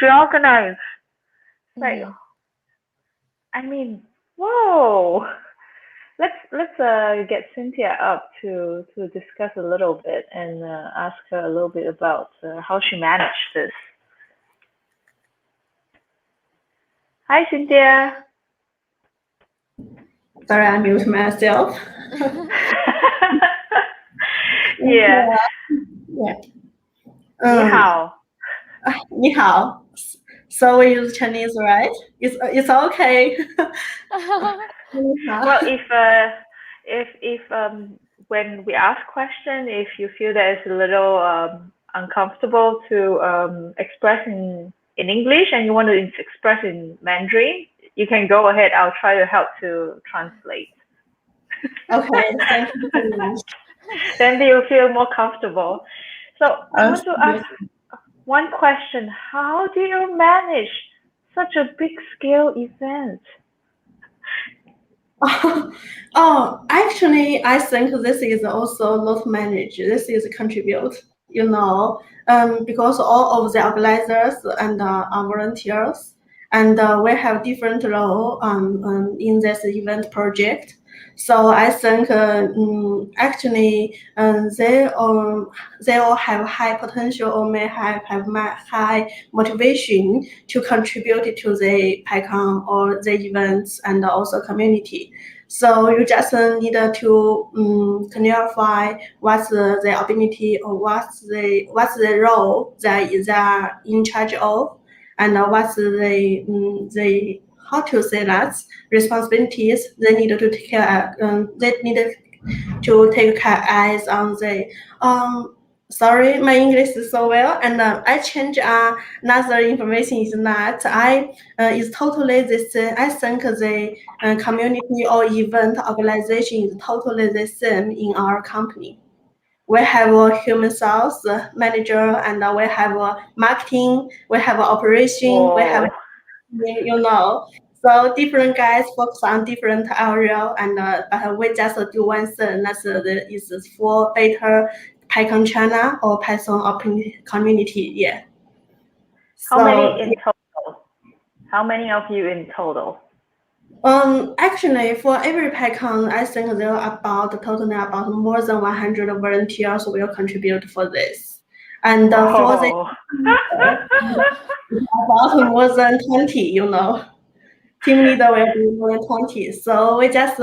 organized. Like, I mean, whoa. let's get Cynthia up to discuss a little bit and ask her a little bit about how she managed this. Hi, Cynthia. Sorry, I mute myself. Yeah. Yeah. 你好。你好. So we use Chinese, right? It's okay. Well, if when we ask question, if you feel that it's a little uncomfortable to express in English and you want to express in Mandarin, you can go ahead. I'll try to help to translate. Okay, thank you very much. Then you feel more comfortable. So I want to ask one question. How do you manage such a big scale event? Actually, I think this is also not manage. This is contribute, because all of the organizers and are volunteers, and we have different role in this event project. So I think actually they all have high potential or may have high motivation to contribute to the PyCon or the events and also community. So you just need to clarify what's the ability or what's the role that is in charge of, and what's the how to say that responsibilities they need to take care. They need to take care eyes on the sorry, my English is so well, and I change another information is that is totally this. I think the community or event organization is totally the same in our company. We have a human resource manager, and we have a marketing, we have a operation, Whoa. we have, so different guys focus on different area, and but we just do one thing. That's is for better Python China or Python community. Yeah. How many in total? How many of you in total? Actually, for every PyCon, I think there are totally about more than 100 volunteers will contribute for this, and for the about more than 20. Team leader will be more than 20. So we just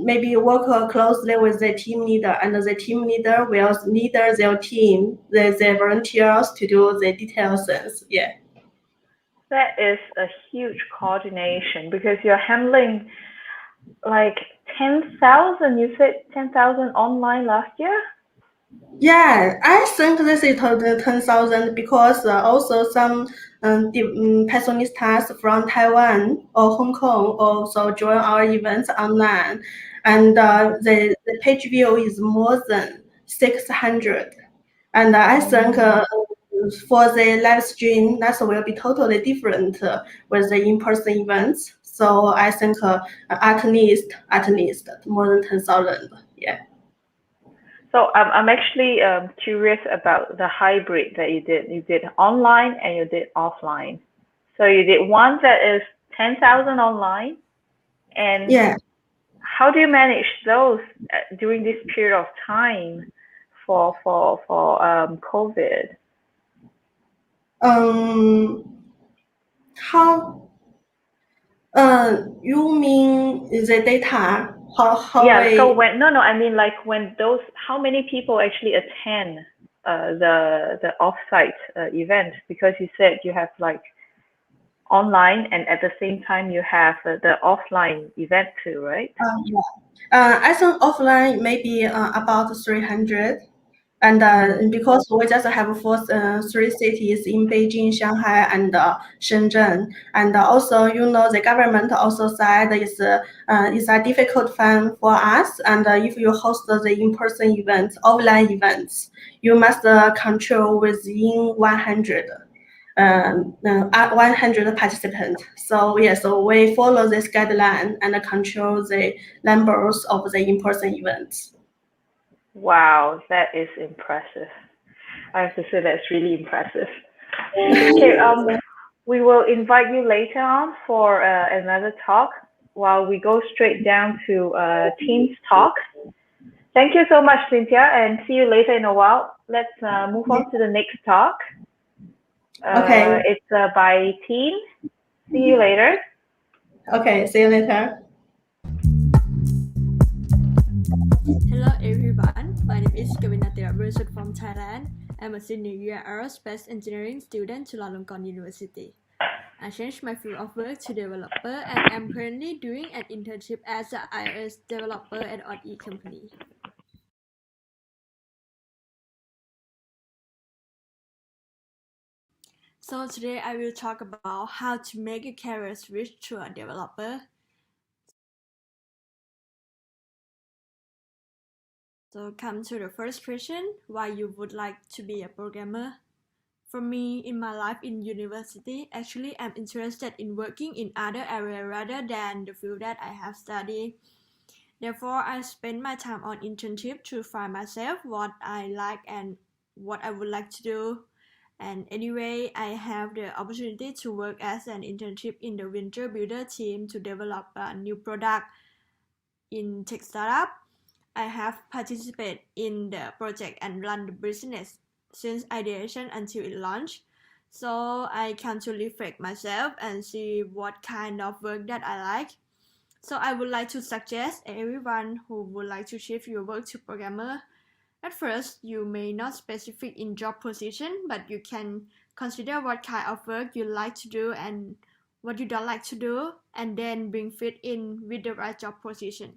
maybe work closely with the team leader, and the team leader will lead their team, the volunteers to do the detailed things. Yeah. That is a huge coordination because you're handling like 10,000. You said 10,000 online last year? Yeah, I think this is 10,000 because also some Pythonistas from Taiwan or Hong Kong also join our events online, and the page view is more than 600. And I think for the live stream, that will be totally different with the in-person events. So I think at least more than 10,000. Yeah. So I'm actually curious about the hybrid that you did. You did online and you did offline. So you did one that is 10,000 online, and yeah. How do you manage those during this period of time for COVID? How? You mean the data? How? Yeah. So I mean like when those, how many people actually attend the offsite event? Because you said you have like online and at the same time you have the offline event too, right? Yeah. I think offline maybe about 300. And because we just have three cities in Beijing, Shanghai, and Shenzhen, and also the government also said it's a difficult time for us. And if you host the in-person events, offline events, you must control within 100. 100 participants. So so we follow this guideline and control the numbers of the in-person events. Wow, that is impressive. I have to say that's really impressive. Okay, we will invite you later on for another talk while we go straight down to Teams talk. Thank you so much, Cynthia, and see you later in a while. Let's move on to the next talk. Okay. It's by Team. See you later. Okay, see you later. Hello everyone, my name is Kavinatira Brusut from Thailand. I'm a senior year aerospace engineering student to Chulalongkorn University. I changed my field of work to developer and I'm currently doing an internship as an iOS developer at ODE company. So today I will talk about how to make a career switch to a developer. So come to the first question, why you would like to be a programmer? For me, in my life in university, actually I'm interested in working in other areas rather than the field that I have studied. Therefore, I spend my time on internship to find myself what I like and what I would like to do. And anyway, I have the opportunity to work as an internship in the venture builder team to develop a new product in tech startup. I have participated in the project and run the business since ideation until it launched. So I can to reflect myself and see what kind of work that I like. So I would like to suggest everyone who would like to shift your work to programmer. At first, you may not specific in job position, but you can consider what kind of work you like to do and what you don't like to do, and then bring fit in with the right job position.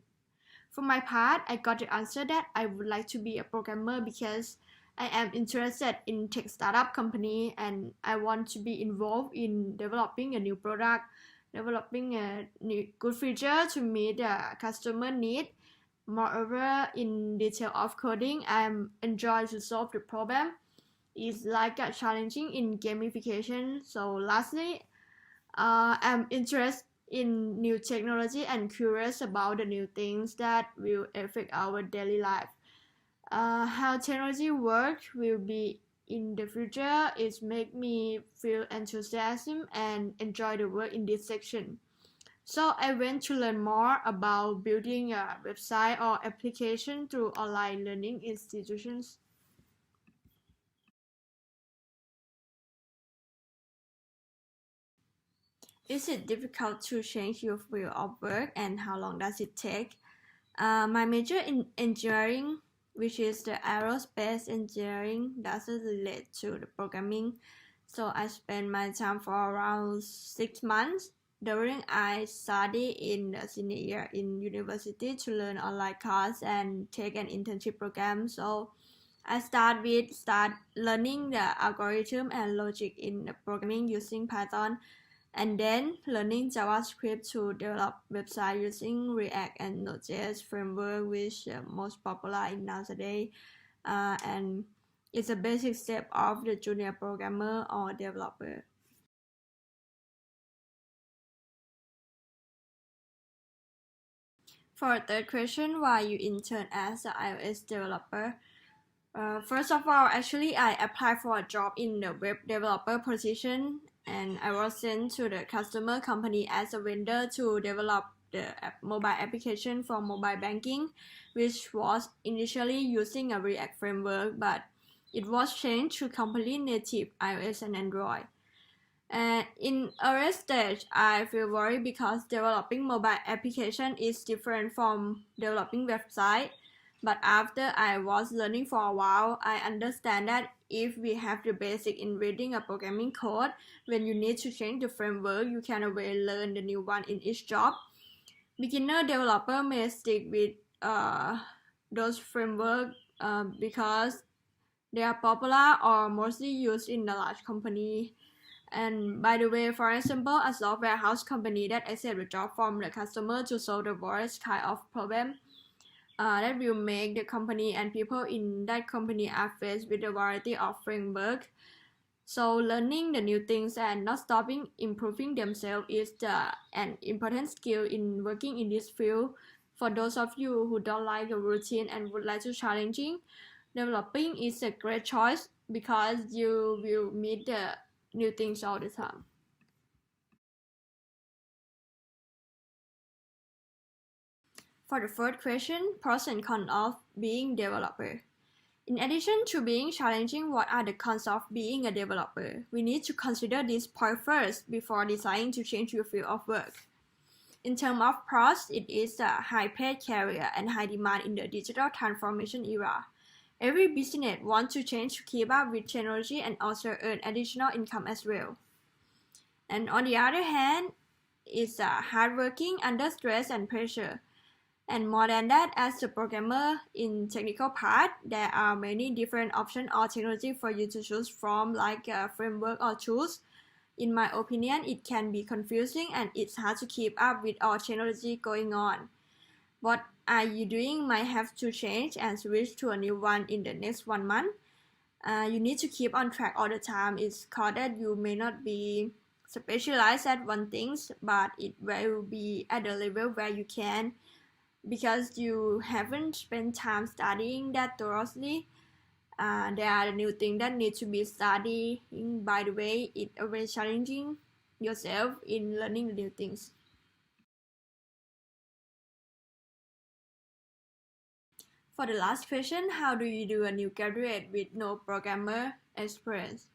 For my part, I got the answer that I would like to be a programmer because I am interested in tech startup company and I want to be involved in developing a new product, developing a new good feature to meet the customer need. Moreover, in detail of coding, I'm enjoy to solve the problem. It's like a challenging in gamification. So lastly, I'm interested in new technology and curious about the new things that will affect our daily life. How technology works will be in the future. It make me feel enthusiasm and enjoy the work in this section. So I went to learn more about building a website or application through online learning institutions. Is it difficult to change your field of work and how long does it take? My major in engineering, which is the aerospace engineering, doesn't relate to the programming. So I spent my time for around 6 months during I study in the senior year in university to learn online course and take an internship program. So I start learning the algorithm and logic in the programming using Python, and then learning JavaScript to develop website using React and Node.js framework, which most popular in nowadays. And it's a basic step of the junior programmer or developer. For a third question, why you intern as an iOS developer? First of all, actually, I applied for a job in the web developer position, and I was sent to the customer company as a vendor to develop the mobile application for mobile banking, which was initially using a React framework, but it was changed to completely native iOS and Android. In early stage, I feel worried because developing mobile application is different from developing website. But after I was learning for a while, I understand that if we have the basic in reading a programming code, when you need to change the framework, you can always learn the new one in each job. Beginner developer may stick with those frameworks because they are popular or mostly used in a large company. And by the way, for example, a software house company that accepts a job from the customer to solve the various kind of problem that will make the company and people in that company are faced with a variety of framework. So learning the new things and not stopping improving themselves is an important skill in working in this field. For those of you who don't like the routine and would like to challenging, developing is a great choice because you will meet the new things all the time. For the first question, pros and cons of being developer. In addition to being challenging, what are the cons of being a developer? We need to consider this point first before deciding to change your field of work. In terms of pros, it is a high-paid career and high demand in the digital transformation era. Every business wants to change to keep up with technology and also earn additional income as well. And on the other hand, it's hardworking under stress and pressure. And more than that, as a programmer in technical part, there are many different options or technology for you to choose from, like framework or tools. In my opinion, it can be confusing and it's hard to keep up with all technology going on. What are you doing might have to change and switch to a new one in the next 1 month. You need to keep on track all the time. It's called that you may not be specialized at one thing, but it will be at the level where you can, because you haven't spent time studying that thoroughly. There are new things that need to be studied. By the way, it's always challenging yourself in learning the new things. For the last question, how do you do a new graduate with no programmer experience?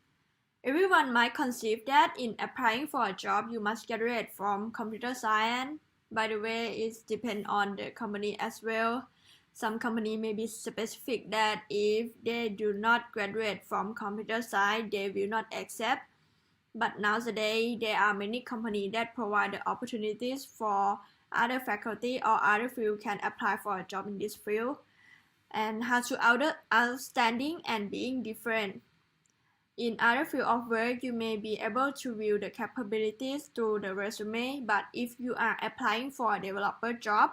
Everyone might conceive that in applying for a job, you must graduate from computer science. By the way, it depends on the company as well. Some company may be specific that if they do not graduate from computer science, they will not accept. But nowadays, there are many companies that provide the opportunities for other faculty or other field can apply for a job in this field. And how to outstanding and being different. In other field of work, you may be able to view the capabilities through the resume, but if you are applying for a developer job,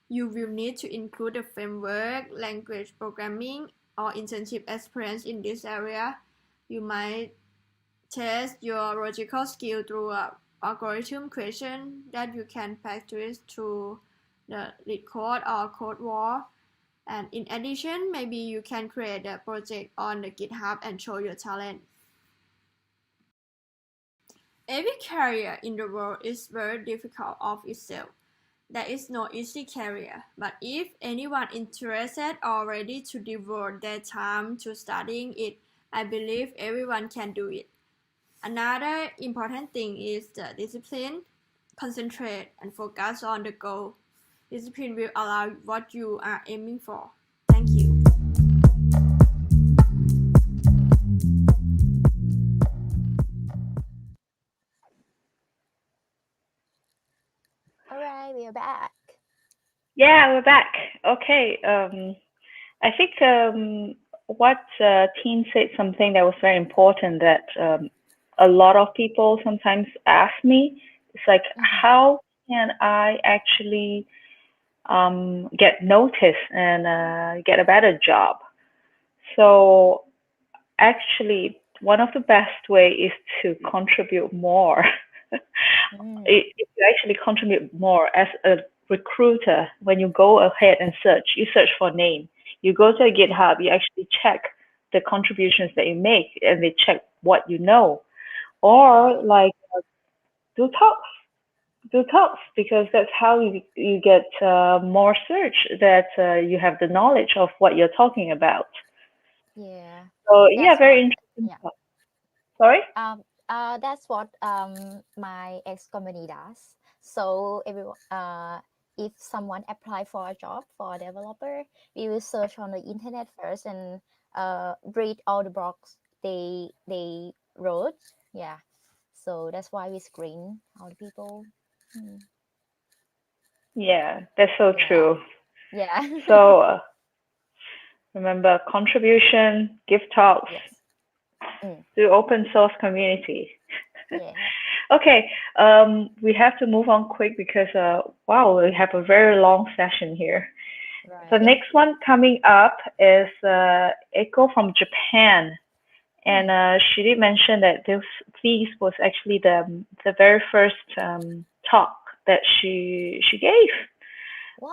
you will need to include the framework, language programming, or internship experience in this area. You might test your logical skill through an algorithm question that you can practice through the lead code or code wall. And in addition, maybe you can create a project on the GitHub and show your talent. Every career in the world is very difficult of itself. There is no easy career, but if anyone interested or ready to devote their time to studying it, I believe everyone can do it. Another important thing is the discipline. Concentrate and focus on the goal. Discipline will allow what you are aiming for. Thank you. All right, we are back. Yeah, we're back. Okay. I think what Teen said something that was very important that a lot of people sometimes ask me. It's like, how can I actually get noticed and get a better job? So actually, one of the best way is to contribute more. If you actually contribute more as a recruiter, when you go ahead and you search for a name, you go to GitHub, you actually check the contributions that you make and they check what you know. Or like do talks because that's how you get more search that you have the knowledge of what you're talking about. Yeah. So yeah, That's very what, interesting yeah. stuff. Sorry? That's what my ex company does. So everyone, if someone apply for a job for a developer, we will search on the internet first and read all the blogs they wrote. Yeah. So that's why we screen all the people. Yeah, that's so Yeah. true. Yeah. So remember, contribution, give talks, Yes. do open source community. Yeah. Okay, we have to move on quick because wow, we have a very long session here. The Right. next one coming up is Echo from Japan, and she did mention that this was actually the very first talk that she gave.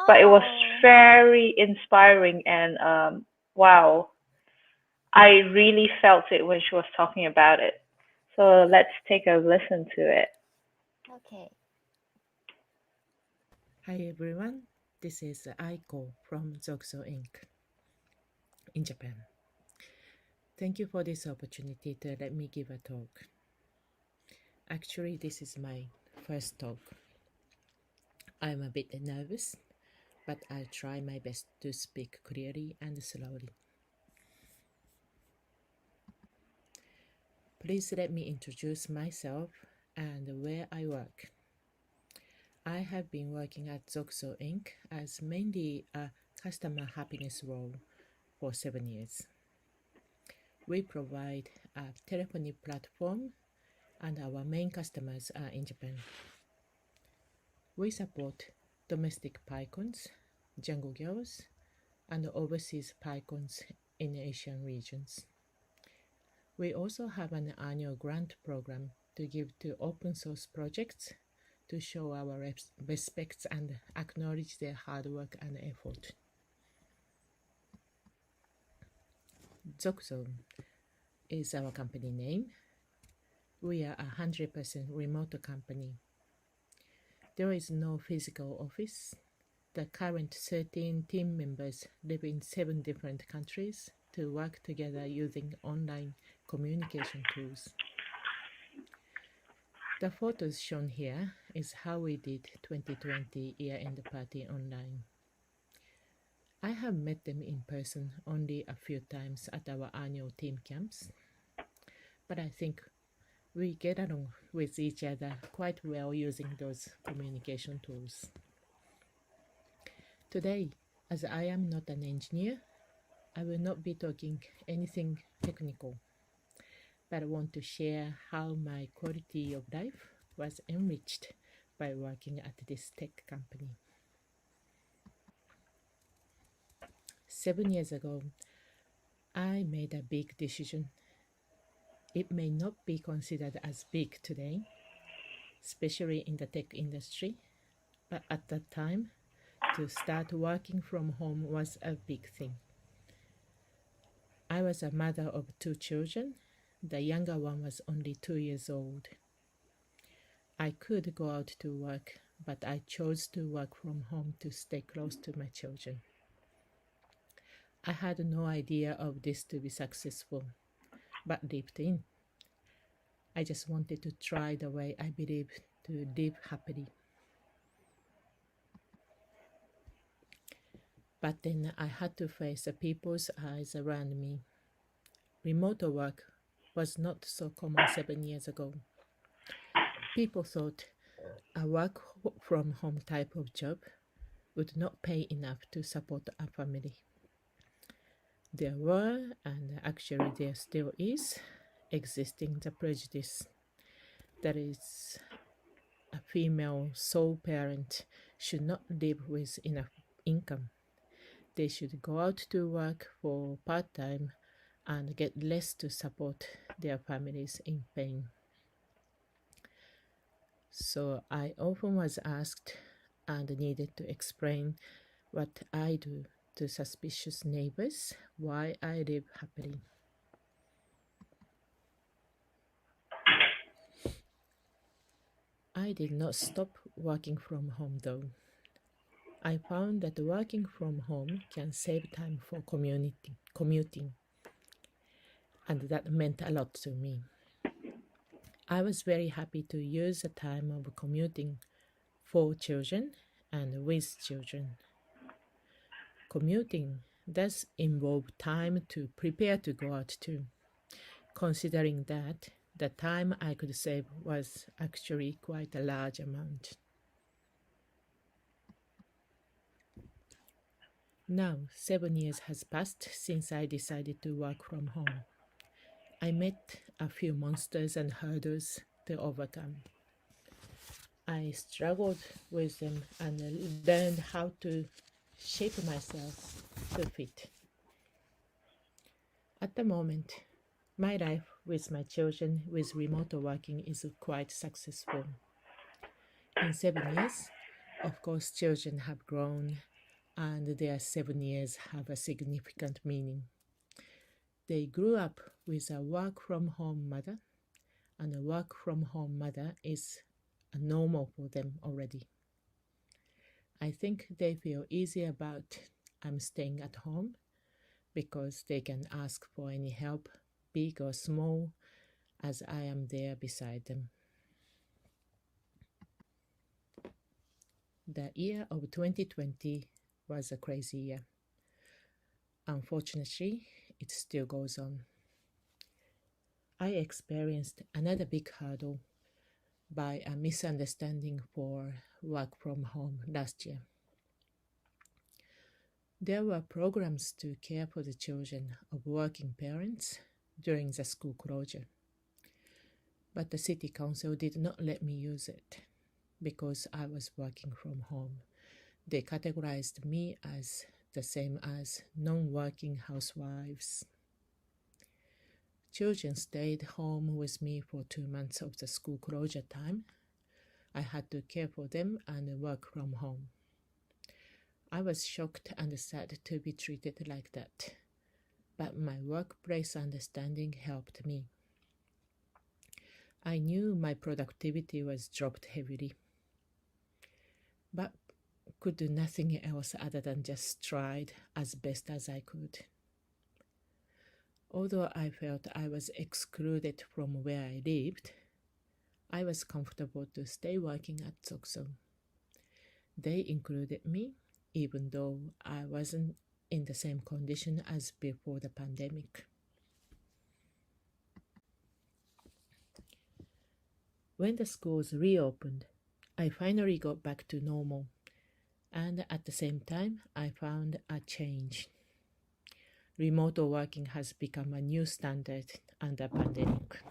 But it was Wow. very inspiring and wow, I really felt it when she was talking about it. So let's take a listen to it. Okay. Hi everyone, This is Aiko from Zoxo Inc. in Japan. Thank you for this opportunity to let me give a talk. Actually, this is my first talk. I'm a bit nervous, but I'll try my best to speak clearly and slowly. Please let me introduce myself and where I work. I have been working at Zoxo Inc. as mainly a customer happiness role for 7 years. We provide a telephony platform and our main customers are in Japan. We support domestic PyCons, Django girls, and overseas PyCons in Asian regions. We also have an annual grant program to give to open source projects to show our respect and acknowledge their hard work and effort. Zoxo is our company name. We are a 100% remote company. There is no physical office. The current 13 team members live in 7 different countries to work together using online communication tools. The photos shown here is how we did 2020 year-end party online. I have met them in person only a few times at our annual team camps, but I think we get along with each other quite well using those communication tools. Today, as I am not an engineer, I will not be talking anything technical, but I want to share how my quality of life was enriched by working at this tech company. 7 years ago, I made a big decision. It may not be considered as big today, especially in the tech industry, but at that time, to start working from home was a big thing. I was a mother of 2 children. The younger one was only 2 years old. I could go out to work, but I chose to work from home to stay close to my children. I had no idea of this to be successful, but lived in. I just wanted to try the way I believe to live happily. But then I had to face the people's eyes around me. Remote work was not so common 7 years ago. People thought a work from home type of job would not pay enough to support a family. There were, and actually there still is, existing the prejudice that is a female sole parent should not live with enough income. They should go out to work for part-time and get less to support their families in pain. So I often was asked and needed to explain what I do to suspicious neighbors, why I live happily. I did not stop working from home though. I found that working from home can save time for commuting, and that meant a lot to me. I was very happy to use the time of commuting for children and with children. Commuting does involve time to prepare to go out too. Considering that, the time I could save was actually quite a large amount. Now, 7 years has passed since I decided to work from home. I met a few monsters and hurdles to overcome. I struggled with them and learned how to shape myself to fit. At the moment, my life with my children with remote working is quite successful. In 7 years, of course, children have grown and their 7 years have a significant meaning. They grew up with a work-from-home mother, and a work-from-home mother is normal for them already. I think they feel easy about I'm staying at home because they can ask for any help, big or small, as I am there beside them. The year of 2020 was a crazy year. Unfortunately, it still goes on. I experienced another big hurdle by a misunderstanding for work from home last year. There were programs to care for the children of working parents during the school closure, but the city council did not let me use it because I was working from home. They categorized me as the same as non-working housewives. Children stayed home with me for 2 months of the school closure time. I had to care for them and work from home. I was shocked and sad to be treated like that, but my workplace understanding helped me. I knew my productivity was dropped heavily, but could do nothing else other than just tried as best as I could. Although I felt I was excluded from where I lived, I was comfortable to stay working at Zokso. They included me, even though I wasn't in the same condition as before the pandemic. When the schools reopened, I finally got back to normal, and at the same time, I found a change. Remote working has become a new standard under pandemic.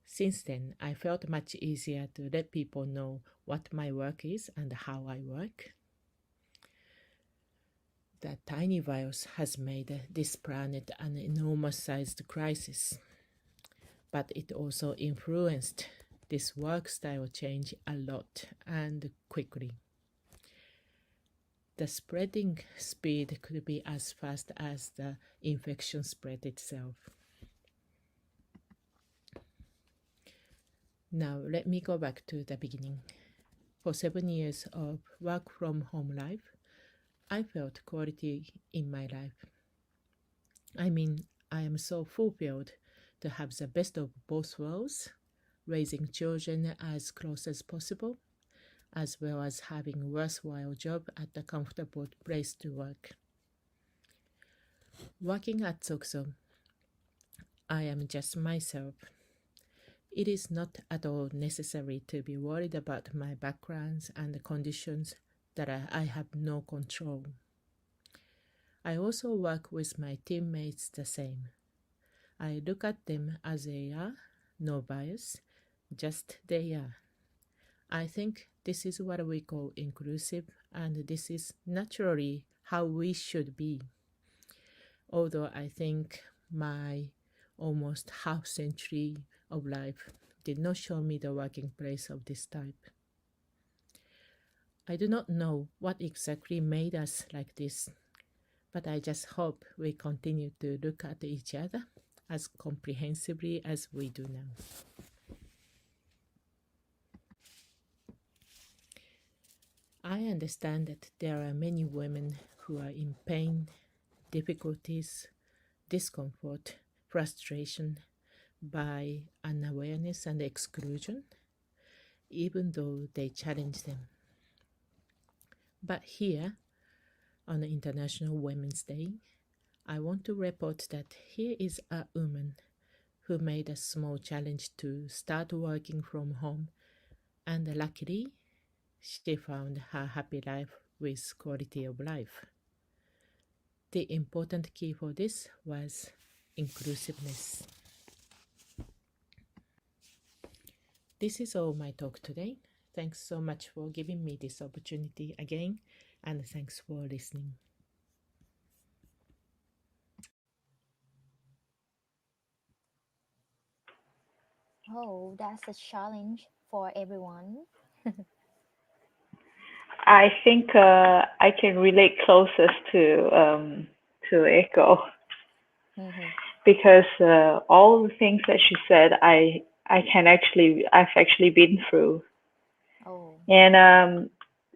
Since then, I felt much easier to let people know what my work is and how I work. The tiny virus has made this planet an enormous-sized crisis, but it also influenced this work style change a lot and quickly. The spreading speed could be as fast as the infection spread itself. Now let me go back to the beginning. For 7 years of work from home life, I felt quality in my life. I mean, I am so fulfilled to have the best of both worlds, raising children as close as possible, as well as having a worthwhile job at a comfortable place to work. Working at Zokso, I am just myself. It is not at all necessary to be worried about my backgrounds and the conditions that I have no control. I also work with my teammates the same. I look at them as they are, no bias, just they are. I think this is what we call inclusive, and this is naturally how we should be. Although I think my almost half century of life did not show me the working place of this type. I do not know what exactly made us like this, but I just hope we continue to look at each other as comprehensively as we do now. I understand that there are many women who are in pain, difficulties, discomfort, frustration by unawareness and exclusion, even though they challenge them. But here, on International Women's Day, I want to report that here is a woman who made a small challenge to start working from home, and luckily, she found her happy life with quality of life. The important key for this was inclusiveness. This is all my talk today. Thanks so much for giving me this opportunity again, and thanks for listening. Oh, that's a challenge for everyone. I think I can relate closest to Echo Mhm. because all the things that she said, I've actually been through, Oh. and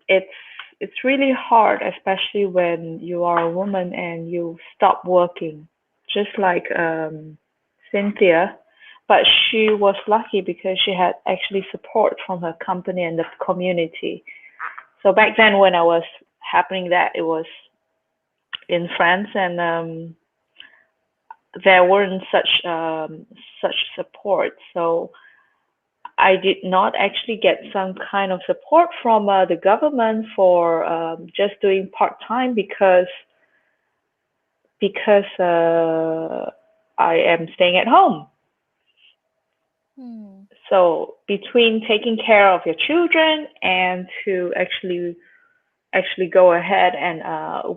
it's really hard, especially when you are a woman and you stop working, just like Cynthia. But she was lucky because she had actually support from her company and the community. So back then, when I was happening that, it was in France, and there weren't such support. So I did not actually get some kind of support from the government for just doing part-time because I am staying at home. So between taking care of your children and to actually go ahead and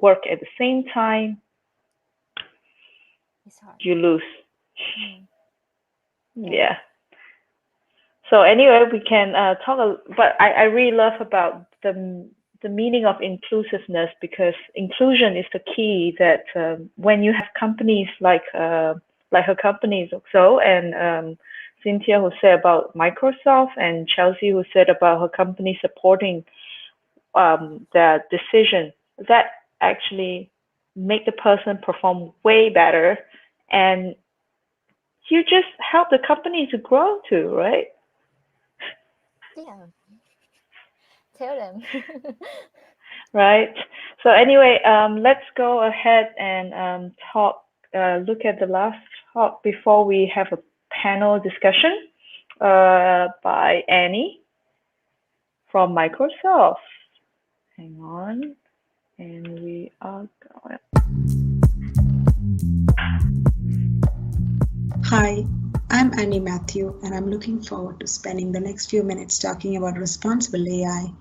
work at the same time, you lose. Yeah. So anyway, we can talk. But I really love about the meaning of inclusiveness, because inclusion is the key. That when you have companies like her companies also, and Cynthia who said about Microsoft, and Chelsea who said about her company supporting their decision, that actually make the person perform way better, and you just help the company to grow too, right? Yeah. Tell them. Right. So anyway, let's go ahead and talk. Look at the last talk before we have a panel discussion by Annie from Microsoft. Hang on, and we are going. Hi, I'm Annie Matthew, and I'm looking forward to spending the next few minutes talking about responsible AI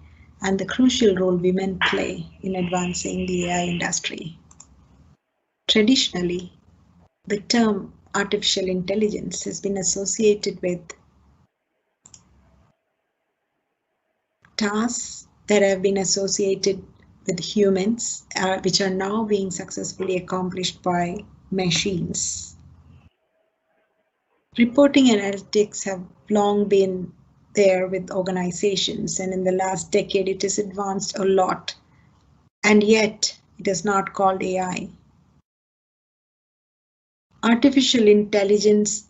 and the crucial role women play in advancing the AI industry. Traditionally, the term artificial intelligence has been associated with tasks that have been associated with humans, which are now being successfully accomplished by machines. Reporting analytics have long been there with organizations, and in the last decade it has advanced a lot, and yet it is not called AI. Artificial intelligence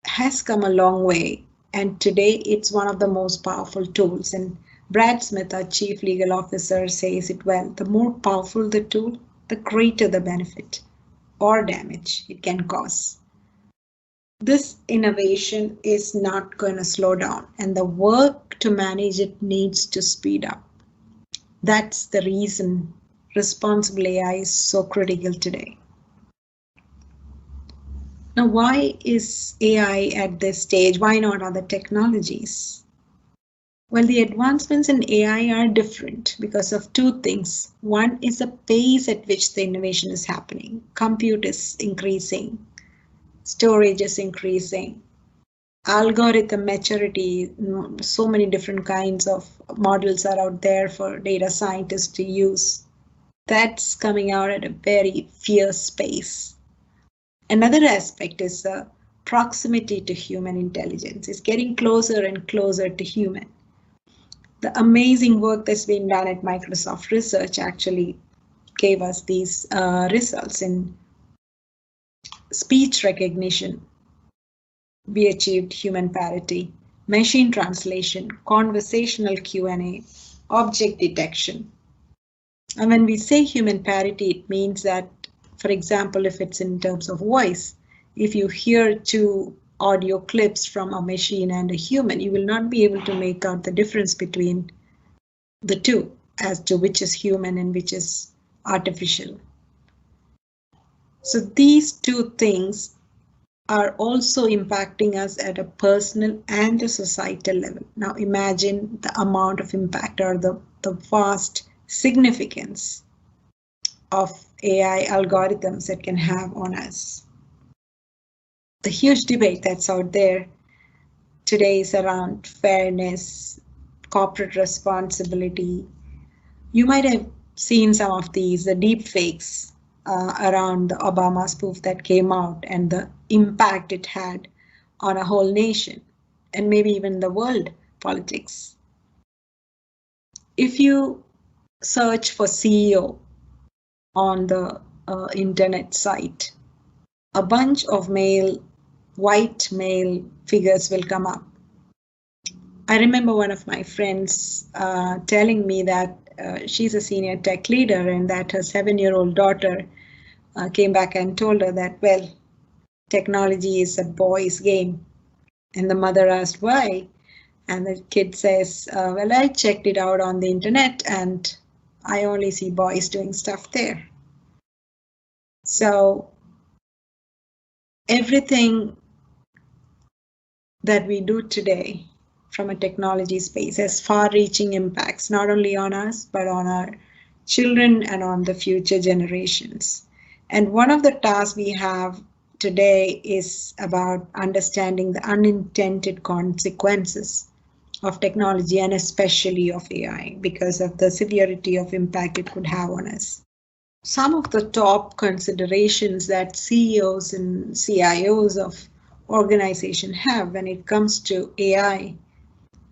has come a long way, and today it's one of the most powerful tools. And Brad Smith, our Chief Legal Officer, says it well: the more powerful the tool, the greater the benefit or damage it can cause. This innovation is not going to slow down, and the work to manage it needs to speed up. That's the reason responsible AI is so critical today. Now, why is AI at this stage? Why not other technologies? Well, the advancements in AI are different because of two things. One is the pace at which the innovation is happening. Compute is increasing. Storage is increasing. Algorithm maturity, so many different kinds of models are out there for data scientists to use. That's coming out at a very fierce pace. Another aspect is the proximity to human intelligence. It's getting closer and closer to human. The amazing work that's been done at Microsoft Research actually gave us these results. In speech recognition, we achieved human parity. Machine translation, conversational Q&A, object detection. And when we say human parity, it means that, for example, if it's in terms of voice, if you hear two audio clips from a machine and a human, you will not be able to make out the difference between the two as to which is human and which is artificial. So these two things are also impacting us at a personal and a societal level. Now imagine the amount of impact or the vast significance of AI algorithms that can have on us. The huge debate that's out there today is around fairness, corporate responsibility. You might have seen some of these, the deep fakes around the Obama spoof that came out and the impact it had on a whole nation and maybe even the world politics. if you search for CEO on the internet site, a bunch of white male figures will come up. I remember one of my friends telling me that she's a senior tech leader and that her 7-year-old daughter came back and told her that, well, technology is a boys' game. And the mother asked why. And the kid says, well, I checked it out on the internet and I only see boys doing stuff there. So everything that we do today from a technology space has far-reaching impacts, not only on us, but on our children and on the future generations. And one of the tasks we have today is about understanding the unintended consequences of technology and especially of AI because of the severity of impact it could have on us. Some of the top considerations that CEOs and CIOs of organizations have when it comes to AI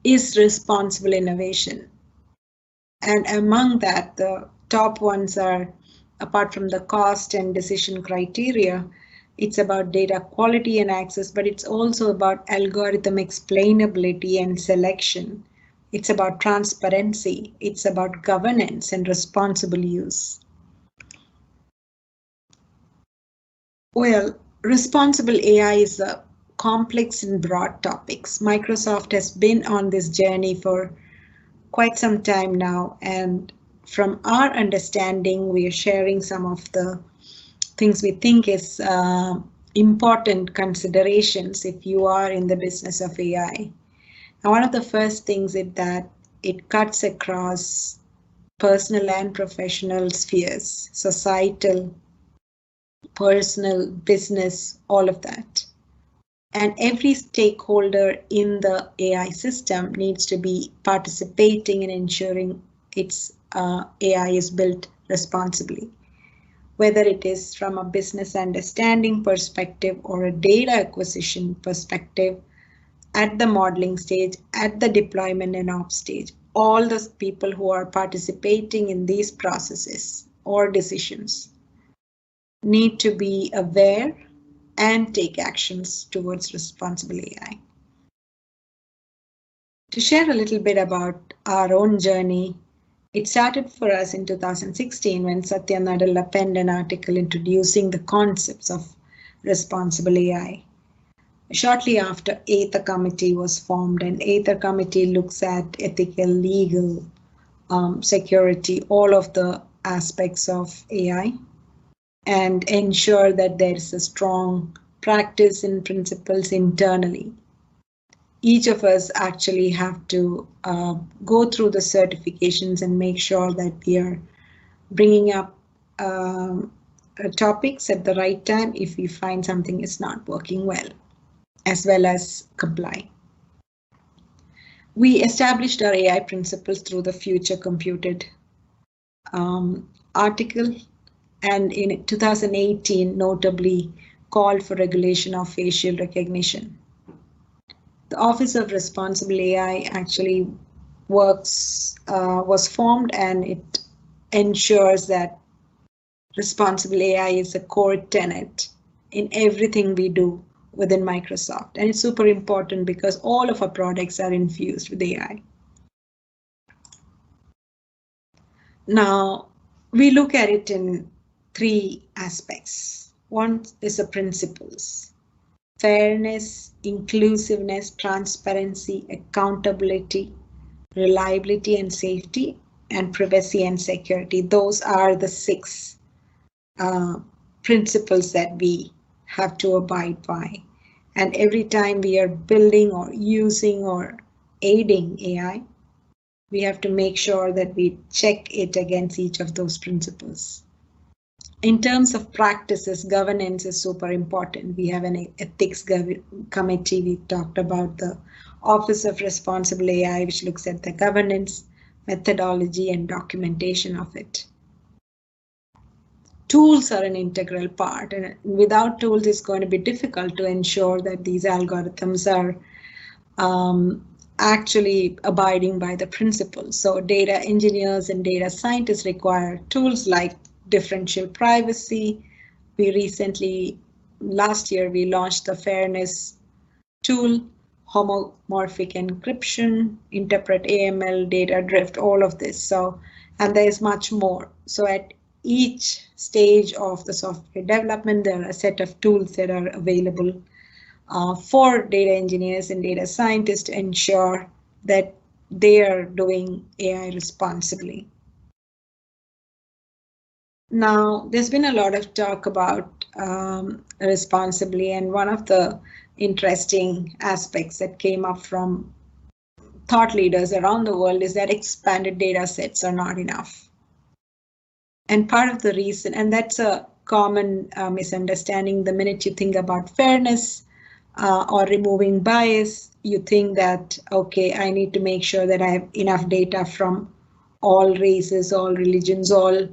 is responsible innovation. And among that, the top ones are, apart from the cost and decision criteria, it's about data quality and access, but it's also about algorithm explainability and selection. It's about transparency. It's about governance and responsible use. Well, responsible AI is a complex and broad topics. Microsoft has been on this journey for quite some time now, and from our understanding, we are sharing some of the things we think is important considerations if you are in the business of AI. And one of the first things is that it cuts across personal and professional spheres, societal, personal, business, all of that. And every stakeholder in the AI system needs to be participating in ensuring its AI is built responsibly. Whether it is from a business understanding perspective or a data acquisition perspective, at the modeling stage, at the deployment and ops stage, all the people who are participating in these processes or decisions need to be aware and take actions towards responsible AI. To share a little bit about our own journey, it started for us in 2016 when Satya Nadella penned an article introducing the concepts of responsible AI. Shortly after, Aether Committee was formed, and Aether Committee looks at ethical, legal, security, all of the aspects of AI, and ensure that there is a strong practice and principles internally. Each of us actually have to go through the certifications and make sure that we are bringing up topics at the right time if we find something is not working well as comply. We established our AI principles through the Future Computed article, and in 2018 notably called for regulation of facial recognition. The Office of Responsible AI actually was formed, and it ensures that responsible AI is a core tenet in everything we do within Microsoft. And it's super important because all of our products are infused with AI. Now, we look at it in 3 aspects. One is the principles: fairness, inclusiveness, transparency, accountability, reliability and safety, and privacy and security. Those are the 6 principles that we have to abide by. And every time we are building or using or aiding AI, we have to make sure that we check it against each of those principles. In terms of practices, governance is super important. We have an ethics committee. We talked about the Office of Responsible AI, which looks at the governance, methodology, and documentation of it. Tools are an integral part, and without tools, it's going to be difficult to ensure that these algorithms are actually abiding by the principles. So data engineers and data scientists require tools like differential privacy. We recently, last year, we launched the fairness tool, homomorphic encryption, interpret AML, data drift, all of this. So, and there is much more. So at each stage of the software development, there are a set of tools that are available for data engineers and data scientists to ensure that they are doing AI responsibly. Now, there's been a lot of talk about responsibly, and one of the interesting aspects that came up from thought leaders around the world is that expanded data sets are not enough. And part of the reason, and that's a common misunderstanding, the minute you think about fairness or removing bias, you think that, okay, I need to make sure that I have enough data from all races, all religions, all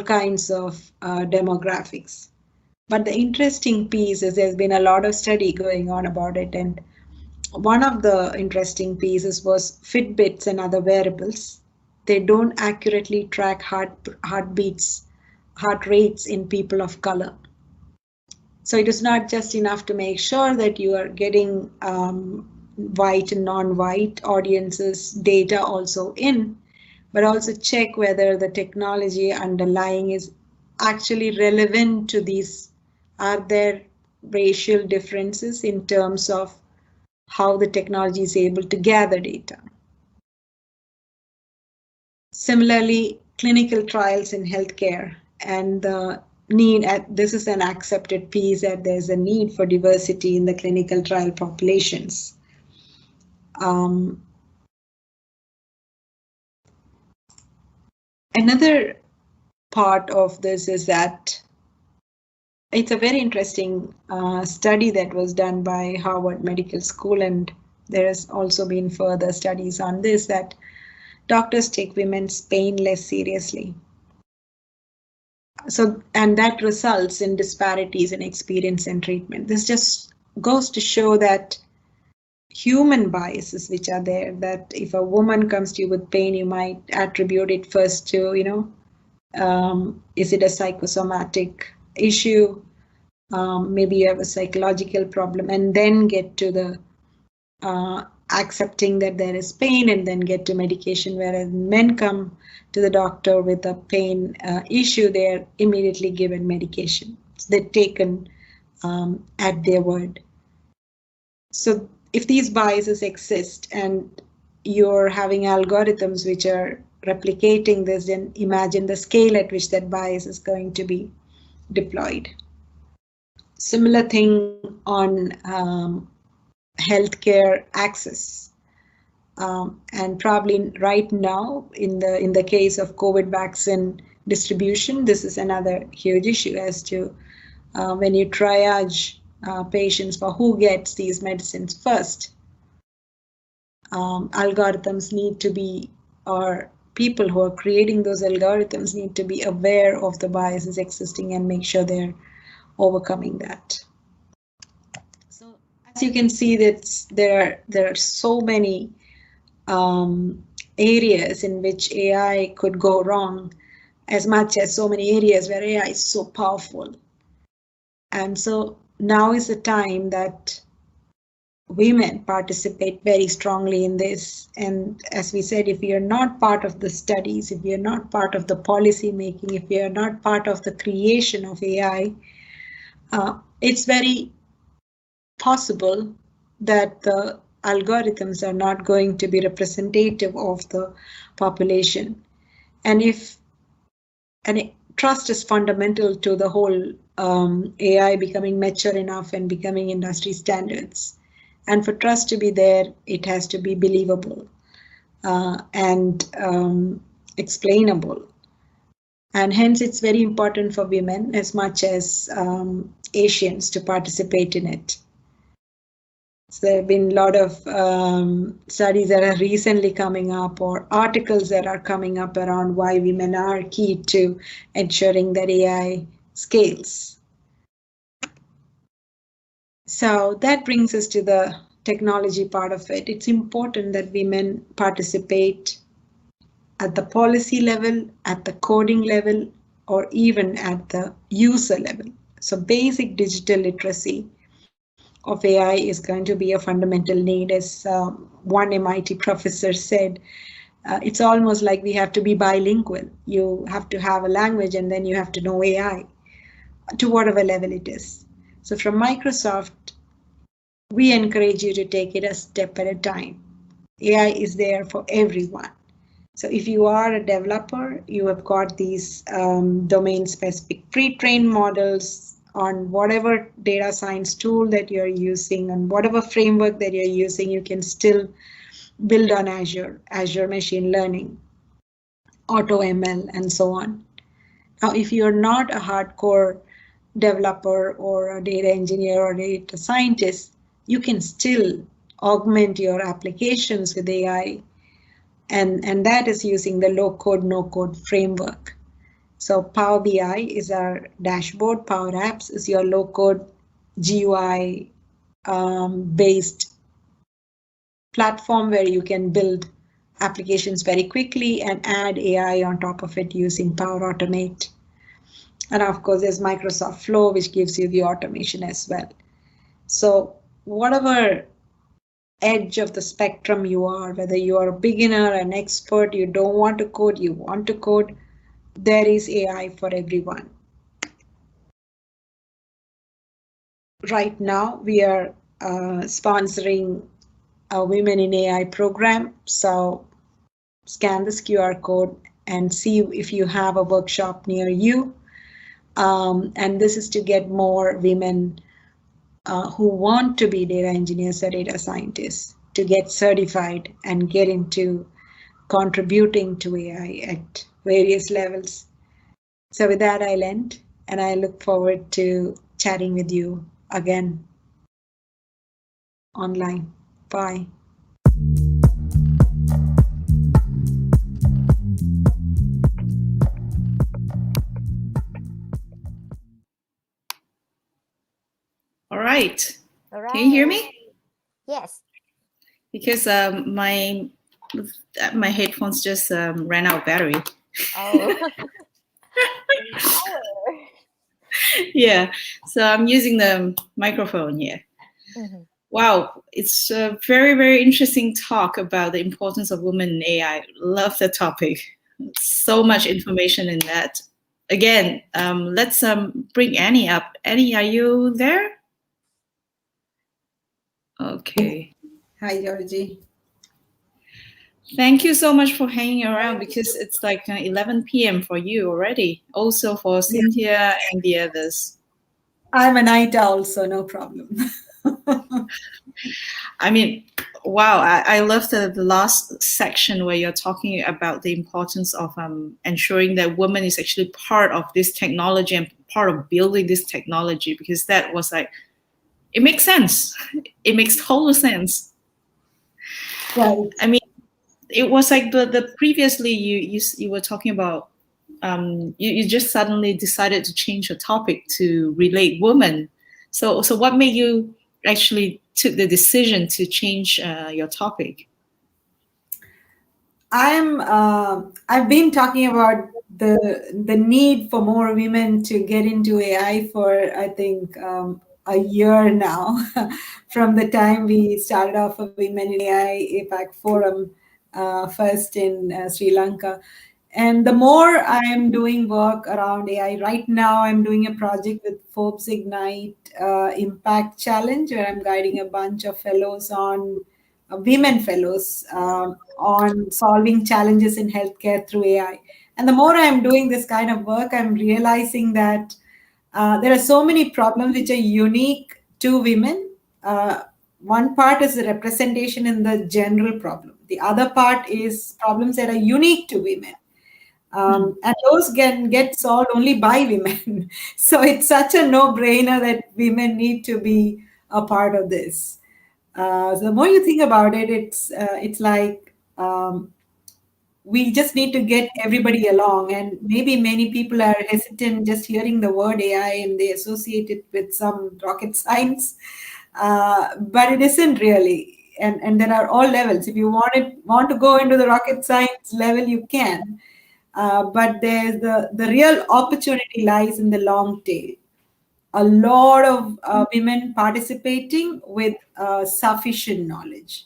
kinds of demographics. But the interesting piece is there's been a lot of study going on about it. And one of the interesting pieces was Fitbits and other wearables. They don't accurately track heartbeats, heart rates in people of color. So it is not just enough to make sure that you are getting white and non-white audiences data also in, but also check whether the technology underlying is actually relevant to these. Are there racial differences in terms of how the technology is able to gather data? Similarly, clinical trials in healthcare and the need, this is an accepted piece, that there's a need for diversity in the clinical trial populations. Another part of this is that it's a very interesting study that was done by Harvard Medical School, and there has also been further studies on this, that doctors take women's pain less seriously. So, and that results in disparities in experience and treatment. This just goes to show that human biases which are there, that if a woman comes to you with pain, you might attribute it first to, is it a psychosomatic issue? Maybe you have a psychological problem, and then get to the accepting that there is pain, and then get to medication. Whereas men come to the doctor with a pain issue, they're immediately given medication. They're taken at their word. So if these biases exist and you're having algorithms which are replicating this, then imagine the scale at which that bias is going to be deployed. Similar thing on healthcare access. And probably right now, in the case of COVID vaccine distribution, this is another huge issue as to when you triage patients for who gets these medicines first. Algorithms need to be, or people who are creating those algorithms need to be aware of the biases existing and make sure they're overcoming that. So as you can see, that there are so many areas in which AI could go wrong, as much as so many areas where AI is so powerful. And so now is the time that women participate very strongly in this. And as we said, if we are not part of the studies, if we are not part of the policy making, if we are not part of the creation of AI, it's very possible that the algorithms are not going to be representative of the population. And trust is fundamental to the whole AI becoming mature enough and becoming industry standards. And for trust to be there, it has to be believable and explainable. And hence, it's very important for women as much as Asians to participate in it. So there have been a lot of studies that are recently coming up, or articles that are coming up around why women are key to ensuring that AI scales. So that brings us to the technology part of it, it's important that women participate at the policy level, at the coding level, or even at the user level. So basic digital literacy of AI is going to be a fundamental need. As one MIT professor said, it's almost like we have to be bilingual. You have to have a language and then you have to know AI to whatever level it is. So from Microsoft, we encourage you to take it a step at a time. AI is there for everyone. So if you are a developer, you have got these domain-specific pre-trained models on whatever data science tool that you're using and whatever framework that you're using, you can still build on Azure Machine Learning, AutoML, and so on. Now, if you're not a hardcore developer or a data engineer or data scientist, you can still augment your applications with AI, and that is using the low-code, no-code framework. So Power BI is our dashboard. Power Apps is your low-code GUI based platform where you can build applications very quickly and add AI on top of it using Power Automate. And of course, there's Microsoft Flow, which gives you the automation as well. So whatever edge of the spectrum you are, whether you are a beginner, an expert, you don't want to code, you want to code, there is AI for everyone. Right now, we are sponsoring a Women in AI program. So scan this QR code and see if you have a workshop near you. And this is to get more women who want to be data engineers or data scientists to get certified and get into contributing to AI at various levels. So with that, I'll end, and I look forward to chatting with you again online. Bye. All right. All right. Can you hear me? Yes. Because my headphones just ran out of battery. Oh. Yeah, so I'm using the microphone here. Mm-hmm. Wow, it's a very, very interesting talk about the importance of women in AI. Love the topic. So much information in that. Again, let's bring Annie up. Annie, are you there? Okay. Hi, Georgie. Thank you so much for hanging around, because it's like 11 p.m. for you already. Also for Cynthia and the others. I'm a night owl, so no problem. I mean, wow, I love the last section where you're talking about the importance of ensuring that women is actually part of this technology and part of building this technology, because that was like, it makes sense. It makes total sense. Right. I mean, it was like the previously you were talking about you just suddenly decided to change your topic to relate women. So what made you actually took the decision to change your topic? I've been talking about the need for more women to get into AI for, I think, a year now, from the time we started off a Women in AI APAC forum first in Sri Lanka. And the more I'm doing work around AI, right now I'm doing a project with Forbes Ignite Impact Challenge, where I'm guiding a bunch of fellows on women fellows on solving challenges in healthcare through AI. And the more I'm doing this kind of work, I'm realizing that there are so many problems which are unique to women. One part is the representation in the general problem. The other part is problems that are unique to women. And those can get solved only by women. So it's such a no-brainer that women need to be a part of this. So the more you think about it, it's like we just need to get everybody along. And maybe many people are hesitant just hearing the word AI and they associate it with some rocket science, but it isn't really. And there are all levels. If you want to go into the rocket science level, you can. But there's the real opportunity lies in the long tail. A lot of women participating with sufficient knowledge,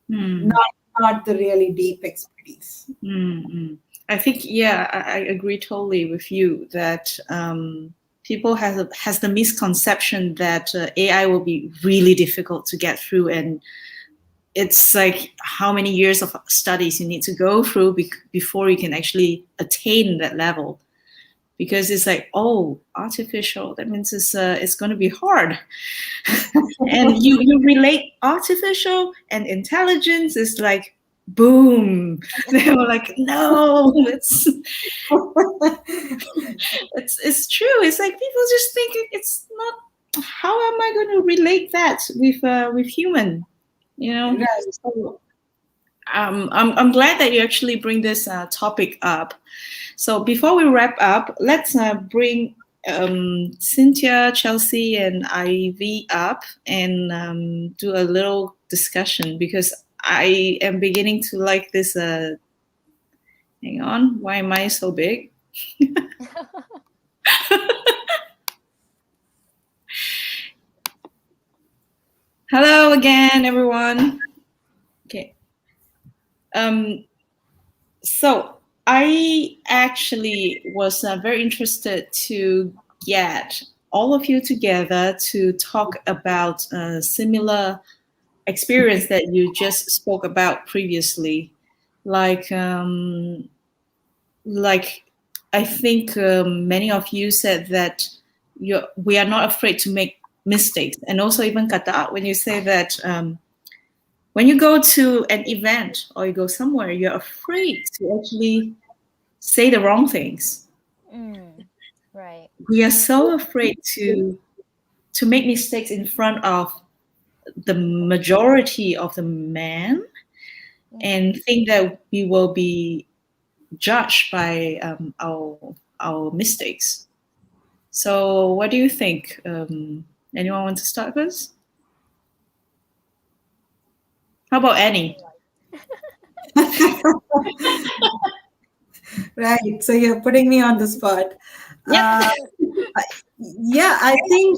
not the really deep expertise. I think, yeah, I agree totally with you that people has the misconception that AI will be really difficult to get through, and it's like how many years of studies you need to go through before you can actually attain that level. Because it's like, oh, artificial, that means it's going to be hard. And you relate artificial and intelligence is like, boom. They were like, no, it's true. It's like people just think it's not. How am I going to relate that with human? You know. Right. So, I'm glad that you actually bring this topic up. So before we wrap up, let's bring Cynthia, Chelsea, and Ivy up and do a little discussion, because I am beginning to like this. Hang on, why am I so big? Hello again, everyone. Okay. So I actually was very interested to get all of you together to talk about a similar experience that you just spoke about previously. Like I think many of you said that we are not afraid to make mistakes. And also even Kata, when you say that when you go to an event or you go somewhere, you're afraid to actually say the wrong things. Right. We are so afraid to make mistakes in front of the majority of the men, and think that we will be judged by our mistakes. So what do you think? Anyone want to start first? How about Annie? Right. So you're putting me on the spot. Yeah. Yeah, I think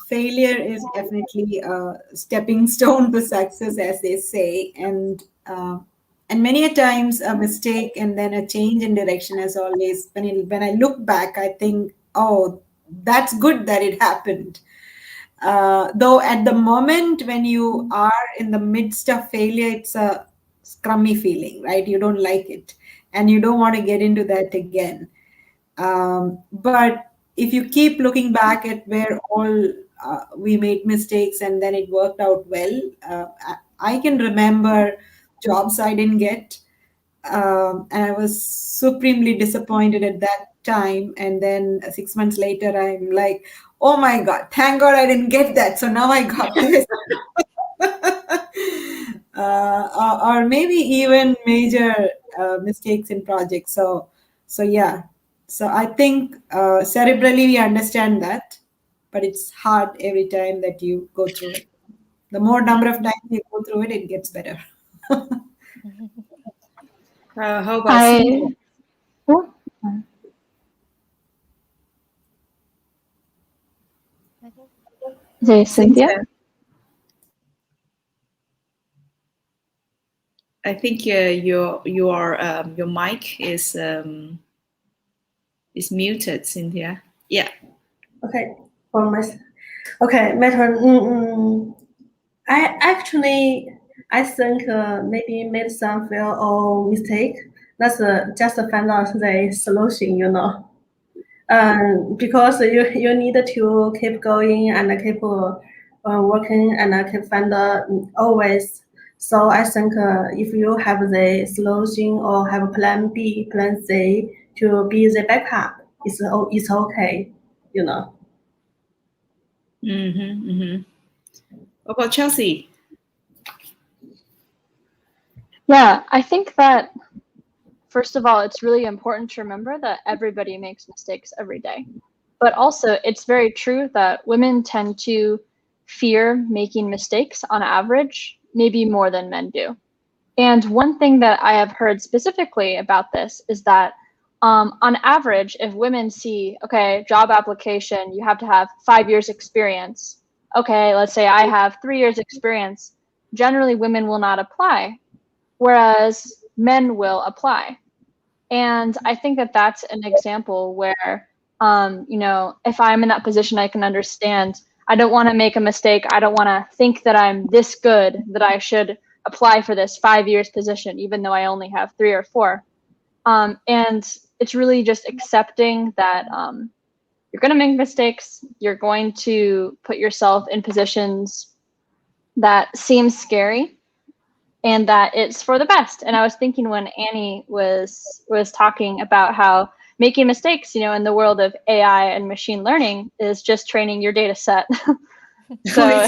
failure is definitely a stepping stone to success, as they say, and many a times a mistake and then a change in direction has always. When I look back, I think, oh, that's good that it happened. Though at the moment when you are in the midst of failure, it's a scrummy feeling, right? You don't like it, and you don't want to get into that again. But if you keep looking back at where all we made mistakes and then it worked out well, I can remember jobs I didn't get, and I was supremely disappointed at that time. And then 6 months later, I'm like, oh my God, thank God I didn't get that. So now I got this. Or maybe even major mistakes in projects. So yeah. So I think cerebrally we understand that, but it's hard every time that you go through it. The more number of times you go through it, it gets better. How about Cynthia? Cynthia? I think your mic is muted, Cynthia. Yeah. Okay, for my okay, my turn. I think maybe made some fail or mistake. That's just to find out the solution, you know. Because you need to keep going and keep working and keep find always. So I think if you have the solution or have a plan B, plan C to be the backup, it's okay, you know. What about Chelsea? Yeah, I think that first of all, it's really important to remember that everybody makes mistakes every day. But also, it's very true that women tend to fear making mistakes on average, maybe more than men do. And one thing that I have heard specifically about this is that on average, if women see, okay, job application, you have to have 5 years experience. Okay, let's say I have 3 years experience. Generally, women will not apply, whereas men will apply. And I think that that's an example where, you know, if I'm in that position, I can understand. I don't want to make a mistake. I don't want to think that I'm this good that I should apply for this 5 years position, even though I only have 3 or 4. And it's really just accepting that you're going to make mistakes. You're going to put yourself in positions that seem scary, and that it's for the best. And I was thinking when Annie was talking about how making mistakes, you know, in the world of AI and machine learning is just training your data set. So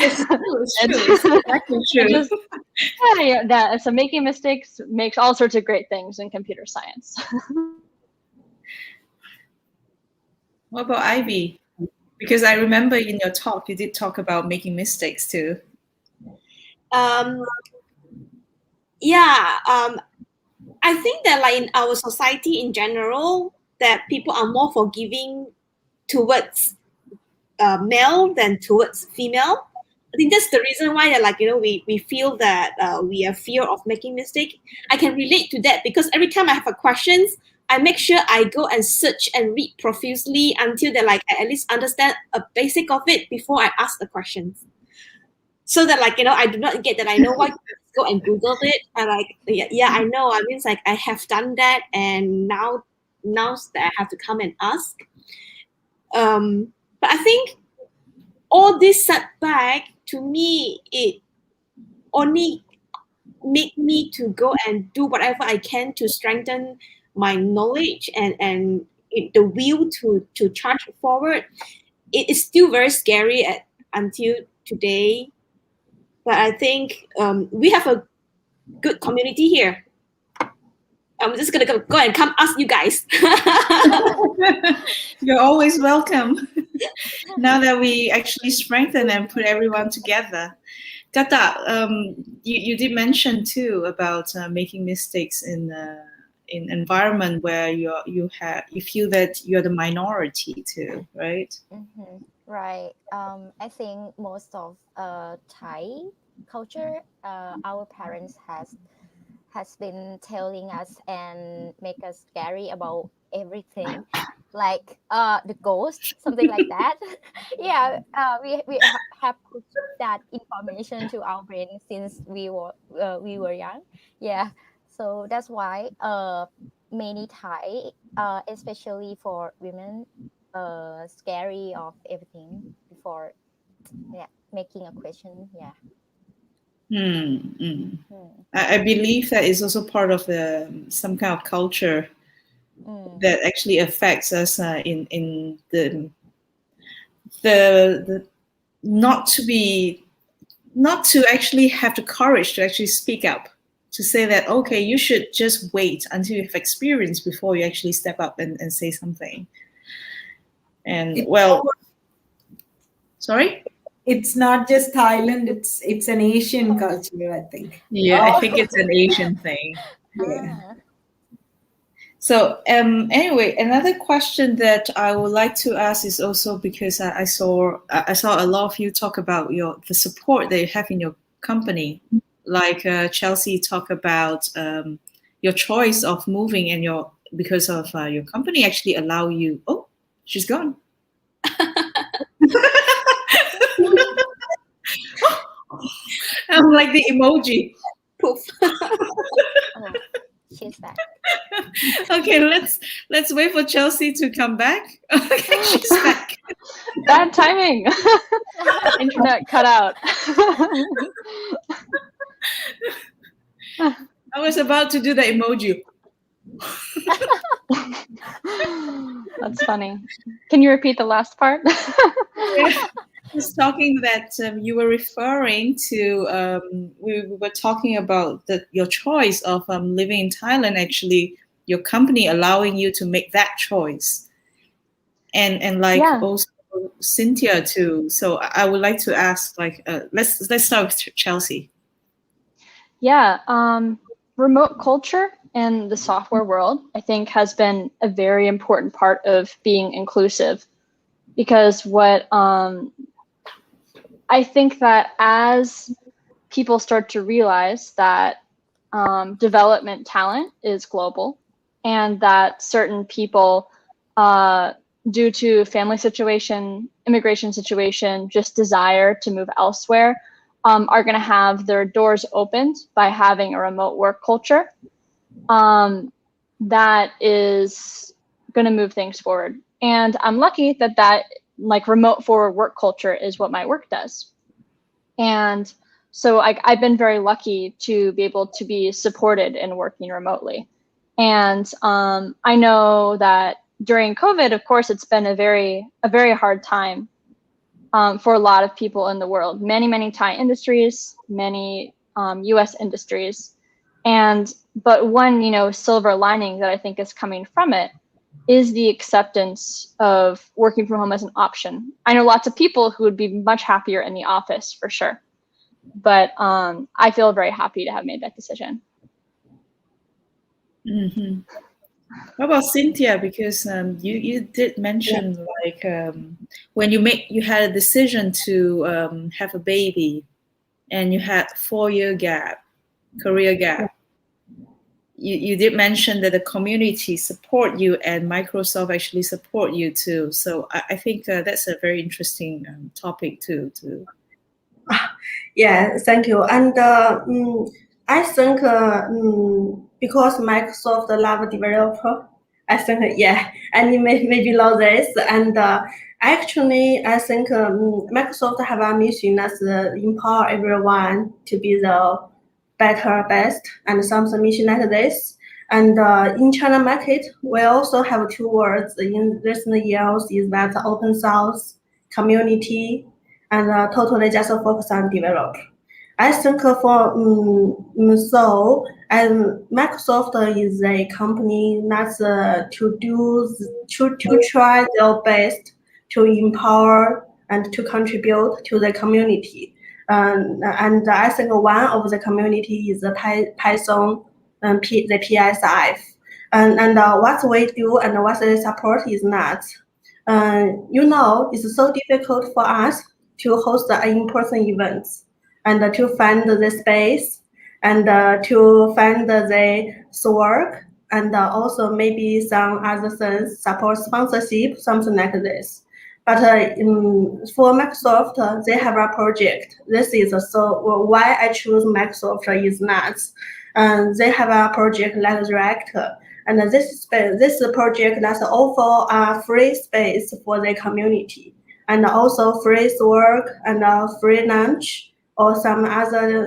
so making mistakes makes all sorts of great things in computer science. What about Ivy? Because I remember in your talk, you did talk about making mistakes too. I think that like in our society in general, that people are more forgiving towards male than towards female. I think that's the reason why that, like, you know, we feel that we have fear of making mistake. I can relate to that because every time I have a questions, I make sure I go and search and read profusely until that like I at least understand a basic of it before I ask the questions. So that, like, you know, I do not get that I know what, go and Google it. I like, yeah, I know. I mean, like I have done that, and now that I have to come and ask. But I think all this setback to me, it only make me to go and do whatever I can to strengthen my knowledge and the will to charge forward. It is still very scary until today. But I think we have a good community here. I'm just gonna go and come ask you guys. You're always welcome. Now that we actually strengthen and put everyone together. Kata, you did mention too about making mistakes in environment where you feel that you're the minority too, right? Mm-hmm. Right. I think most of Thai culture, our parents has been telling us and make us scary about everything, like the ghost, something like that. Yeah, we have put that information to our brain since we were young. Yeah, so that's why many Thai, especially for women, scary of everything before making a question. Yeah. I believe that is also part of some kind of culture that actually affects us in the not to actually have the courage to actually speak up, to say that, okay, you should just wait until you have experience before you actually step up and say something. And sorry? It's not just Thailand, it's an Asian culture, I think. Yeah, I think it's an Asian thing. Yeah. So anyway, another question that I would like to ask is also because I saw a lot of you talk about the support that you have in your company. Like Chelsea talk about your choice of moving and because of your company actually allow you. Oh, she's gone. I'm like the emoji. Poof. Oh, she's back. Okay, let's wait for Chelsea to come back. Okay, she's back. Bad timing. Internet cut out. I was about to do the emoji. That's funny. Can you repeat the last part? Yeah. I was talking that you were referring to, we were talking about your choice of living in Thailand actually your company allowing you to make that choice. And like also Cynthia too. So I would like to ask, like, let's start with Chelsea. Yeah, remote culture in the software world, I think, has been a very important part of being inclusive, because what I think that as people start to realize that development talent is global, and that certain people, due to family situation, immigration situation, just desire to move elsewhere, are going to have their doors opened by having a remote work culture, that is going to move things forward. And I'm lucky that like remote forward work culture is what my work does. And so I've been very lucky to be able to be supported in working remotely. And I know that during COVID, of course, it's been a very hard time for a lot of people in the world. Many Thai industries, many U.S. industries, but one silver lining that I think is coming from it is the acceptance of working from home as an option. I know lots of people who would be much happier in the office for sure, but I feel very happy to have made that decision. Mm-hmm. What about Cynthia? Because you did mention like when you had a decision to have a baby, and you had 4-year gap, career gap. You did mention that the community support you and Microsoft actually support you too. So I think that's a very interesting topic too. Yeah, thank you. And I think because Microsoft love developer, I think and you maybe know this. And actually, I think Microsoft have a mission that's empower everyone to be the better, best, and something mission like this. And in China market, we also have 2 words in recent years, is that open source, community, and totally just focus on develop. I think for so, and Microsoft is a company that's to try their best to empower and to contribute to the community. And I think one of the community is the Python and the PSF. And what we do and what they support is not. It's so difficult for us to host the in-person events and to find the space and to find the work and also maybe some other things, support sponsorship, something like this. But for Microsoft, they have a project. This is why I choose Microsoft is not. They have a project like Reactor. And this project that's offer a free space for the community, and also free work and free lunch or some other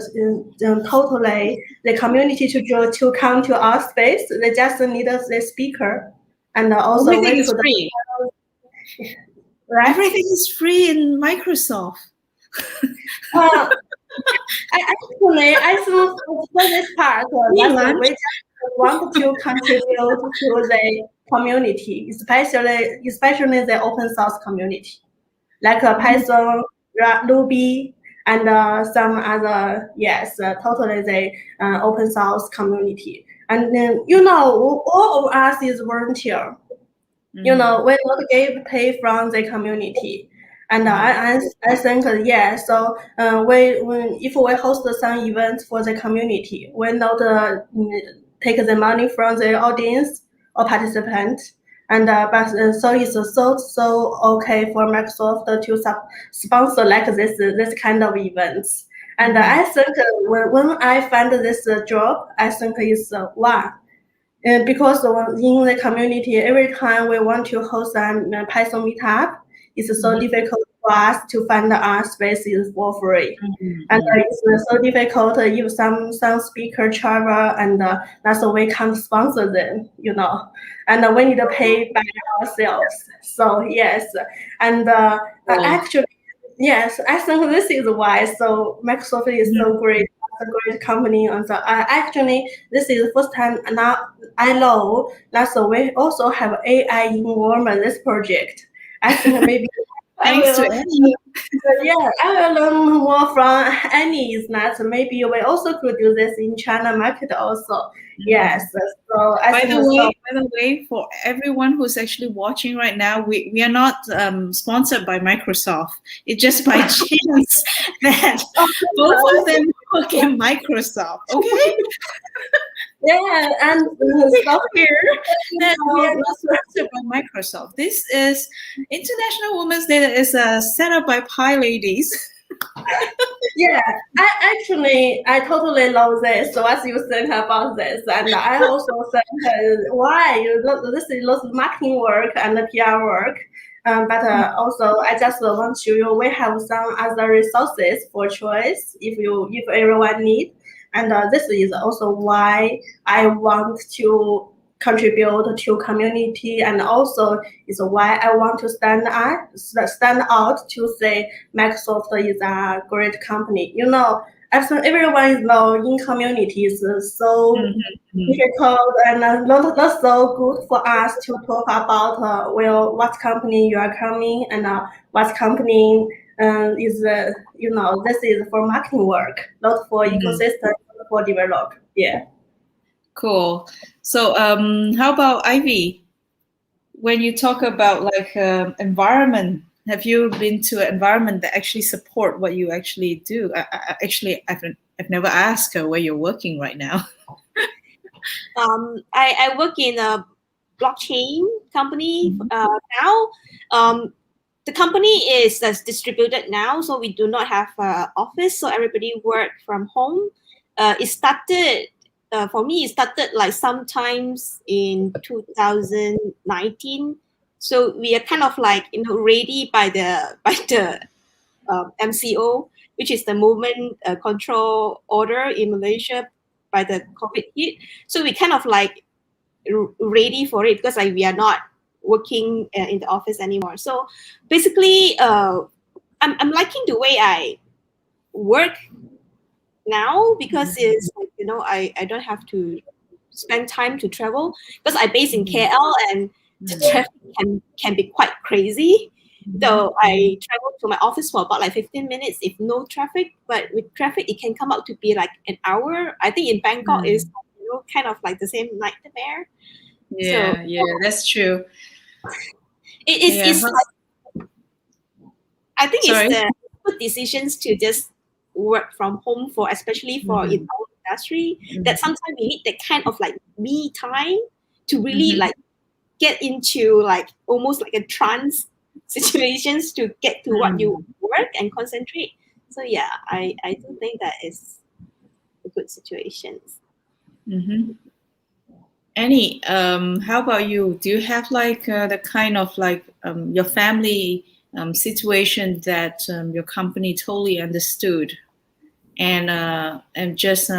totally the community to come to our space. They just need the speaker and also everything is free. Right? Everything is free in Microsoft. I think for this part, we just want to contribute to the community, especially the open source community, like Python, Ruby, and some other, totally the open source community. And then, all of us is volunteer. We not get pay from the community. And I think, so if we host some events for the community, we not take the money from the audience or participant. And so it's so okay for Microsoft to sponsor like this kind of events. And I think when I find this job, I think it's one. Because in the community, every time we want to host a Python meetup, it's so difficult for us to find our spaces for free. And it's so difficult if some speaker travel, and that's why we can't sponsor them, and we need to pay by ourselves. So yes, and actually, yes, I think this is why. So Microsoft is so great. a great company. And so actually, this is the first time now I know that we also have AI involvement in this project. I think maybe Thanks to Annie. yeah, I will learn more from Annie. Is that maybe we also could do this in China market also. Yes. So I By think the way, for everyone who's actually watching right now, we are not sponsored by Microsoft. It's just by chance that both of them work in Microsoft. Okay. Yeah, and stop here. That we are not sponsored by Microsoft. This is International Women's Day that is set up by PyLadies. Yeah, I totally love this. So as you think about this, and I also think why this is lots of marketing work and the PR work. But also, I just want to show you we have some other resources for choice if everyone need. And this is also why I want to contribute to community, and also is why I want to stand out to say Microsoft is a great company. You know, actually everyone know in communities so difficult and not so good for us to talk about well what company you are coming and what company is you know, this is for marketing work, not for ecosystem, not for develop. Yeah. Cool. So how about Ivy? When you talk about like environment, have you been to an environment that actually support what you actually do? I've never asked her where you're working right now. I work in a blockchain company now. The company is distributed now, so we do not have an office, so everybody work from home. It started for me. It started like sometimes in 2019. So we are kind of like ready by the MCO, which is the movement control order in Malaysia by the COVID hit. So we kind of like ready for it because like we are not working in the office anymore. So basically, I'm liking the way I work now because it's like, I don't have to spend time to travel because I base in KL and the traffic can be quite crazy. So I travel to my office for about like 15 minutes if no traffic, but with traffic it can come out to be like an hour. I think in Bangkok is kind of like the same nightmare. Yeah, that's true. It's like, I think it's the good decisions to just work from home for, especially for in our industry, that sometimes we need that kind of like me time to really like get into like almost like a trance situations to get to what you work and concentrate. So yeah, I do think that is a good situation. Annie, how about you? Do you have like the kind of like your family situation that your company totally understood and just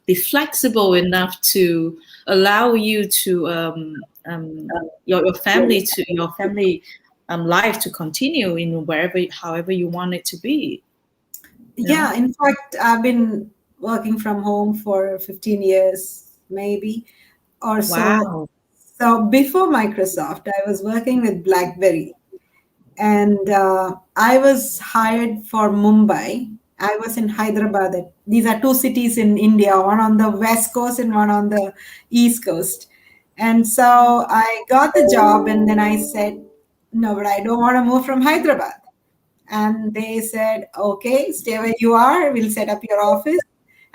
be flexible enough to allow you to your family life to continue in however you want it to be? Yeah, in fact, I've been working from home for 15 years, maybe, or so. Wow. So before Microsoft, I was working with BlackBerry, and I was hired for Mumbai. I was in Hyderabad. These are two cities in India, one on the west coast and one on the east coast. And so I got the job, and then I said, no, but I don't want to move from Hyderabad. And they said, okay, stay where you are. We'll set up your office.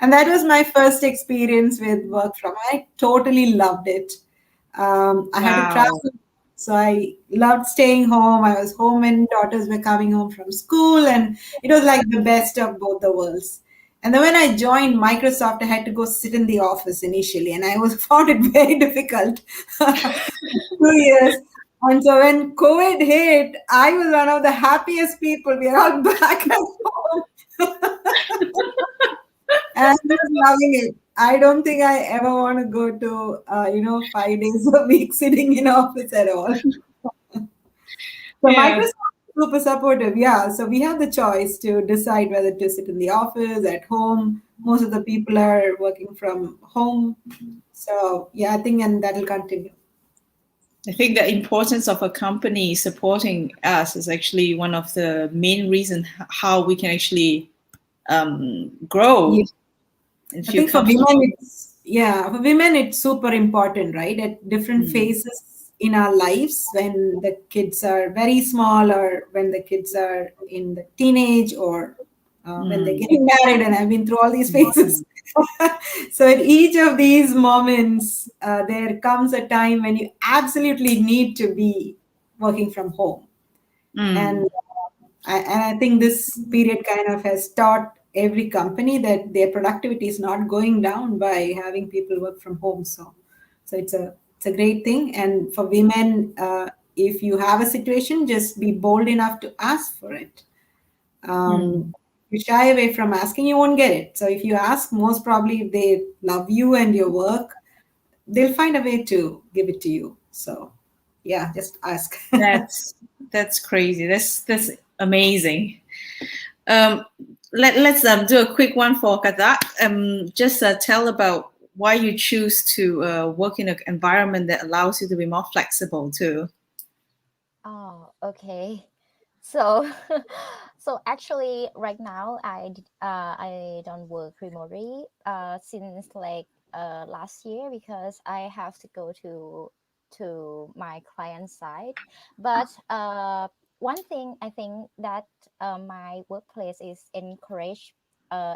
And that was my first experience with work from. I totally loved it. I had to travel. So I loved staying home. I was home when daughters were coming home from school. And it was like the best of both the worlds. And then when I joined Microsoft, I had to go sit in the office initially. And I found it very difficult. 2 years. And so when COVID hit, I was one of the happiest people. We are all back at home. And I was loving it. I don't think I ever want to go to, 5 days a week sitting in office at all. So Microsoft super supportive. Yeah. So we have the choice to decide whether to sit in the office, at home. Most of the people are working from home. So yeah, I think, and that'll continue. I think the importance of a company supporting us is actually one of the main reasons how we can actually grow. Yeah. And I feel think for comfortable. women, it's super important, right? At different phases in our lives, when the kids are very small, or when the kids are in the teenage, or when they're getting married, and I've been through all these phases. So at each of these moments, there comes a time when you absolutely need to be working from home. And I think this period kind of has taught every company that their productivity is not going down by having people work from home. So it's a great thing. And for women, if you have a situation, just be bold enough to ask for it. You shy away from asking, you won't get it. So if you ask, most probably if they love you and your work, they'll find a way to give it to you. So yeah, just ask. That's crazy. That's amazing. Let's do a quick one for Katak. Just tell about why you choose to work in an environment that allows you to be more flexible too. Oh, okay. So, so actually, right now I don't work remotely since like last year, because I have to go to my client side. But one thing I think that my workplace is encourage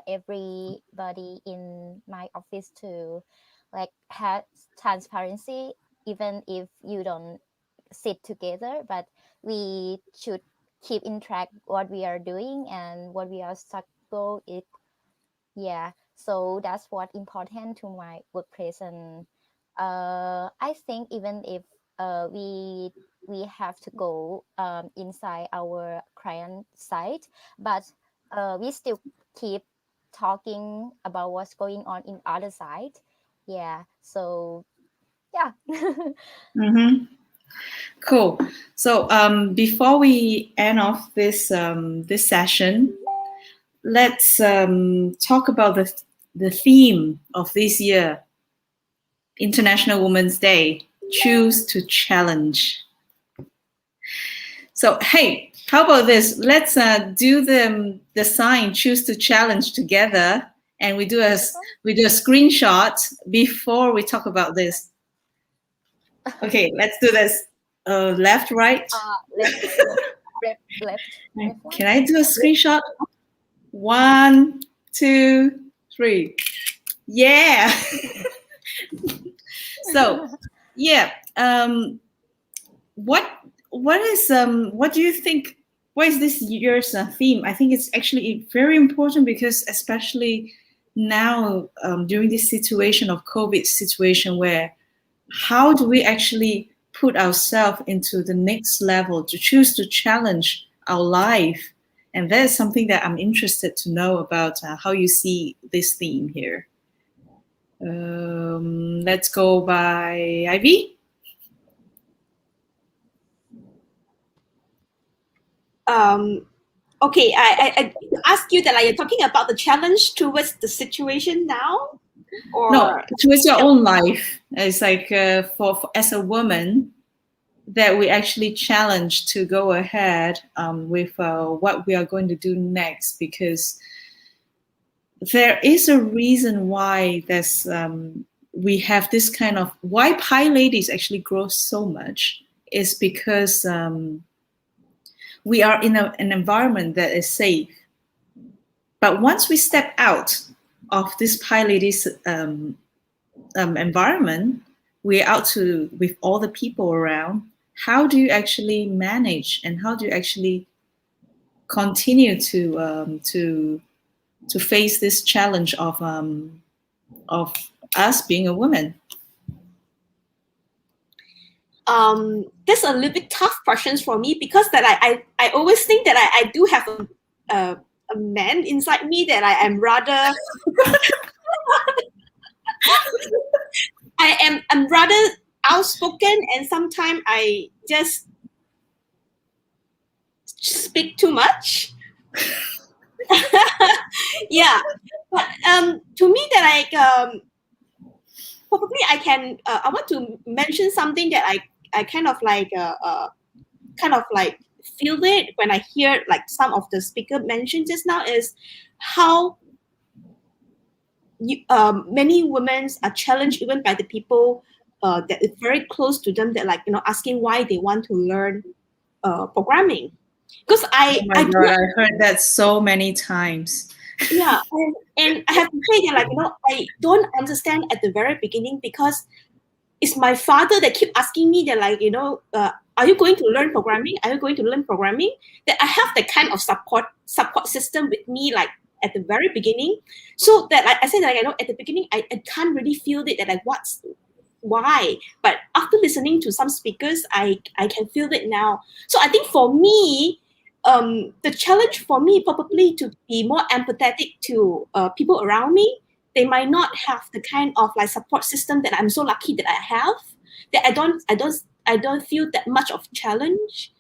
everybody in my office to like have transparency, even if you don't sit together, but we should keep in track what we are doing and what we are struggle it. Yeah, so that's what important to my workplace. And I think even if we have to go inside our client site, but we still keep talking about what's going on in other side. Yeah, so yeah. Cool. So before we end off this this session, let's talk about the theme of this year, International Women's Day. Choose to challenge. So hey, how about this? Let's do the sign "Choose to Challenge" together, and we do a screenshot before we talk about this. Okay, let's do this. Left, right. Left. Can I do a screenshot? 1, 2, 3. Yeah. So yeah. What do you think? What is this year's theme? I think it's actually very important, because especially now during this situation of COVID situation, where how do we actually put ourselves into the next level to choose to challenge our life? And that is something that I'm interested to know about, how you see this theme here. Let's go by Ivy. Okay, I ask you that, are you talking about the challenge towards the situation now, or No, towards your own life? It's like for as a woman, that we actually challenge to go ahead with what we are going to do next, because there is a reason why there's we have this kind of, why PyLadies actually grow so much is because we are in an environment that is safe. But once we step out of this PyLadies environment, we're out with all the people around. How do you actually manage, and how do you actually continue to face this challenge of us being a woman? That's a little bit tough questions for me, because that I always think that I do have a man inside me, that I am rather I'm rather outspoken, and sometimes I just speak too much. Yeah, but to me that probably I can I want to mention something that I kind of like feel it when I hear like some of the speaker mentioned just now is how many women are challenged even by the people that is very close to them, that asking why they want to learn programming. Because Oh my God, I heard that so many times. Yeah, and I have to say that I don't understand at the very beginning, because it's my father that keep asking me that are you going to learn programming? Are you going to learn programming? That I have the kind of support system with me at the very beginning, so that I said that at the beginning I can't really feel it, that why, but after listening to some speakers I can feel it now. So I think for me, the challenge for me probably to be more empathetic to people around me. They might not have the kind of support system that I'm so lucky that I have. That I don't feel that much of challenge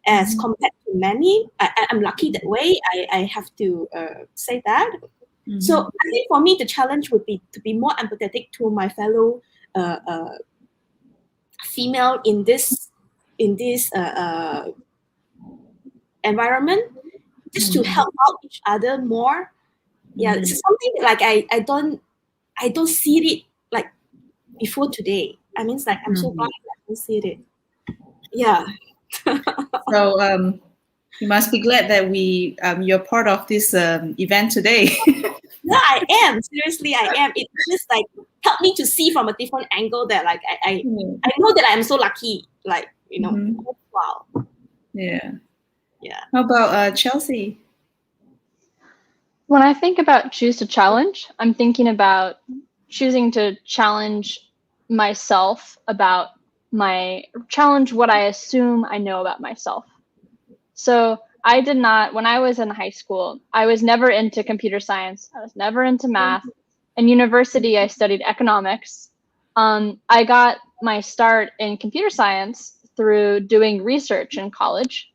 as compared to many. I'm lucky that way. I have to say that. So I think for me the challenge would be to be more empathetic to my fellow female in this environment, just to help out each other more. Yeah, it's something I don't see it before today. I mean, I'm so glad I don't see it. Yeah. So you must be glad that you're part of this event today. Yeah, I am. Seriously, I am. It just helped me to see from a different angle that I know that I'm so lucky. Wow. Yeah. Yeah. How about Chelsea? When I think about choose to challenge, I'm thinking about choosing to challenge myself about challenge what I assume I know about myself. So I did not, when I was in high school, I was never into computer science. I was never into math. In university, I studied economics. I got my start in computer science through doing research in college.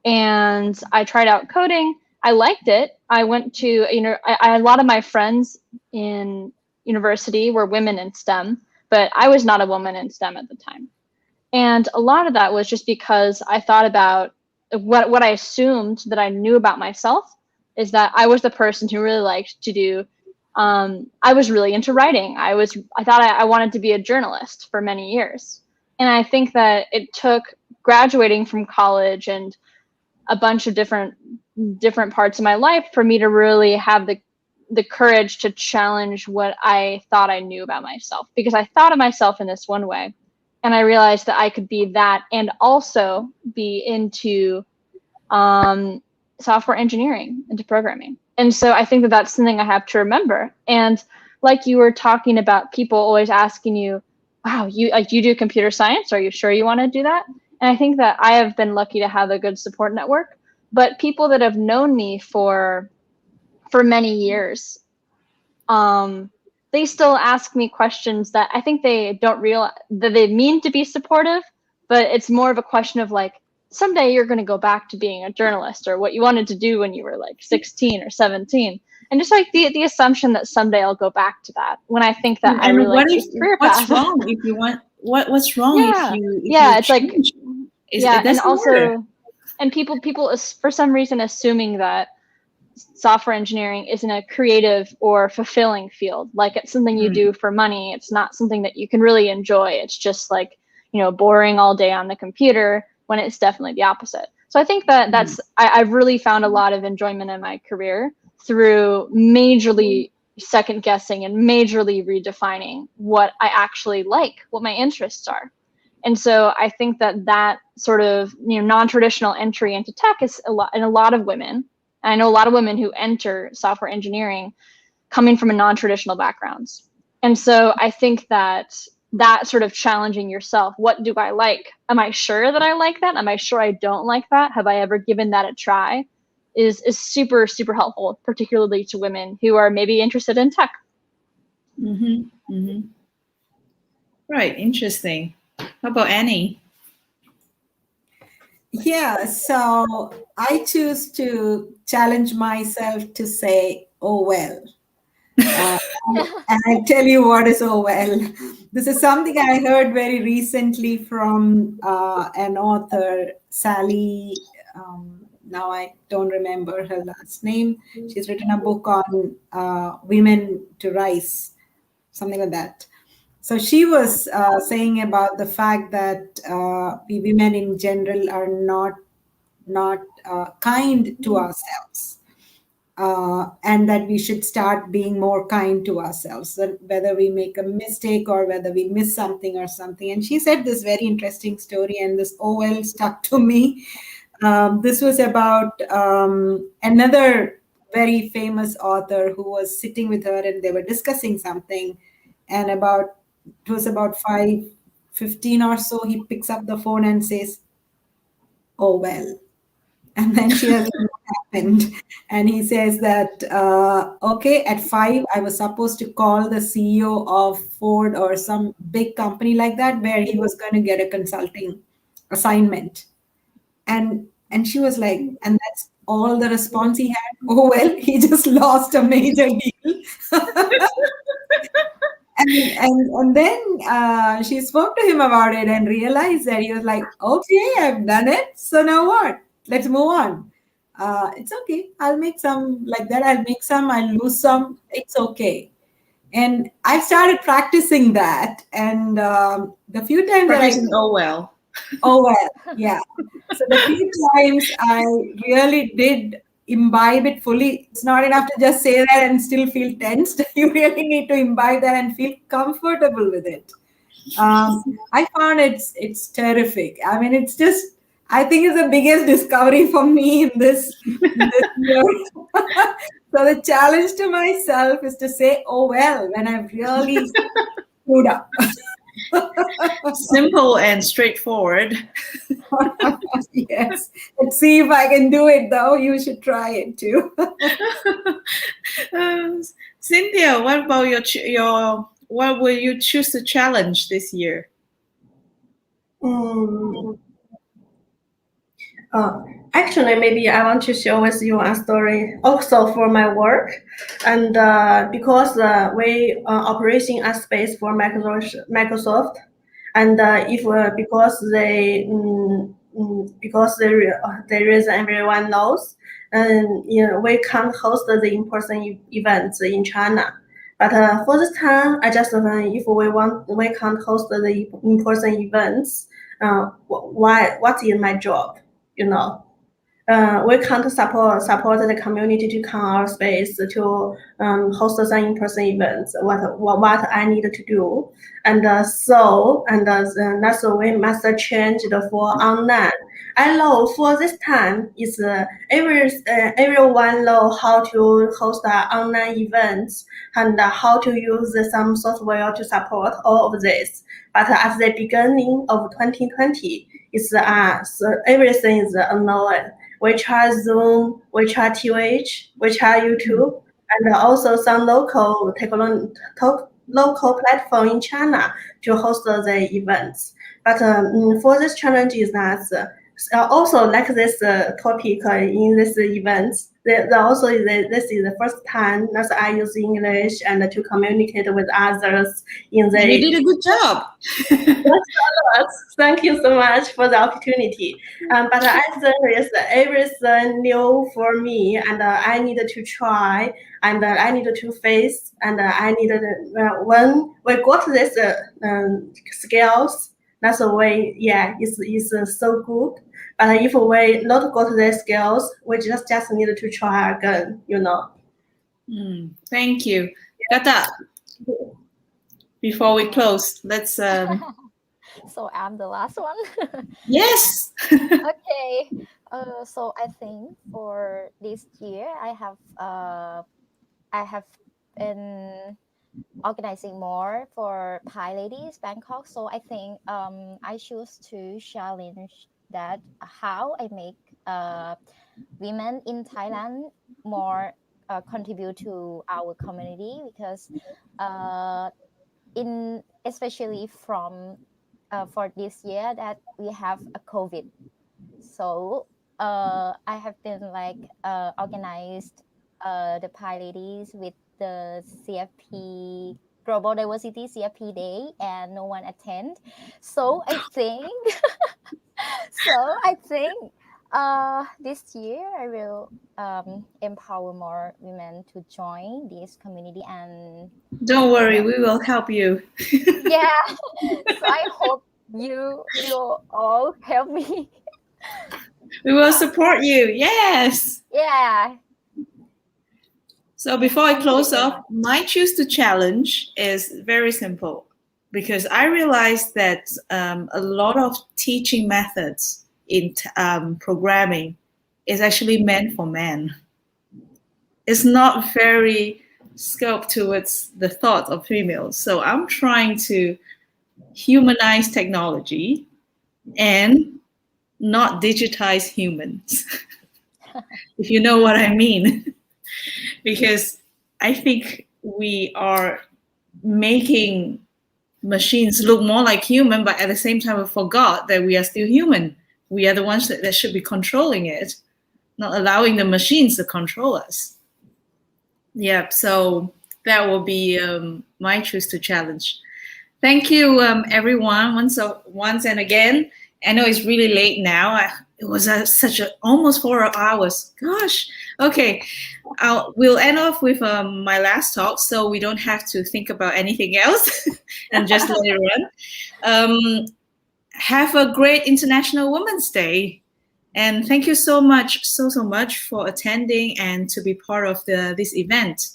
And I tried out coding. I liked it. I went to, a lot of my friends in university were women in STEM, but I was not a woman in STEM at the time. And a lot of that was just because I thought about what I assumed that I knew about myself is that I was the person who really liked to do. I was really into writing. I thought I wanted to be a journalist for many years. And I think that it took graduating from college and a bunch of different parts of my life for me to really have the courage to challenge what I thought I knew about myself, because I thought of myself in this one way. And I realized that I could be that and also be into software engineering, into programming. And so I think that that's something I have to remember. And like you were talking about, people always asking you, wow, you do computer science? Are you sure you want to do that? And I think that I have been lucky to have a good support network. But people that have known me for many years, they still ask me questions that I think they don't realize that they mean to be supportive, but it's more of a question of someday you're going to go back to being a journalist, or what you wanted to do when you were 16 or 17. And just the assumption that someday I'll go back to that, when I think that I really like this career path. What's wrong if you want? What's wrong yeah. if you? It's change? and also, and people for some reason assuming that software engineering isn't a creative or fulfilling field. It's something you do for money. It's not something that you can really enjoy. It's just boring all day on the computer, when it's definitely the opposite. So I think that I've really found a lot of enjoyment in my career through majorly second guessing and majorly redefining what I actually like, what my interests are. And so I think that sort of non-traditional entry into tech is in a lot of women. And I know a lot of women who enter software engineering coming from a non-traditional backgrounds. And so I think that sort of challenging yourself, what do I like? Am I sure that I like that? Am I sure I don't like that? Have I ever given that a try? Is super, super helpful, particularly to women who are maybe interested in tech. Right, interesting. How about Annie? Yeah, so I choose to challenge myself to say, oh, well. Uh, and I'll tell you what is oh, well. This is something I heard very recently from an author, Sally. Now I don't remember her last name. She's written a book on women to rise, something like that. So she was saying about the fact that we women in general are not kind to ourselves, and that we should start being more kind to ourselves, whether we make a mistake or whether we miss something or something. And she said this very interesting story, and this OL stuck to me. This was about another very famous author who was sitting with her, and they were discussing something. And it was about 5:15 or so, he picks up the phone and says, oh, well. And then she has what happened. And he says that, okay, at 5, I was supposed to call the CEO of Ford or some big company like that, where he was going to get a consulting assignment. And she was like, and that's all the response he had. Oh, well, he just lost a major deal. And then she spoke to him about it and realized that he was like, okay, I've done it. So now what? Let's move on. It's okay. I'll make some like that. I'll make some. I'll lose some. It's okay. And I've started practicing that. And the few times that I. Oh, well. Oh, well. Yeah. So the few times I really did imbibe it fully. It's not enough to just say that and still feel tensed. You really need to imbibe that and feel comfortable with it. I found it's terrific. I mean, it's just, I think it's the biggest discovery for me in this year. So the challenge to myself is to say, oh, well, when I've really screwed up. Simple and straightforward. Yes. Let's see if I can do it, though. You should try it too. Cynthia, what about your what will you choose to challenge this year? Actually, maybe I want to share with you a story also for my work, and because we operating a space for Microsoft, and if because there is everyone knows, and we can't host the in-person events in China. But for this time, I just if we can't host the in-person events. What is my job? We can't support the community to come our space to host some in-person events. What I need to do, and that's we must change the for online. I know for this time is everyone know how to host online events and how to use some software to support all of this. But at the beginning of 2020, it's so everything is unknown. We try Zoom, we try TH, we try YouTube, and also some local platform in China to host the events. But for this challenge is that also like this topic in this events. This is the first time that I use English and to communicate with others in the. You did a good job. Thank you so much for the opportunity. But I think it's everything new for me, and I needed to try, and I needed to face, and I needed when we got this skills. That's the way. Yeah, it's so good. But if we not got the skills, we just needed to try again. Thank you, Kata. Before we close, let's. So I'm the last one. Yes. Okay. So I think for this year, I have been organizing more for PyLadies Bangkok. So I think I choose to challenge that how I make women in Thailand more contribute to our community, because especially from for this year that we have a COVID. So I have been like organized the PyLadies with the CFP Global Diversity CFP Day, and no one attend. So I think this year I will empower more women to join this community, and Don't worry, we will help you. yeah. So I hope you all help me. We will support you. Yes. Yeah. So before I Thank you close very off, much. my choose to challenge is very simple because I realized that a lot of teaching methods in programming is actually meant for men. It's not very scoped towards the thought of females. So I'm trying to humanize technology and not digitize humans, if you know what I mean. Because I think we are making machines look more like human, but at the same time, we forgot that we are still human. We are the ones that should be controlling it, not allowing the machines to control us. Yeah, so that will be my choose to challenge. Thank you, everyone, once and again. I know it's really late now. It was such a almost 4 hours. Gosh. Okay, we'll end off with my last talk, so we don't have to think about anything else and just let it run. Have a great International Women's Day, and thank you so much for attending and to be part of this event.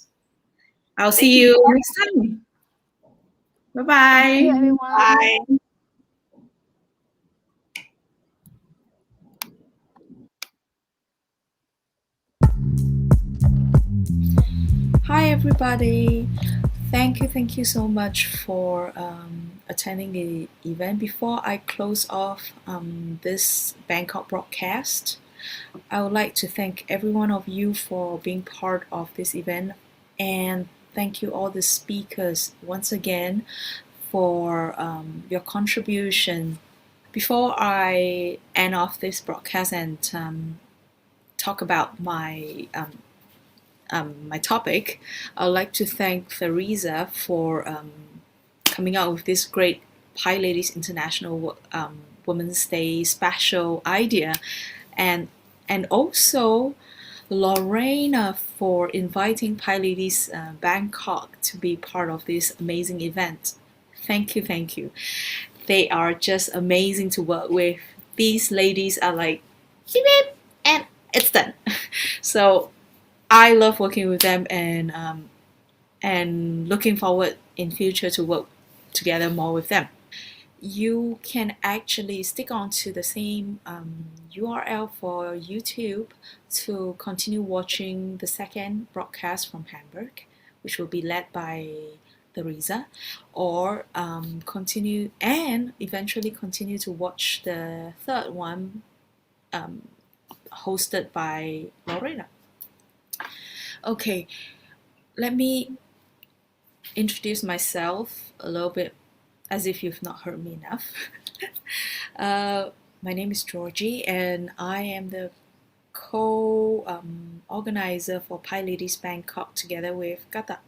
I'll see you next time. Bye-bye. Thank you, everyone. Bye. Hi, everybody. Thank you so much for attending the event. Before I close off this Bangkok broadcast, I would like to thank every one of you for being part of this event, and thank you all the speakers once again for your contribution. Before I end off this broadcast and talk about my my topic, I would like to thank Theresa for coming out with this great PyLadies International Women's Day special idea, and also Lorena for inviting PyLadies Bangkok to be part of this amazing event. Thank you. They are just amazing to work with. These ladies are like, beep, beep, and it's done. So I love working with them, and looking forward in future to work together more with them. You can actually stick on to the same URL for YouTube to continue watching the second broadcast from Hamburg, which will be led by Theresa, or eventually continue to watch the third one hosted by Lorena. Okay, let me introduce myself a little bit as if you've not heard me enough. My name is Georgie, and I am the co-organizer for PyLadies Bangkok together with Gata.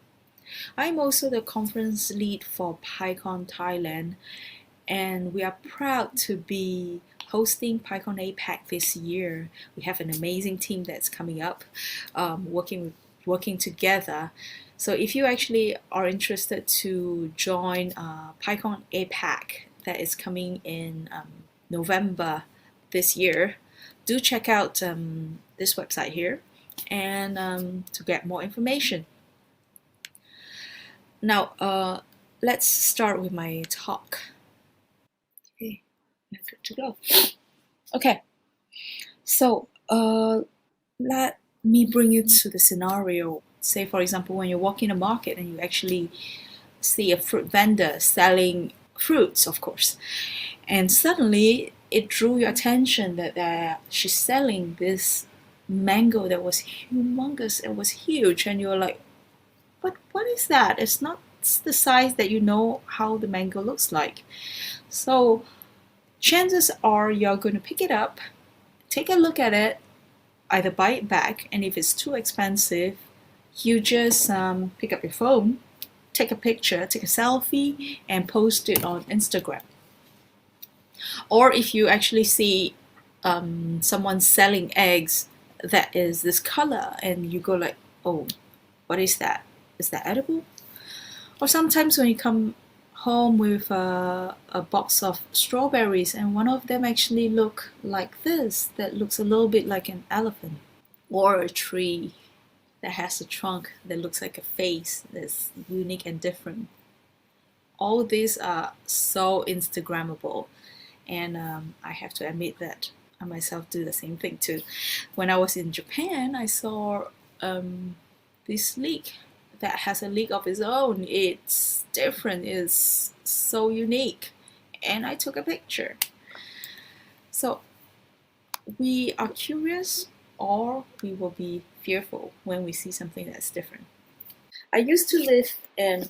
I'm also the conference lead for PyCon Thailand, and we are proud to be hosting PyCon APAC this year. We have an amazing team that's coming up, working together. So if you actually are interested to join PyCon APAC that is coming in November this year, do check out this website here and to get more information. Now, let's start with my talk. Okay, I'm good to go. Okay, so let me bring you to the scenario. Say, for example, when you walk in a market and you actually see a fruit vendor selling fruits, of course, and suddenly it drew your attention that she's selling this mango that was humongous, it was huge, and you're like, but what is that? It's not the size that you know how the mango looks like. So chances are you're going to pick it up take a look at it, either buy it back, and if it's too expensive, you just pick up your phone, take a picture, take a selfie, and post it on Instagram. Or if you actually see someone selling eggs that is this color, and you go like, oh, what is that? Is that edible? Or sometimes when you come home with a box of strawberries and one of them actually look like this, that looks a little bit like an elephant, or a tree that has a trunk that looks like a face that's unique and different. All these are so Instagrammable, and I have to admit that I myself do the same thing too. When I was in Japan, I saw this leek that has a leek of its own. It's different, it's so unique, and I took a picture. So we are curious, or we will be fearful when we see something that's different. I used to live in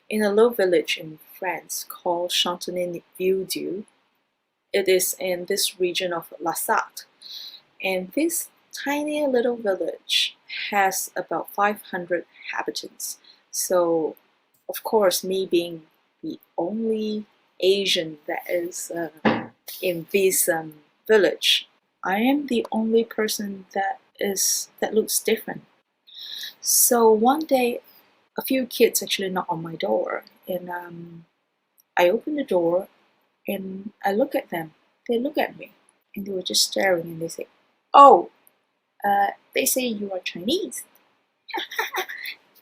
a little village in France called Chantenay-le-Vieux. It is in this region of La Sarthe, and this tiny little village has about 500 inhabitants. So, of course, me being the only Asian that is in this village, I am the only person that looks different. So one day, a few kids actually knocked on my door, and I opened the door and I look at them. They look at me, and they were just staring, and they say, "Oh, they say you are Chinese,"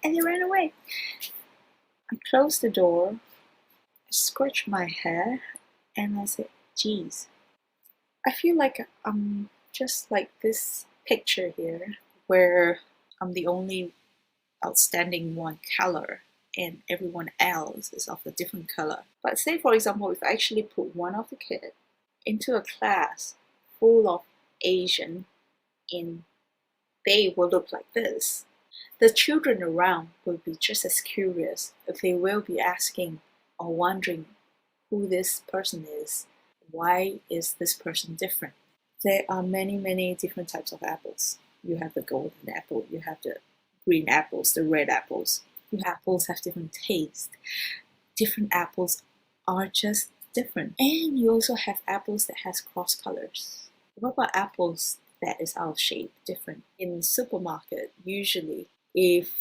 and they ran away. I closed the door, I scratched my hair, and I said, "Geez, I feel like I'm just like this picture here, where I'm the only outstanding one color and everyone else is of a different color." But say, for example, if I actually put one of the kids into a class full of Asian, and they will look like this, the children around will be just as curious. They will be asking or wondering who this person is. Why is this person different? There are many, many different types of apples. You have the golden apple, you have the green apples, the red apples. Apples have different tastes. Different apples are just different. And you also have apples that has cross colors. What about apples that is out of shape, different? In supermarket, usually, if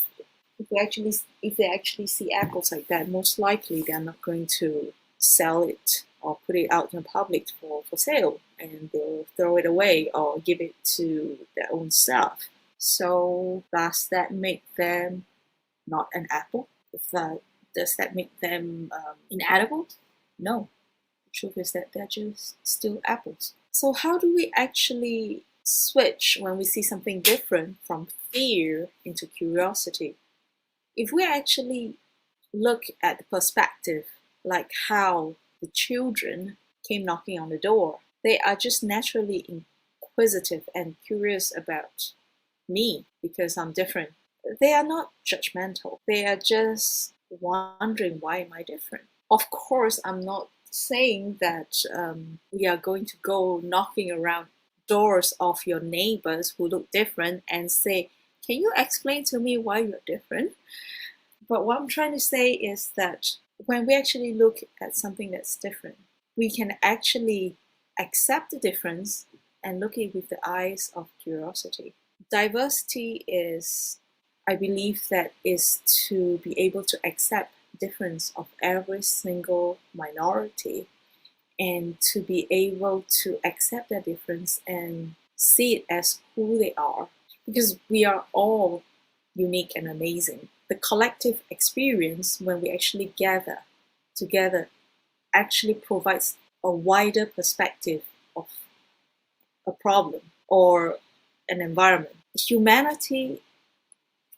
they actually see apples like that, most likely they're not going to sell it or put it out in the public for sale, and they'll throw it away or give it to their own self. So does that make them not an apple? Does that make them inedible? No. The truth is that they're just still apples. So how do we actually switch when we see something different from fear into curiosity? If we actually look at the perspective, like how the children came knocking on the door, they are just naturally inquisitive and curious about me because I'm different. They are not judgmental. They are just wondering, why am I different? Of course, I'm not saying that we are going to go knocking around doors of your neighbors who look different and say, "Can you explain to me why you're different?" But what I'm trying to say is that when we actually look at something that's different, we can actually accept the difference and look at it with the eyes of curiosity. Diversity is, I believe, that is to be able to accept difference of every single minority, and to be able to accept that difference and see it as who they are, because we are all unique and amazing. The collective experience, when we actually gather together, actually provides a wider perspective of a problem or an environment. Humanity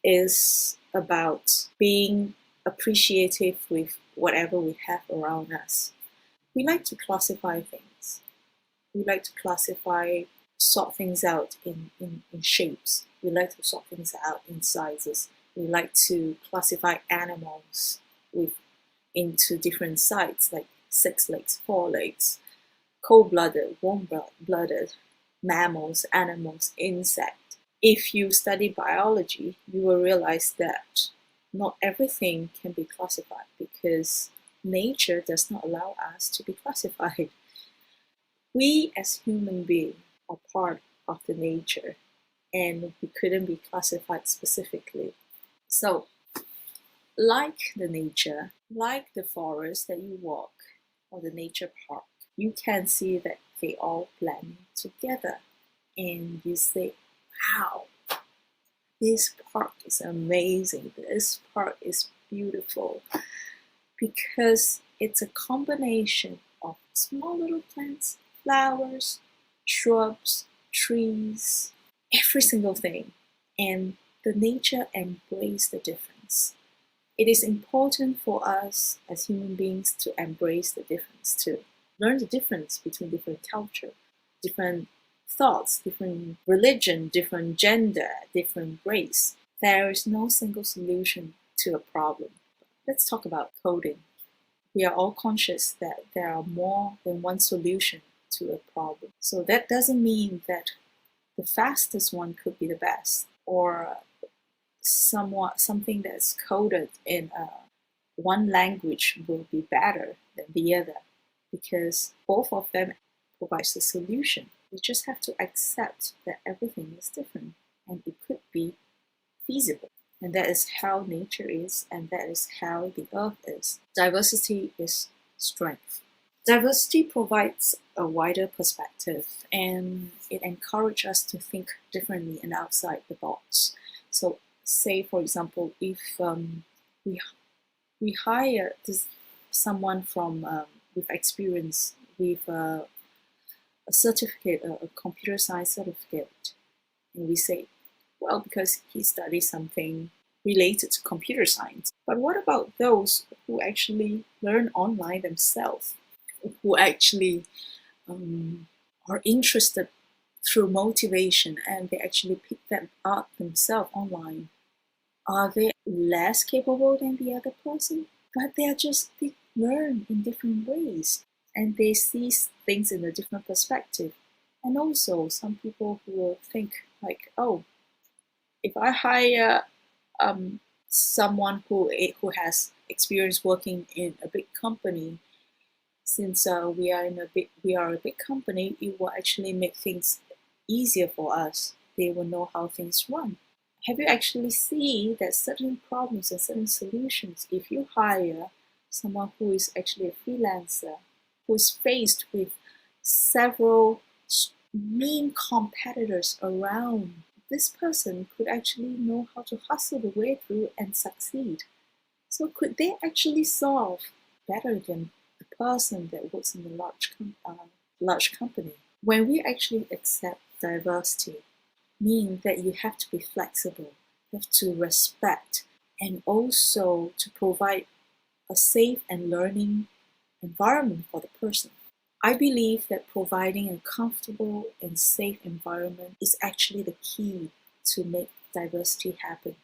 is about being appreciative with whatever we have around us. We like to classify things. We like to sort things out in shapes. We like to sort things out in sizes. We like to classify animals into different sides, like 6 legs, 4 legs. cold-blooded, warm-blooded mammals, animals, insects. If you study biology, you will realize that not everything can be classified because nature does not allow us to be classified. We as human beings are part of the nature and we couldn't be classified specifically. So, like the nature, like the forest that you walk or the nature park, you can see that they all blend together and you say, wow, this park is amazing, this park is beautiful, because it's a combination of small little plants, flowers, shrubs, trees, every single thing, and the nature embrace the difference. It is important for us as human beings to embrace the difference, to learn the difference between different culture, different thoughts, different religion, different gender, different race. There is no single solution to a problem. Let's talk about coding. We are all conscious that there are more than one solution to a problem. So that doesn't mean that the fastest one could be the best, or something that's coded in one language will be better than the other, because both of them provides the solution. We just have to accept that everything is different and it could be feasible. And that is how nature is, and that is how the earth is. Diversity is strength. Diversity provides a wider perspective and it encourages us to think differently and outside the box. So say, for example, if we hire someone from with experience, with a certificate, a computer science certificate, and we say, well, because he studied something related to computer science. But what about those who actually learn online themselves, who actually are interested through motivation and they actually pick that up themselves online? Are they less capable than the other person? But they learn in different ways and they see things in a different perspective. And also some people who will think like, oh, if I hire someone who has experience working in a big company, since we are a big company, it will actually make things easier for us. They will know how things run. Have you actually seen that certain problems and certain solutions, if you hire someone who is actually a freelancer, who is faced with several mean competitors around, this person could actually know how to hustle the way through and succeed. So could they actually solve better than the person that works in a large company? When we actually accept diversity, mean that you have to be flexible, you have to respect, and also to provide a safe and learning environment for the person. I believe that providing a comfortable and safe environment is actually the key to make diversity happen.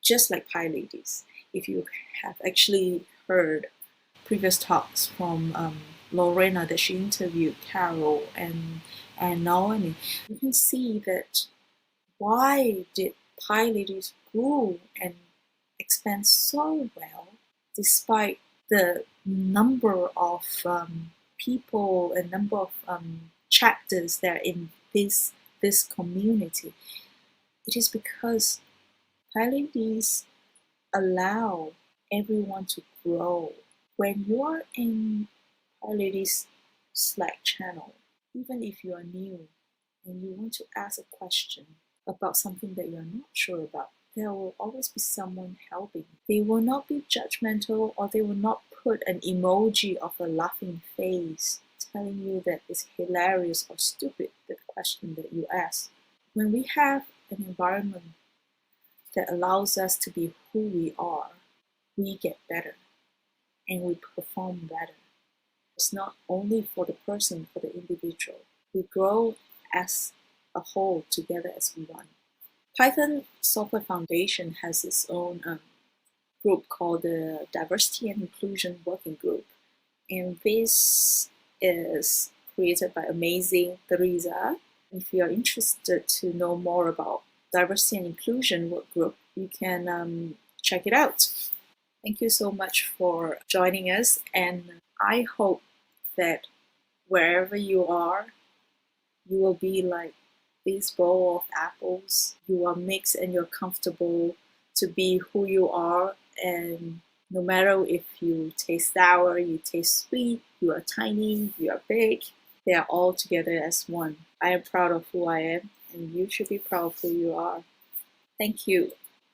Just like PyLadies, if you have actually heard previous talks from Lorena that she interviewed, Carol and Naomi, you can see that why did PyLadies grow and expand so well despite the number of people and number of chapters that are in this community? It is because PyLadies allow everyone to grow. When you are in PyLadies Slack channel, even if you are new and you want to ask a question about something that you are not sure about, there will always be someone helping. They will not be judgmental, or they will not put an emoji of a laughing face telling you that it's hilarious or stupid, the question that you ask. When we have an environment that allows us to be who we are, we get better and we perform better. It's not only for the person, for the individual. We grow as a whole together as one. Python Software Foundation has its own group called the Diversity and Inclusion Working Group. And this is created by amazing Teresa. If you're interested to know more about diversity and inclusion work group, you can check it out. Thank you so much for joining us, and I hope that wherever you are, you will be like this bowl of apples. You are mixed and you're comfortable to be who you are, and no matter if you taste sour, you taste sweet, you are tiny, you are big, they are all together as one. I am proud of who I am, and you should be proud of who you are. Thank you.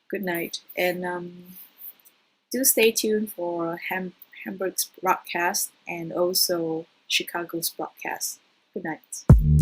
Good night. And do stay tuned for Hamburg's broadcast and also Chicago's broadcast. Good night.